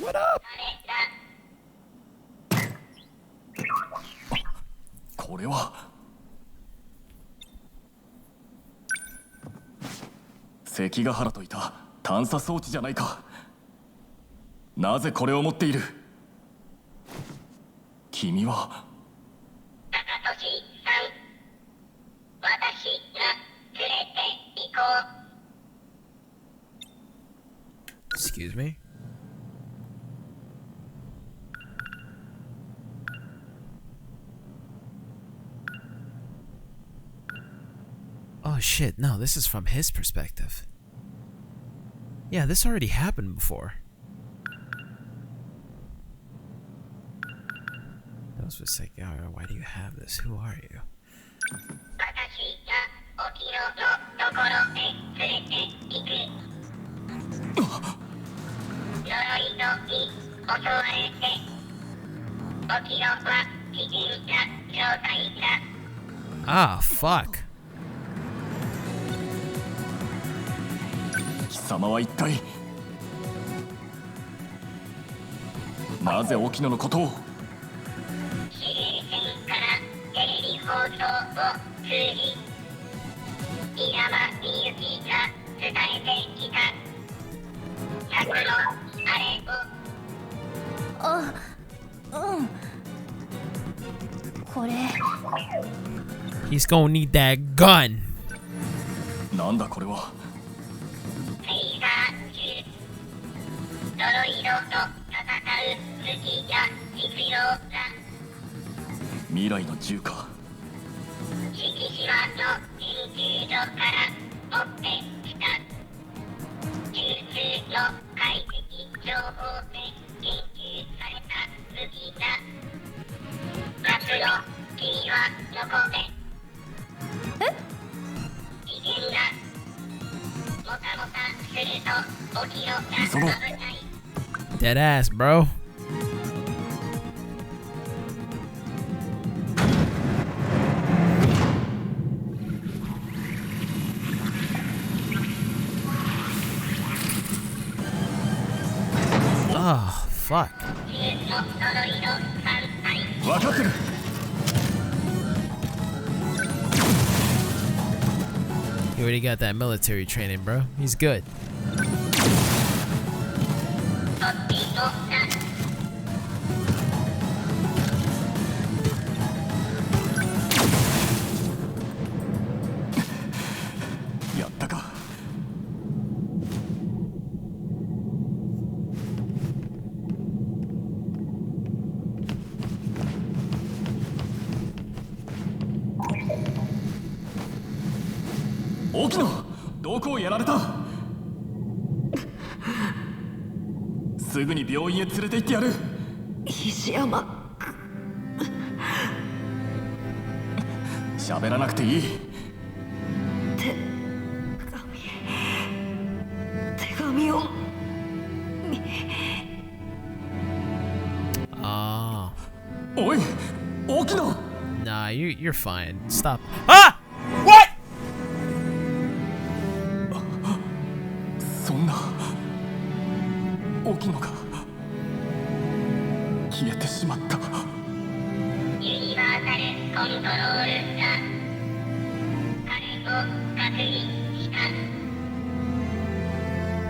What up? これは関ヶ原といた探査装置じゃないか。なぜこれを持っている。君は。 Excuse me. Oh shit, no, this is from his perspective. Yeah, this already happened before. That was just like, why do you have this? Who are you? Ah, fuck. 様は一体なぜ沖野のことを。司令船からテレビ放送を通じ稲葉みゆきが伝えてきた100のあれを。あ、うん。これ He's gonna need that gun. なんだこれは。フェイザー銃ドロイドと戦う武器や実用だ。未来の銃か。敷島の研究所から持ってきた中通の解析情報で研究された武器だ。夏の君はどこで。危険だ。もたもたすると起きろが危ない。 Dead ass, bro. Oh, fuck. 分かってる。 He already got that military training, bro. He's good. やったか。沖野、どこをやられた。すぐに病院へ連れて行ってやる。石山。喋らなくていい。手紙を。Oh. おい、沖野。 Nah, you're fine. Stop. Ah! What? そんな。沖野が消えてしまった。ユニバーサルコントロールが彼を確認した。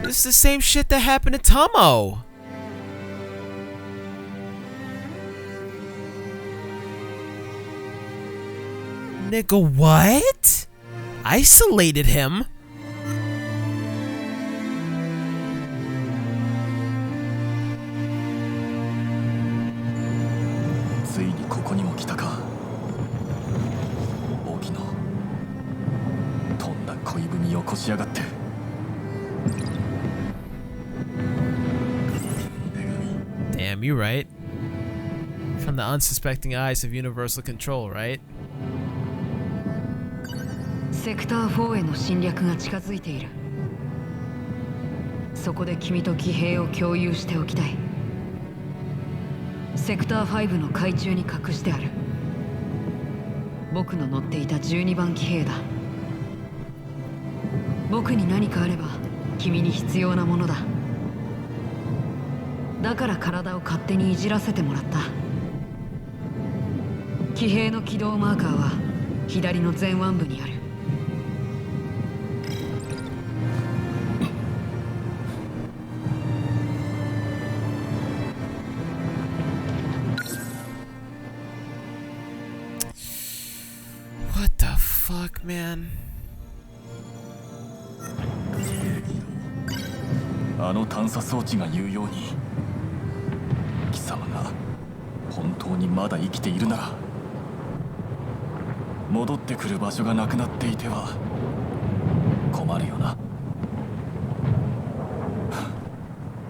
This is the same shit that happened to Tomo. Nigga, what? Isolated him? Damn, you right. From the unsuspecting eyes of universal control, right? セクター4への侵略が近づいている。そこで君と騎兵を共有しておきたい。セクター5の海中に隠してある。僕の乗っていた12番騎兵だ。僕に何かあれば君に必要なものだ。だから体を勝手にいじらせてもらった。騎兵の起動マーカーは左の前腕部にある。What the fuck, man? あの探査装置が言うように、貴様が本当にまだ生きているなら、戻ってくる場所がなくなっていては困るよな。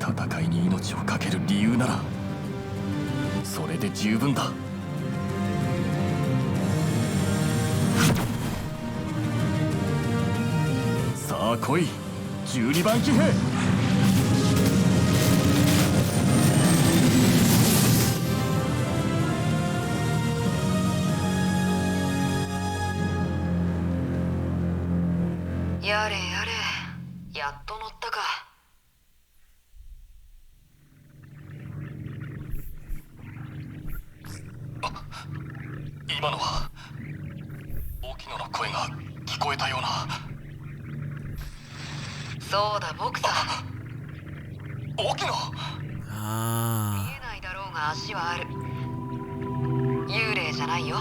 戦いに命を懸ける理由ならそれで十分だ。さあ来い、12番騎兵。やれやれ、やっと乗ったか。今のは沖野の声が聞こえたような。そうだ、僕さ。沖野。見えないだろうが足はある。幽霊じゃないよ。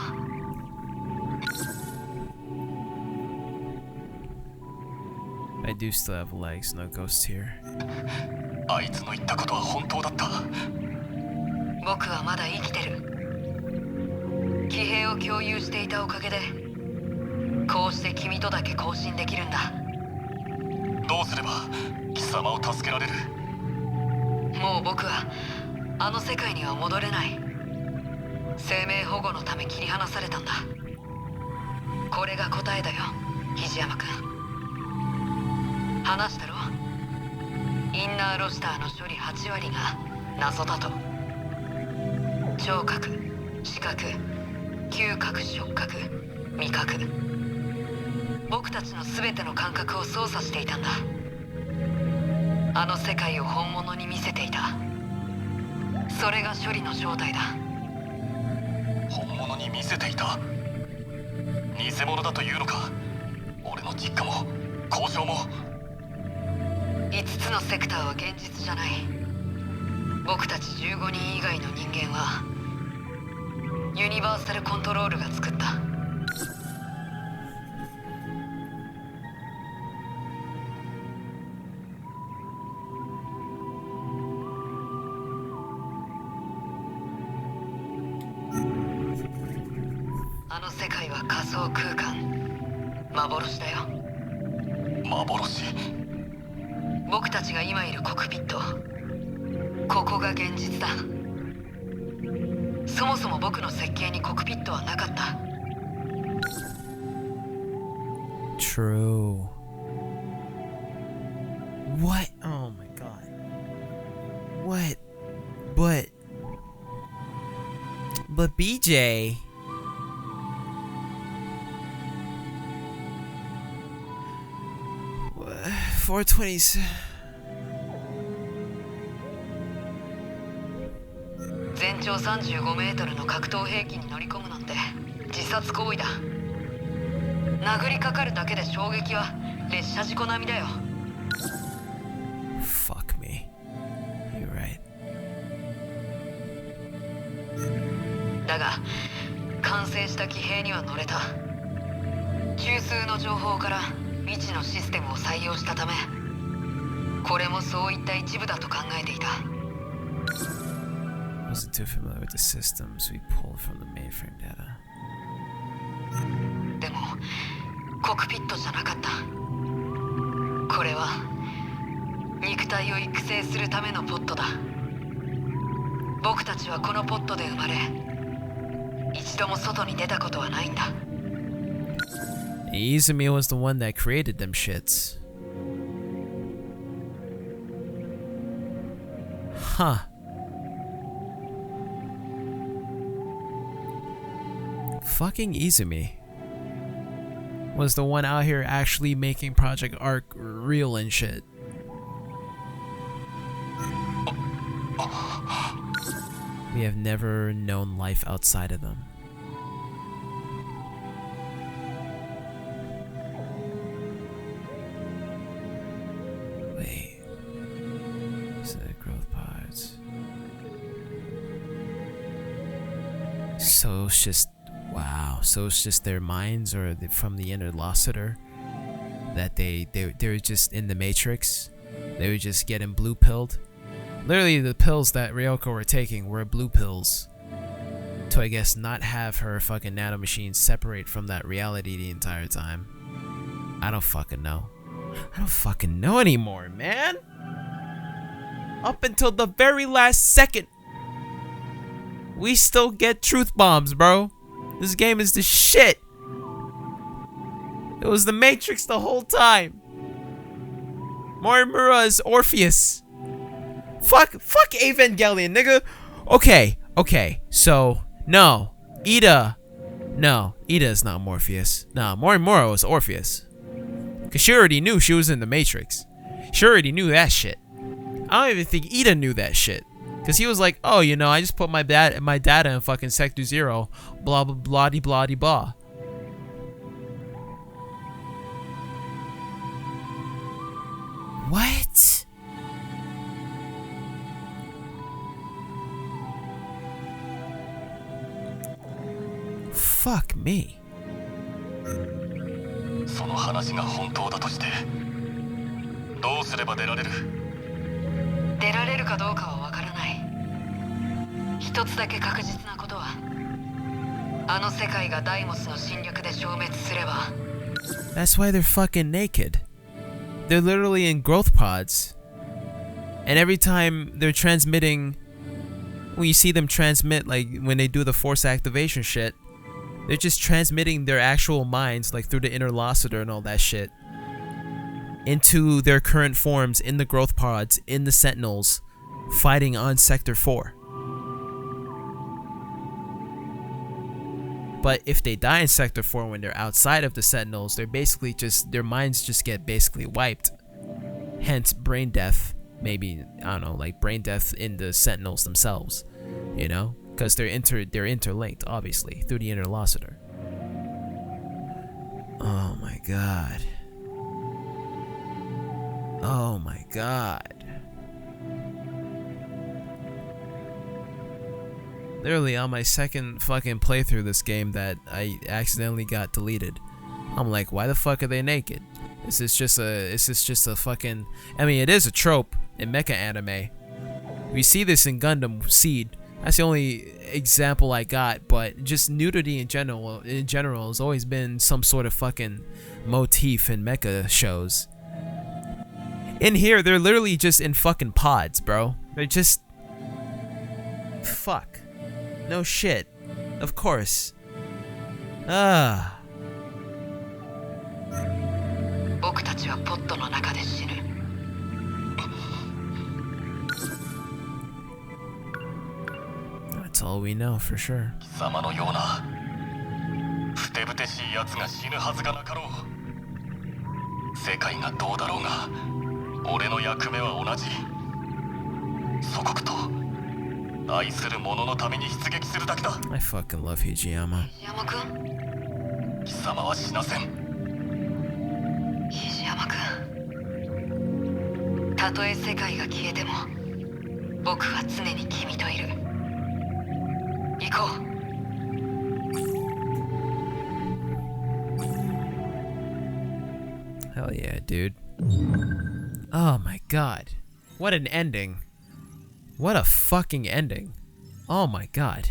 I do still have legs, no ghosts here. あいつの言ったことは本当だった。僕はまだ生きてる。騎兵を共有していたおかげでこうして君とだけ交信できるんだ。どうすれば貴様を助けられる？もう僕はあの世界には戻れない。生命保護のため切り離されたんだ。これが答えだよ、肘山君。話したろ？インナーロスターの処理8割が謎だと。聴覚、視覚、嗅覚、触覚、味覚、僕たちの全ての感覚を操作していたんだ。あの世界を本物に見せていた。それが処理の正体だ。本物に見せていた？偽物だというのか？俺の実家も交渉も。5つのセクターは現実じゃない。僕たち15人以外の人間はユニバーサルコントロールが作った。あの世界は仮想空間、幻だよ。幻？僕たちが今いるコクピット、ここが現実だ。そもそも僕の設計にコクピットはなかった。 True. What? Oh my god. What? But BJ. What? 420. 全長35メートルの格闘兵器に乗り込むなんて自殺行為だ。殴りかかるだけで衝撃は列車事故並みだよ。 Fuck me. You're right. だが完成した騎兵には乗れた。中枢の情報から未知のシステムを採用したため、これもそういった一部だと考えていた。Wasn't too familiar with the systems we pulled from the mainframe data. でもコクピットじゃなかった。これは肉体を育成するためのポットだ。僕たちはこのポットで生まれ、一度も外に出たことはないんだ。Izumi was the one that created them shits. Huh. Fucking Izumi was the one out here actually making Project Arc real and shit. We have never known life outside of them. Wait. These are the growth pods. So it's just... Wow, so it's just their minds, or from the interlocutor, that they were just in the Matrix. They were just getting blue pilled. Literally, the pills that Ryoko were taking were blue pills to, I guess, not have her fucking nanomachine separate from that reality the entire time. I don't fucking know. I don't fucking know anymore, man. Up until the very last second, we still get truth bombs, bro. This game is the shit. It was the Matrix the whole time. Morimura is Orpheus. Fuck Evangelion, nigga. Okay. So, no. Ida is not Morpheus. Nah, Morimura was Orpheus. Because she already knew she was in the Matrix. She already knew that shit. I don't even think Ida knew that shit. Because he was like, oh, you know, I just put my data in fucking Sector 0. Blah, blah, blah, de blah, de blah. What? Fuck me. その話が本当だとしてどうすれば出られる？出られるかどうかはわからない。一つだけ確実なことは、あの世界がダイモスの侵略で消滅すれば。 That's why they're fucking naked. They're literally in growth pods. And every time they're transmitting, when you see them transmit, like when they do the force activation shit, they're just transmitting their actual minds, like through the interlocutor and all that shit, into their current forms in the growth pods, in the Sentinels, fighting on Sector 4. But if they die in Sector 4 when they're outside of the Sentinels, they're basically just, their minds just get basically wiped. Hence brain death, maybe, I don't know, like brain death in the Sentinels themselves, you know? Because they're interlinked, obviously, through the interlocutor. Oh my god. Oh my god. Literally on my second fucking playthrough this game that I accidentally got deleted. I'm like, why the fuck are they naked? Is this just a fucking, I mean, it is a trope in mecha anime. We see this in Gundam Seed. That's the only example I got, but just nudity in general has always been some sort of fucking motif in mecha shows. In here, they're literally just in fucking pods, bro. They're just... Fuck. No shit. Of course. Ah. 僕たちはポットの中で死ぬ。That's all we know for sure. 貴様のようなふてぶてしい奴が死ぬはずがなかろう。世界がどうだろうが俺の役目は同じ。祖国と愛する者のために出撃するだけだ。 I fucking love Hijiyama. 石山くん、貴様は死なせん。石山くん、たとえ世界が消えても僕は常に君といる。行こう。 Hell yeah, dude. Oh my god. What an ending. What a fucking ending. Oh my god.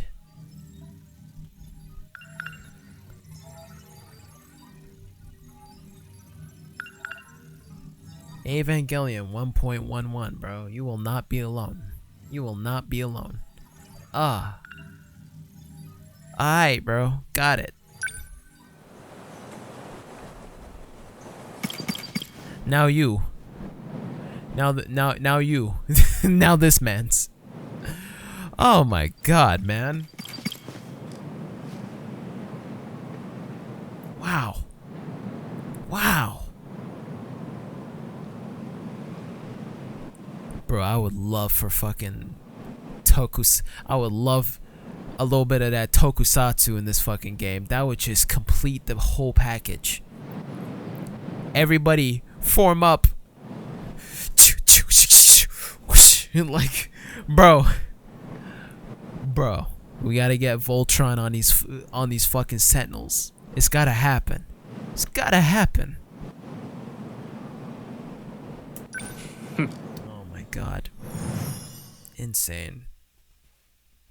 Evangelion 1.11, bro. You will not be alone. You will not be alone. Ah. Alright, bro. Got it. Now you. Now you. Now this man's. Oh my god, man. Wow. Wow. Bro, I would love for fucking I would love a little bit of that tokusatsu in this fucking game. That would just complete the whole package. Everybody form up. Like, bro, we gotta get Voltron on these fucking Sentinels. It's gotta happen. It's gotta happen. Oh my god. Insane.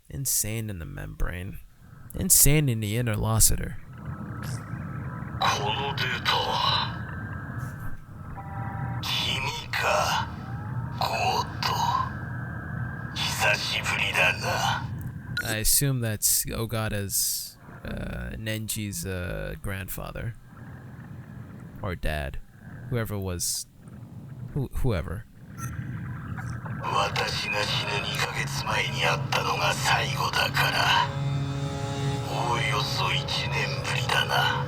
Insane in the membrane. Insane in the interlocutor. このデータは君か、ゴート。久しぶりだな。 I assume that's Ogata's, Nenji's grandfather or dad, whoever was, whoever. 私が死ぬ2ヶ月前に会ったのが最後だから、おおよそ1年ぶりだな。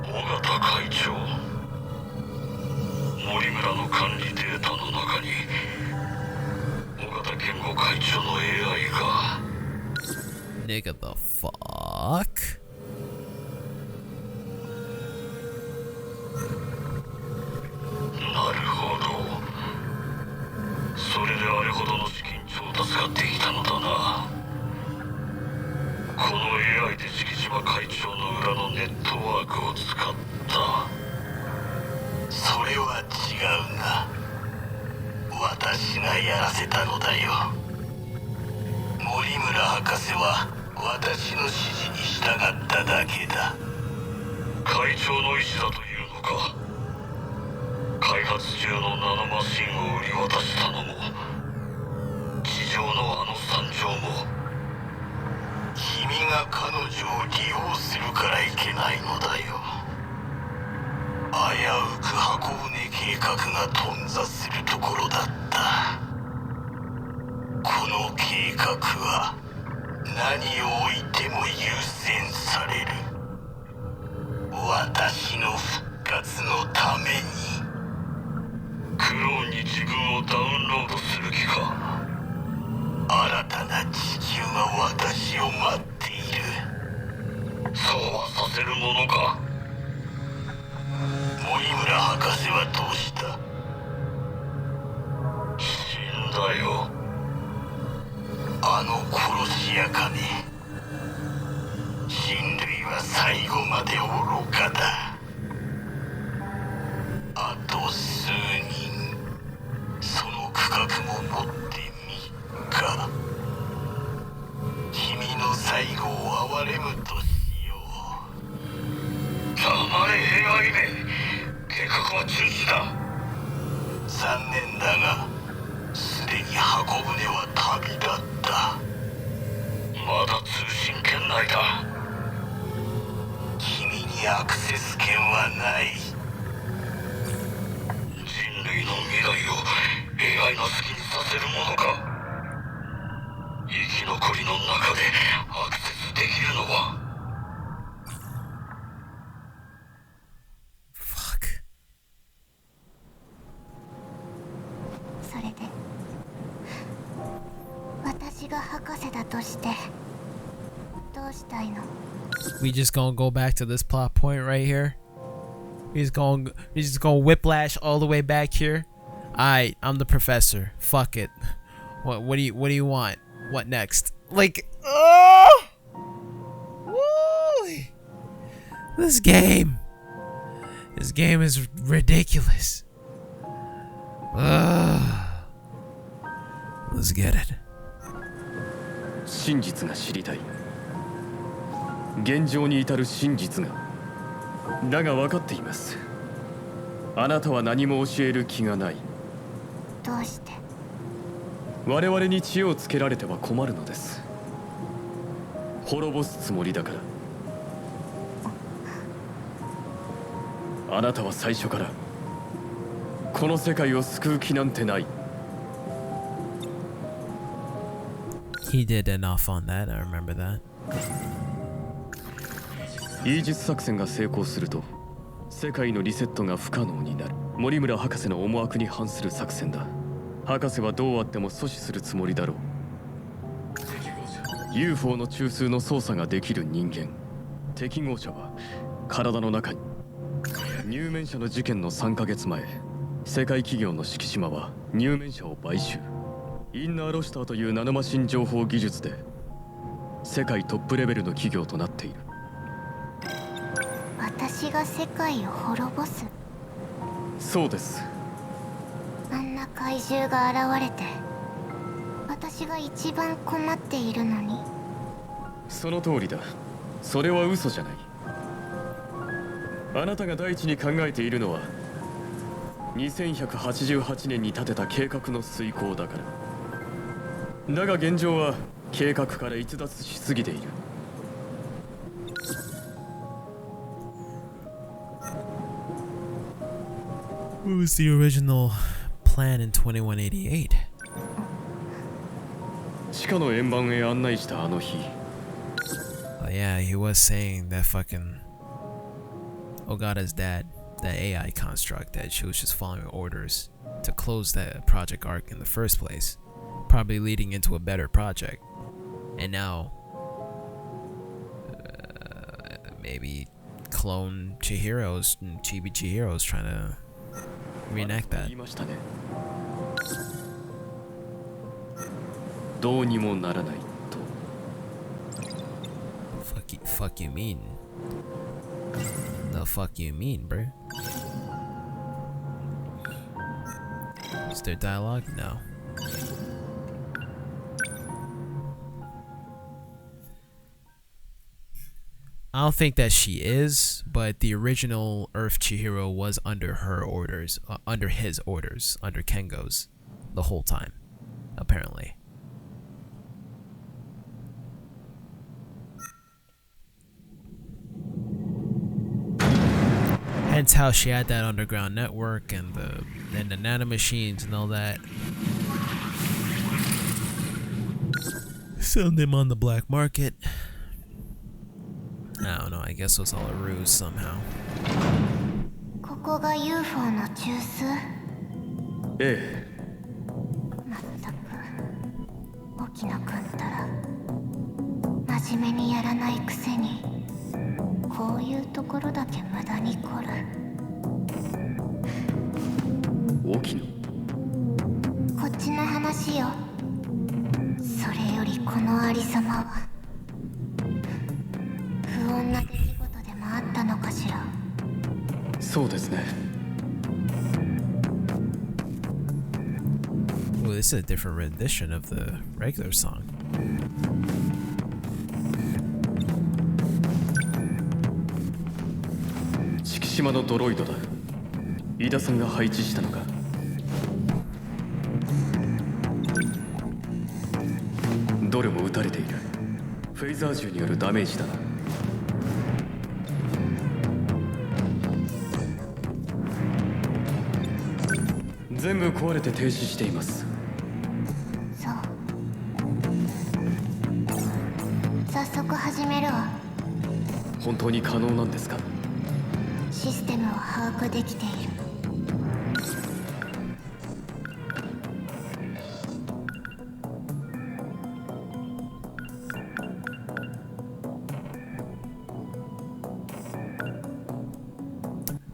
尾形会長、森村 nigga, the fuck? AI で敷島会長の裏のネットワークを使った。それは違うな。私がやらせたのだよ。森村博士は私の指示に従っただけだ。会長の意思だというのか。開発中のナノマシンを売り渡したのも、地上のあの惨状も、君が彼女を利用するからいけないのだよ。危うく箱舟計画が頓挫するところだった。この計画は何を置いても優先される。私の復活のために。クローンに自分をダウンロードする気か。新たな地球が私を待っている。そうはさせるものか。森村博士はどうした？死んだよ。あの殺し屋かね。人類は最後まで愚かだ。あと数人、その区画も持ってみっか。君の最後を憐れむとしよう。黙れ AI め。計画は中止だ。残念だが、すでに箱舟は旅立った。まだ通信圏内だ。君にアクセス権はない。人類の未来を AI の好きにさせるものか。生き残りの中でアクセスできるのは。Fuck. それで私が博士だとしてどうしたいの？ We just gonna go back to this plot point right here. We just gonna whiplash all the way back here. Alright, I'm the professor. Fuck it. What do you want? What next? Like, oh! Woo! This game is ridiculous. Let's get it. 真実が知りたい。現状に至る真実が。だが分かっています。あなたは何も教える気がない。どうして？我々に知恵をつけられては困るのです。滅ぼすつもりだから。あなたは最初からこの世界を救う気なんてない。He did enough on that. I remember that. イージス作戦が成功すると世界のリセットが不可能になる。森村博士の思惑に反する作戦だ。博士はどうあっても阻止するつもりだろう。 UFO の中枢の操作ができる人間適合者は体の中に。入面者の事件の3ヶ月前、世界企業の敷島は入面者を買収。インナーロシターというナノマシン情報技術で世界トップレベルの企業となっている。私が世界を滅ぼす？そうです。あんな怪獣が現れて私が一番困っているのに。その通りだ。それは嘘じゃない。あなたが第一に考えているのは2188年に立てた計画の遂行だから。だが現状は計画から逸脱しすぎている。What was the original plan in 2188? 地下の円盤へ案内したあの日。Oh yeah, he was saying that fucking Ogata's dad, that AI construct, that she was just following orders to close that project arc in the first place, probably leading into a better project. And now maybe clone Chihiro's and Chibi Chihiro's trying to reenact that. 言いましたね。どうにもならないと。Fuck you mean? The fuck you mean, bro? Is there dialogue? No. I don't think that she is, but the original Earth Chihiro was under her orders, under his orders, under Kengo's, the whole time, apparently. Hence how she had that underground network and the nanomachines and all that. Selling them on the black market. I don't know, I guess it was all a ruse somehow. ここが UFO の中枢？ええ。まったく沖野くんったら真面目にやらないくせにこういうところだけ無駄に来る。沖野。こっちの話よ。それよりこのありさまは不穏な出来事でもあったのかしら。そうですね。Well, this is a different rendition of the regular song. 敷島のドロイドだ。飯田さんが配置したのか。どれも撃たれている。フェイザー銃によるダメージだな。全部壊れて停止しています。そう。早速始めるわ。本当に可能なんですか？システムは把握できている。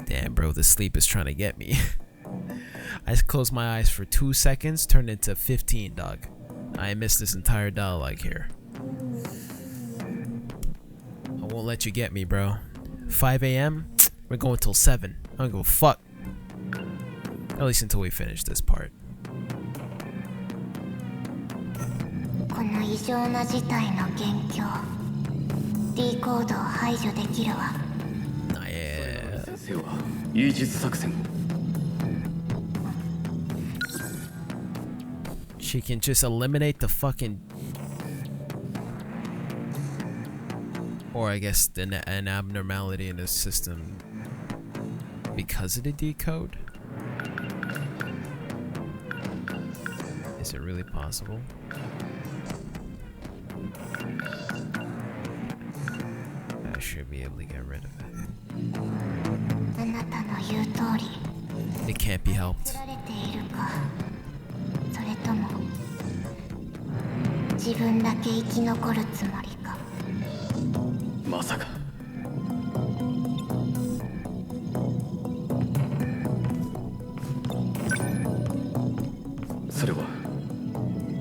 Damn, bro, the sleep is trying to get me. I just closed my eyes for 2 seconds, turned into 15, dog. I missed this entire dialogue here. I won't let you get me, bro. 5 a.m.? We're going till 7. I don't give a fuck. At least until we finish this part. この異常な事態の元凶 D コードを排除できるわ。先生はイージス作戦を。She can just eliminate the fucking... Or I guess an abnormality in the system because of the decode? Is it really possible? I should be able to get rid of it. あなたの言う通り It can't be helped. 作られているか、それとも自分だけ生き残るつもりか。まさか。それは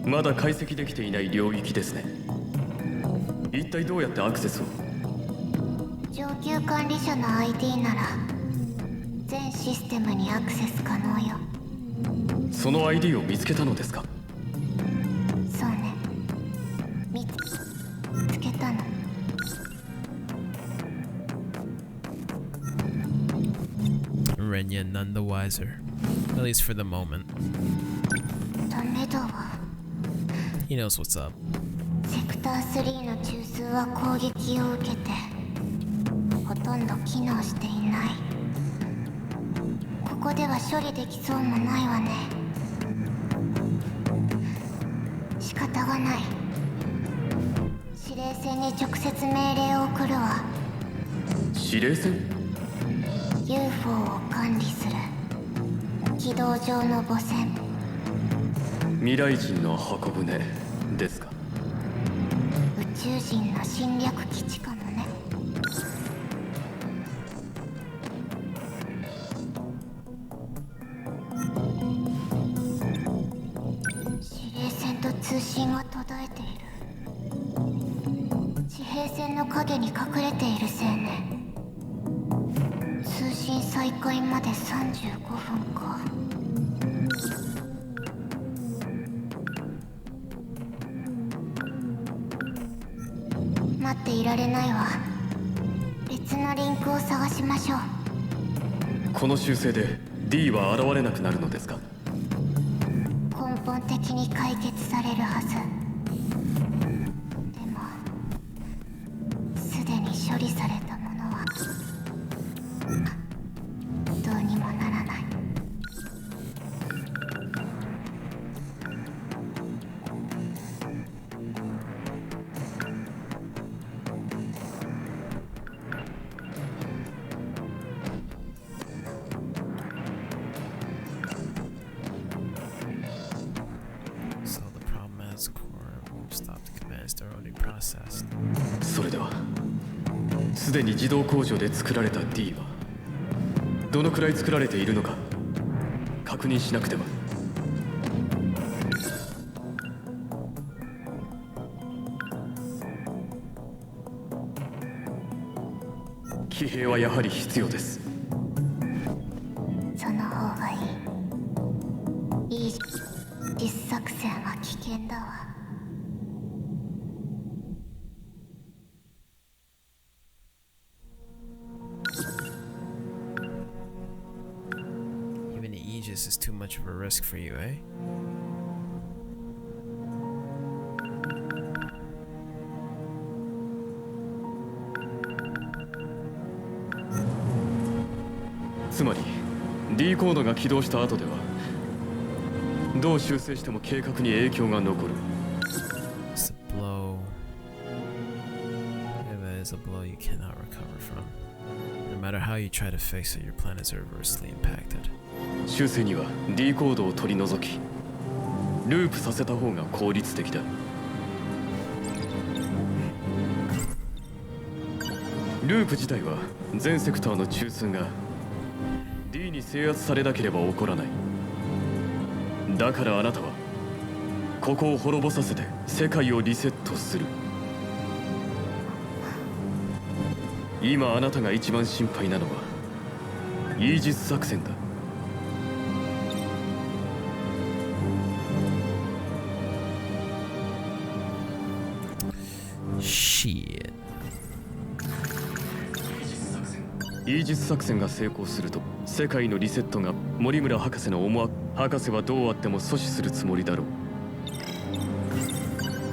まだ解析できていない領域ですね。一体どうやってアクセスを？上級管理者の ID なら全システムにアクセス可能よ。その ID を見つけたのですか？そうね、見つけたの。Renya none the wiser. At least for the moment. ダメだわ。 He knows what's up. セクター3の中枢は攻撃を受けてほとんど機能していない。ここでは処理できそうもないわね。仕方がない。司令船に直接命令を送るわ。司令船？ UFO を管理する軌道上の母船。未来人の箱舟ですか？宇宙人の侵略基地かもね。信が途絶えている。地平線の影に隠れている青年。通信再開まで35分か。待っていられないわ。別のリンクを探しましょう。この修正で D は現れなくなるのですか？根本的に解決されるはず。でもすでに処理されたものはどうにもならない。それではすでに自動工場で作られた D はどのくらい作られているのか確認しなくては。騎兵はやはり必要です。その方がいい。実作戦は危険だわ。Even the Aegis is too much of a risk for you, eh? D コードが起動した後ではどう修正しても計画に影響が残る。 It's a blow. If it is a blow you cannot recover from. No matter how you try to fix it, your plan is adversely impacted. 修正には D コードを取り除きループさせた方が効率的だ。ループ自体は全セクターの中枢が D に制圧されなければ起こらない。だからあなたはここを滅ぼさせて世界をリセットする。今あなたが一番心配なのはイージス作戦だ。Shit. イージス作戦が成功すると世界のリセットが森村博士の思惑。博士はどうあっても阻止するつもりだろう。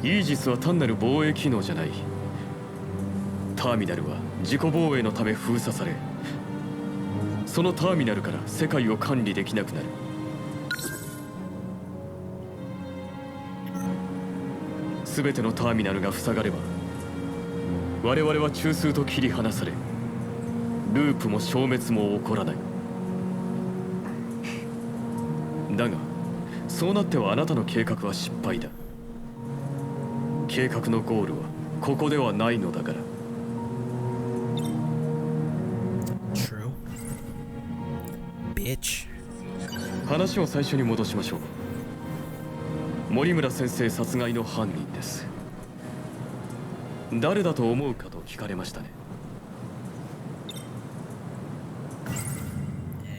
イージスは単なる防衛機能じゃない。ターミナルは自己防衛のため封鎖され、そのターミナルから世界を管理できなくなる。全てのターミナルが塞がれば我々は中枢と切り離され、ループも消滅も起こらない。だがそうなってはあなたの計画は失敗だ。計画のゴールはここではないのだから。 True. Bitch. 話を最初に戻しましょう。森村先生殺害の犯人です。誰だと思うかと聞かれましたね。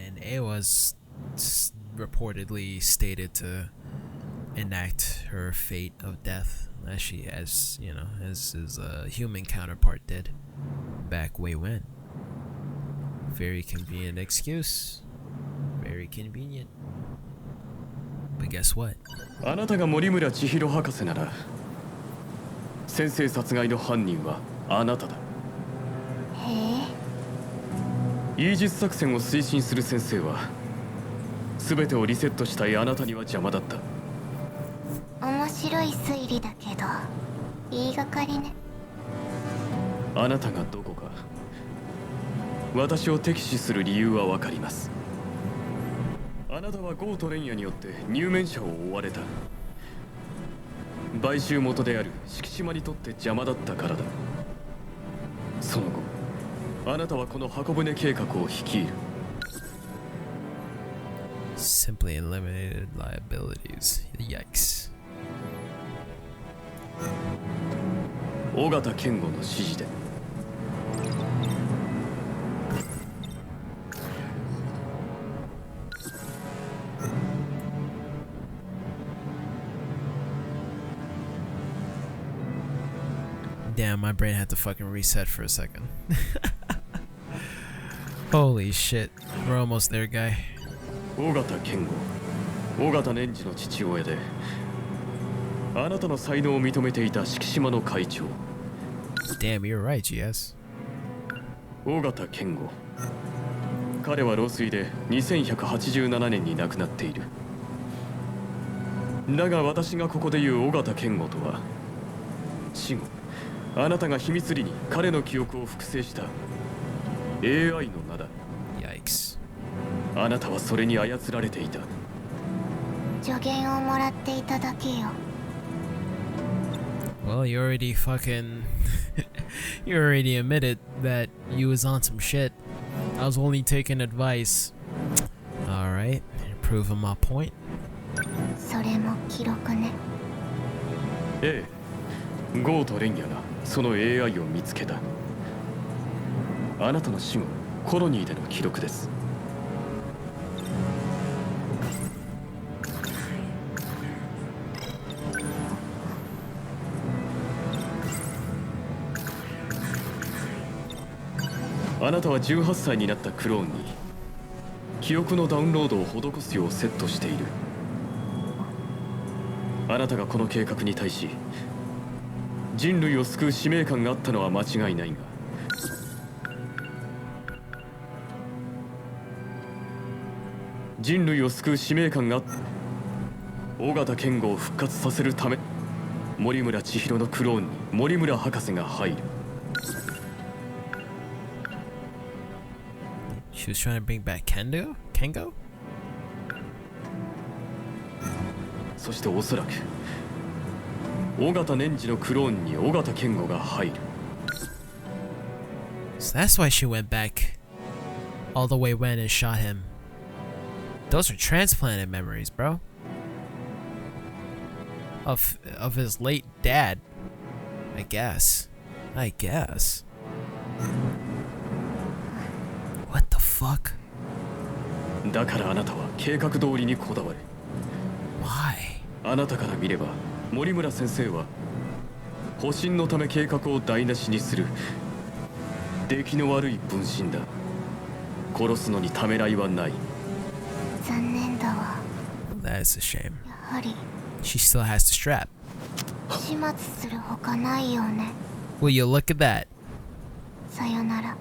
And it was reportedly stated to enact her fate of death as she, as you know, as his human counterpart did back way when. Very convenient excuse. Very convenient. But guess what? あなたが森村千尋博士なら先生殺害の犯人はあなただ。イージス作戦を推進する先生は全てをリセットしたいあなたには邪魔だった。面白い推理だけど言いがかりね。あなたがどこか私を敵視する理由は分かります。あなたはゴートレンヤによって入門者を追われた。買収元である敷島にとって邪魔だったからだ。その後あなたはこの箱舟計画を率いる。 Simply eliminated liabilities. Yikes. 尾形健吾の指示で。Damn, my brain had to fucking reset for a second. Holy shit. We're almost there, guy. 尾形健吾、尾形年次の父親で、あなたの才能を認めていた敷島の会長。Damn, you're right, GS. 尾形健吾。彼は老衰で2187年に亡くなっている。だが私がここで言う尾形健吾とは、死後、あなたが秘密裏に彼の記憶を複製した AI の名だ。Yikes. あなたはそれに操られていた。助言をもらっていただけよ。Well, you already fucking... you already admitted that you was on some shit. I was only taking advice. Alright, proving my point. それも記録ね。ええ、ゴーとレンヤがその AI を見つけた。あなたの死後、コロニーでの記録です。あなたは18歳になったクローンに記憶のダウンロードを施すようセットしている。あなたがこの計画に対し人類を救う使命感があったのは間違いないが、人類を救う使命感があった尾形健吾を復活させるため、森村千尋のクローンに森村博士が入る。She was trying to bring back Kengo? Kengo? そしておそらく尾形年次のクローンに尾形健吾が入る。 So that's why she went back all the way when and shot him. Those are transplanted memories, bro. Of his late dad. I guess. What the fuck? だからあなたは計画通りにこだわる。 Why? あなたから見れば森村先生は保身のため計画を台無しにする出来の悪い分身だ。殺すのにためらいはない。残念だわ。 That's a shame. やはり She still has the strap. 始末するほかないよね。 Will you look at that? さよなら。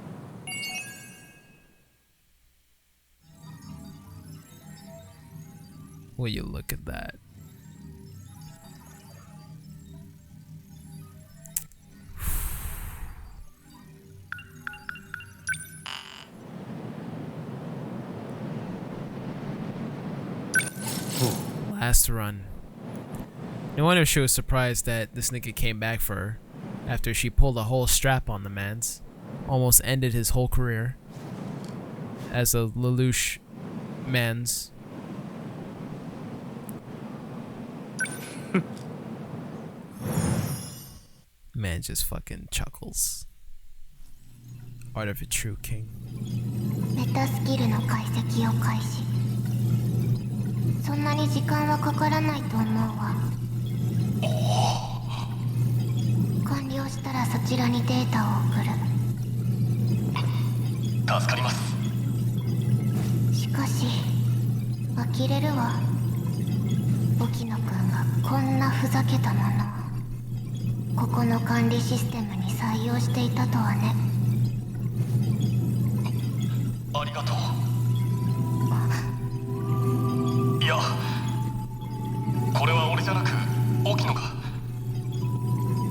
Will you look at that? Last run. No wonder she was surprised that this nigga came back for her after she pulled a whole strap on the man's. Almost ended his whole career as a Lelouch man's. Man just fucking chuckles. Art of a true king. メタスキルの解析を開始。そんなに時間はかからないと思うわ。完了したらそちらにデータを送る。助かります。しかし呆れるわ。沖野くんがこんなふざけたものをここの管理システムに採用していたとはね。ありがとう。いや、これは俺じゃなく沖野が。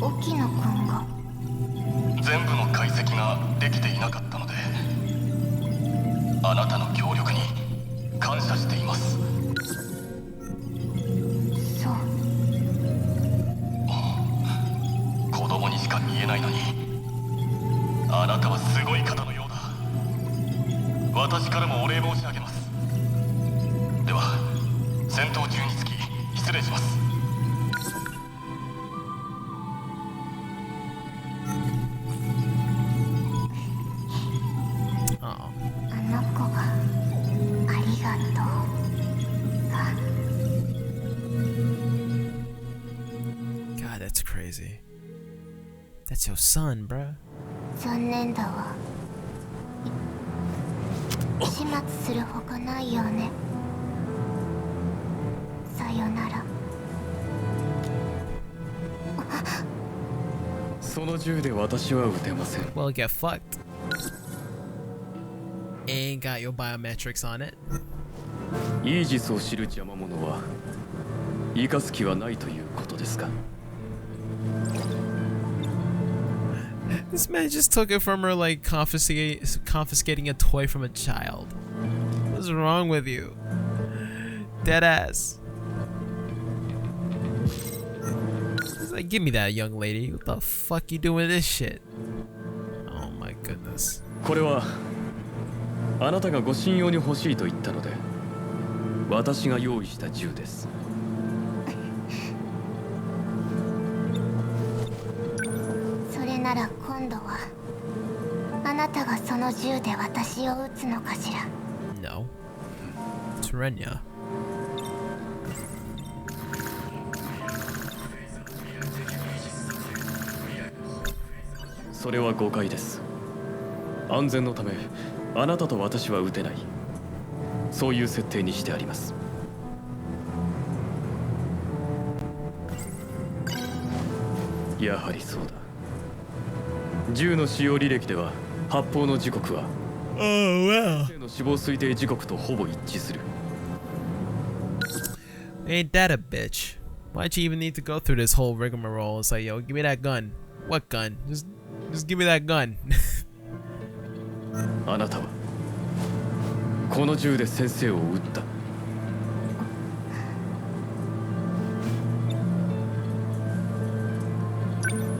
沖野くんが。全部の解析ができていなかったので、あなたの協力に感謝しています。そう。子供にしか見えないのに、あなたはすごい方のようだ。私からもお礼申し上げます。では戦闘中につき失礼します。crazy. That's your son, bruh. 残念だわ。始末するほかないよね。さよなら。その銃で私は撃てません。 Well, get fucked. Ain't got your biometrics on it. イージスを知る邪魔者は生かす気はないということですか。 This man just took it from her like confiscating a toy from a child. What's wrong with you? Dead ass. He's like, give me that, young lady. What the fuck you doing this shit? Oh my goodness. これはあなたがご信用に欲しいと言ったので私が用意した銃です。それなら今度はあなたがその銃で私を撃つのかしら。 No. It's Renya. それは誤解です。安全のためあなたと私は撃てない。そういう設定にしてあります。やはりそうだ。銃の使用履歴では発砲の時刻は Oh well. の死亡推定時刻とほぼ一致する。 Ain't that a bitch? Why'd you even need to go through this whole rigmarole? It's like, yo, give me that gun. What gun? Just give me that gun. あなたはこの銃で先生を撃った。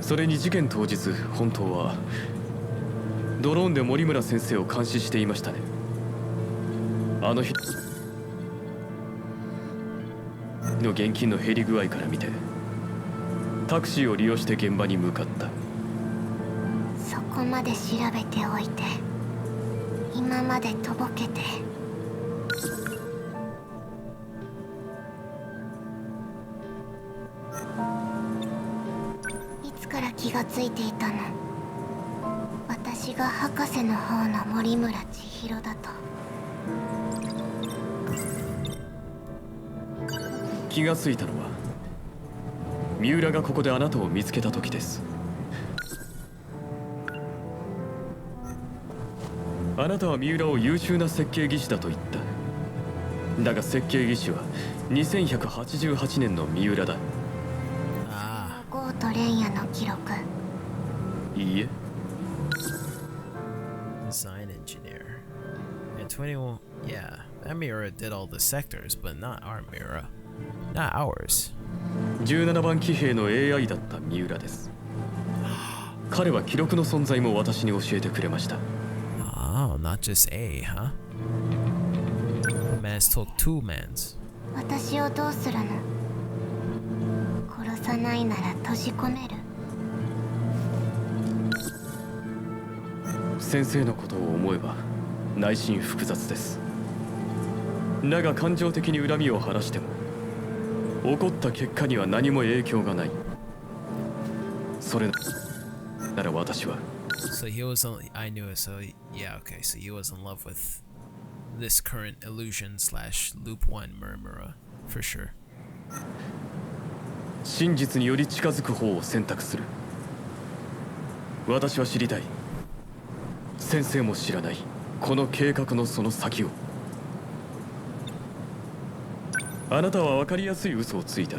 それに事件当日、本当はドローンで森村先生を監視していましたね。あの日の現金の減り具合から見てタクシーを利用して現場に向かった。そこまで調べておいて今までとぼけて。いつから気がついていたの？私が博士の方の森村千尋だと。気がついたのは三浦がここであなたを見つけた時です。あなたは三浦を優秀な設計技師だと言った。だが設計技師は2188年の三浦だ。Ah. ゴート蓮也の記録。いいえ。 Design engineer. And 21. Yeah, that mirror did all the sectors, but not our mirror. Not ours. 17番騎兵の AI だった三浦です。彼は記録の存在も私に教えてくれました。 Oh, not just A, huh? Man's told two mans. 私をどうするの？殺さないなら閉じ込める。先生のことを思えば内心複雑です。だが感情的に恨みを晴らしても起こった結果には何も影響がない。それなら私は So he was I knew it, so yeah, okay, so he was in love with this current illusion slash loop one murmurer, for sure. 真実により近づく方を選択する。私は知りたい。先生も知らないこの計画のその先を。あなたは分かりやすい嘘をついた。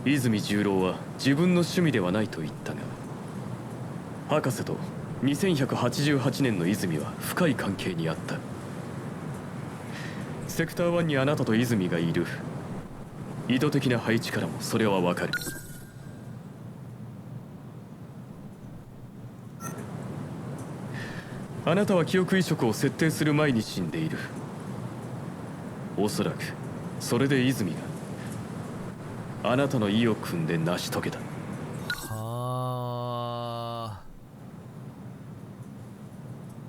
泉十郎は自分の趣味ではないと言ったが、博士と2188年の泉は深い関係にあった。セクター1にあなたと泉がいる。意図的な配置からもそれは分かる。あなたは記憶移植を設定する前に死んでいる。おそらくそれで泉があなたの意を組んで成し遂げた。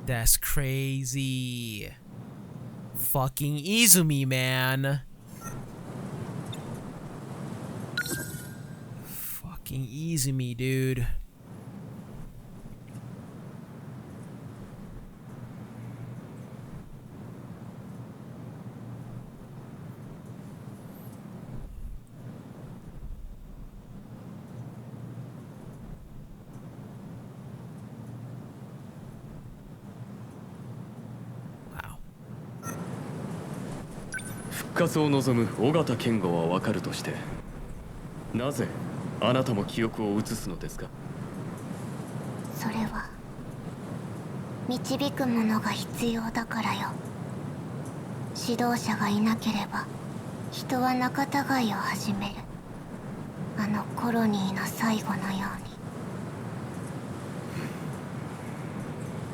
That's crazy. Fucking Izumi, man. Fucking easy me, dude. Wow. 復活を望む尾形健吾は分かるとして、なぜあなたも記憶を移すのですか？それは導くものが必要だからよ。指導者がいなければ人は仲違いを始める。あのコロニーの最後のよ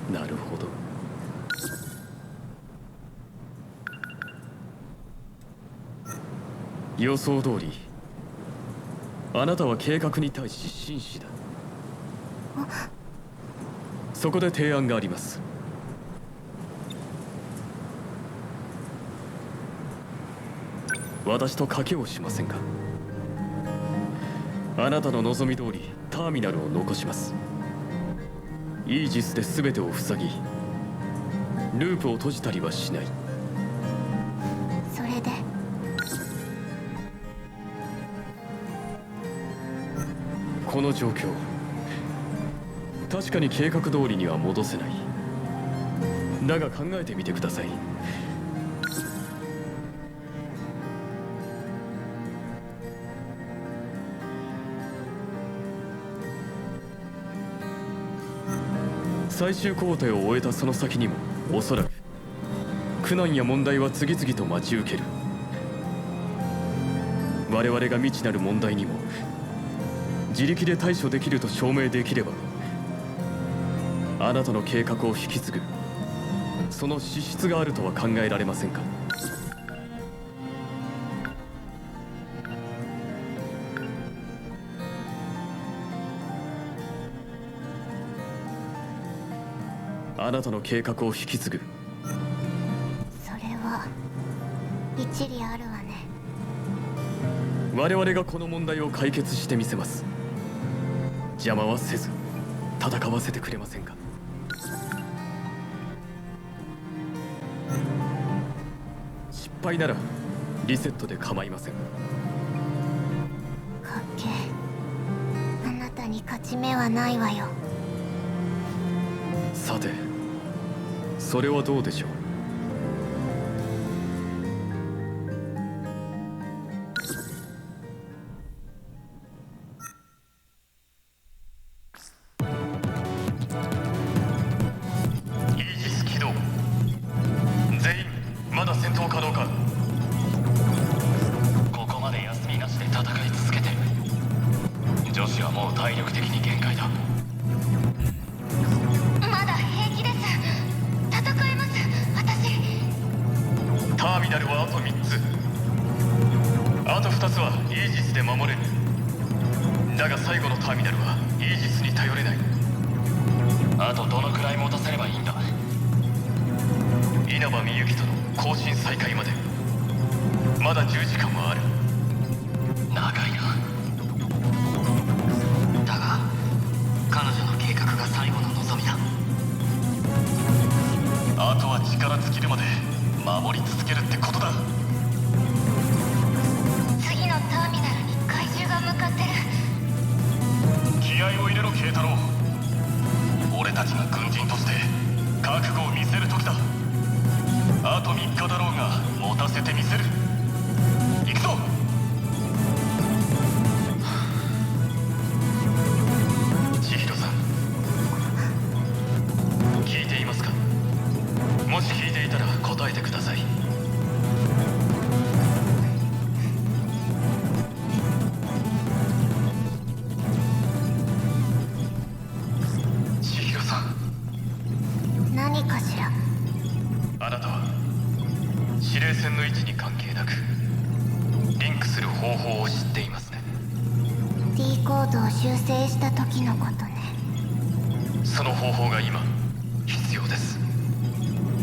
うに。なるほど。予想通りあなたは計画に対し真摯だ。そこで提案があります。私と賭けをしませんか？あなたの望み通りターミナルを残します。イージスで全てを塞ぎ、ループを閉じたりはしない。それでこの状況、確かに計画通りには戻せない。だが考えてみてください。最終工程を終えたその先にもおそらく苦難や問題は次々と待ち受ける。我々が未知なる問題にも自力で対処できると証明できれば、あなたの計画を引き継ぐその資質があるとは考えられませんか？あなたの計画を引き継ぐ。それは一理あるわね。我々がこの問題を解決してみせます。邪魔はせず戦わせてくれませんか？失敗ならリセットで構いません。かっけえ、あなたに勝ち目はないわよ。さて、それはどうでしょう。イージス起動。全員まだ戦闘可能か？ここまで休みなしで戦い続けてる。女子はもう体力的に限界だ。まだ平気です。戦えます、私。ターミナルはあと3つ。あと2つはイージスで守れる。だが最後のターミナルはイージスに頼れない。あとどのくらい持たせればいいんだ？稲葉みゆきとの交信再開までまだ10時間はある。長いな。だが彼女の計画が最後の望みだ。あとは力尽きるまで守り続けるってことだ。次のターミナルに怪獣が向かってる。気合を入れろ慶太郎。俺たちが軍人として覚悟を見せる時だ。あと3日だろうが持たせてみせる。行くぞ。千尋さん、聞いていますか？もし聞いていたら答えてください。千尋さん、何かしら？あなたは司令船の位置に関係なくリンクする方法を知っていますね。 D コードを修正した時のことね。その方法が今必要です。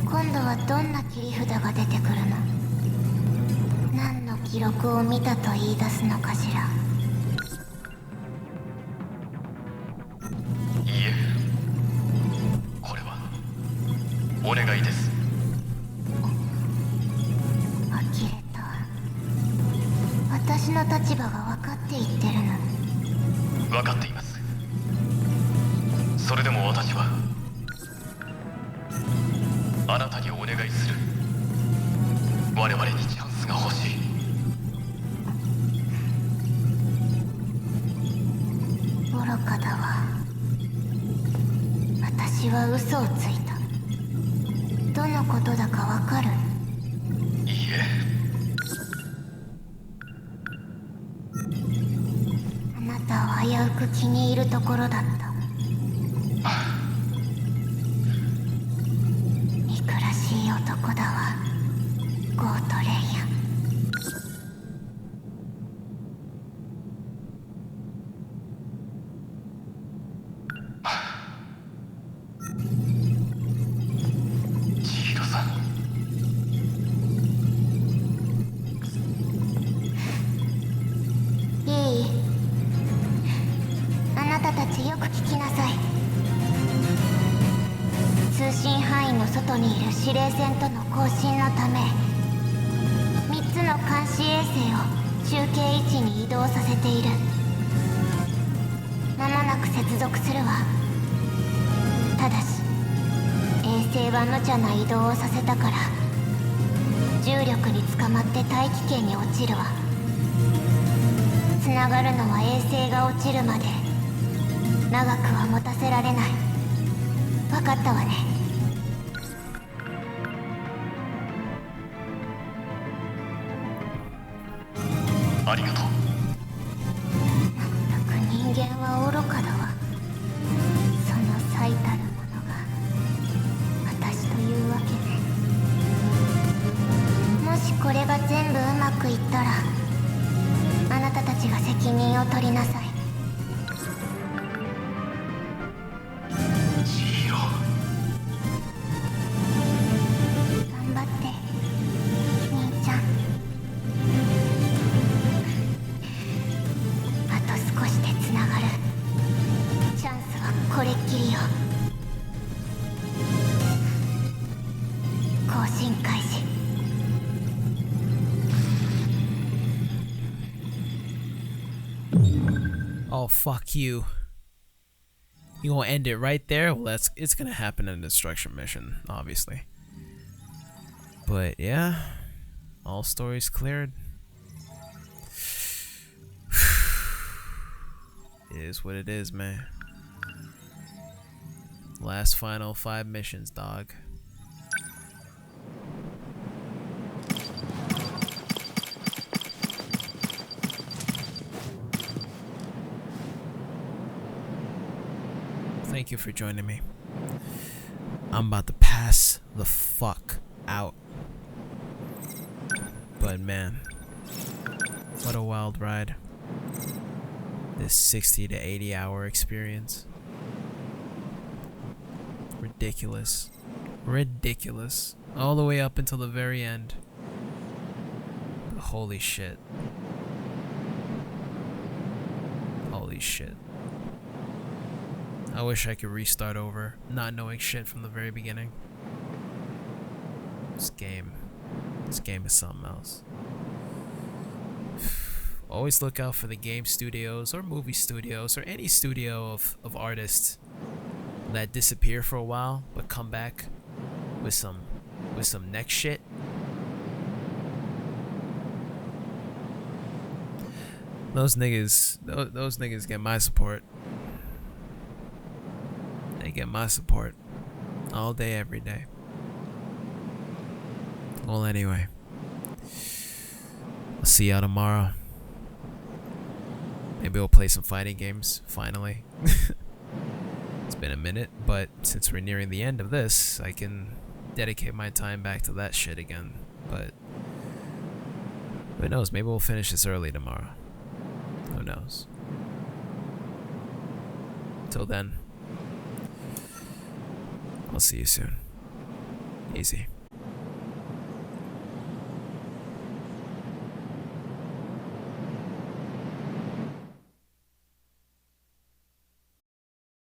今度はどんな切り札が出てくるの？何の記録を見たと言い出すのかしら？お願いです。呆れた。私の立場が分かって言ってるのに。分かっています。それでも私はあなたにお願いする。我々にチャンスが欲しい。愚かだわ。私は嘘をついた。どのことだかわかる？いいえ。あなたは危うく気に入るところだった。憎らしい男だわ、ゴート・レンヤ。千尋さん。いい？あなたたちよく聞きなさい。通信範囲の外にいる司令船との交信のため、3つの監視衛星を中継位置に移動させている。間もなく接続するわ。ただし衛星は無茶な移動をさせたから重力に捕まって大気圏に落ちるわ。つながるのは衛星が落ちるまで。長くは持たせられない。分かったわね。ありがとう。まったく人間は愚かだわ。その最たるものが私というわけね。もしこれが全部うまくいったらあなたたちが責任を取りなさい。千尋。頑張って兄ちゃん。あと少しでつながる。チャンスはこれっきりよ。更新開始。Oh, fuck you. You gonna end it right there? Well, it's gonna happen in a destruction mission, obviously. But yeah, all stories cleared. It is what it is, man. Last final 5 missions, dog. Thank you for joining me. I'm about to pass the fuck out. But man, what a wild ride. This 60 to 80 hour experience. Ridiculous. Ridiculous. All the way up until the very end. But holy shit. Holy shit. I wish I could restart over, not knowing shit from the very beginning. This game is something else. Always look out for the game studios or movie studios or any studio of artists that disappear for a while but come back with some next shit. Those niggas get my support. They get my support all day, every day. Well, anyway, I'll see y'all tomorrow. Maybe we'll play some fighting games, finally. It's been a minute, but since we're nearing the end of this, I can dedicate my time back to that shit again. But who knows, maybe we'll finish this early tomorrow. Who knows? Till then, I'll see you soon. Easy.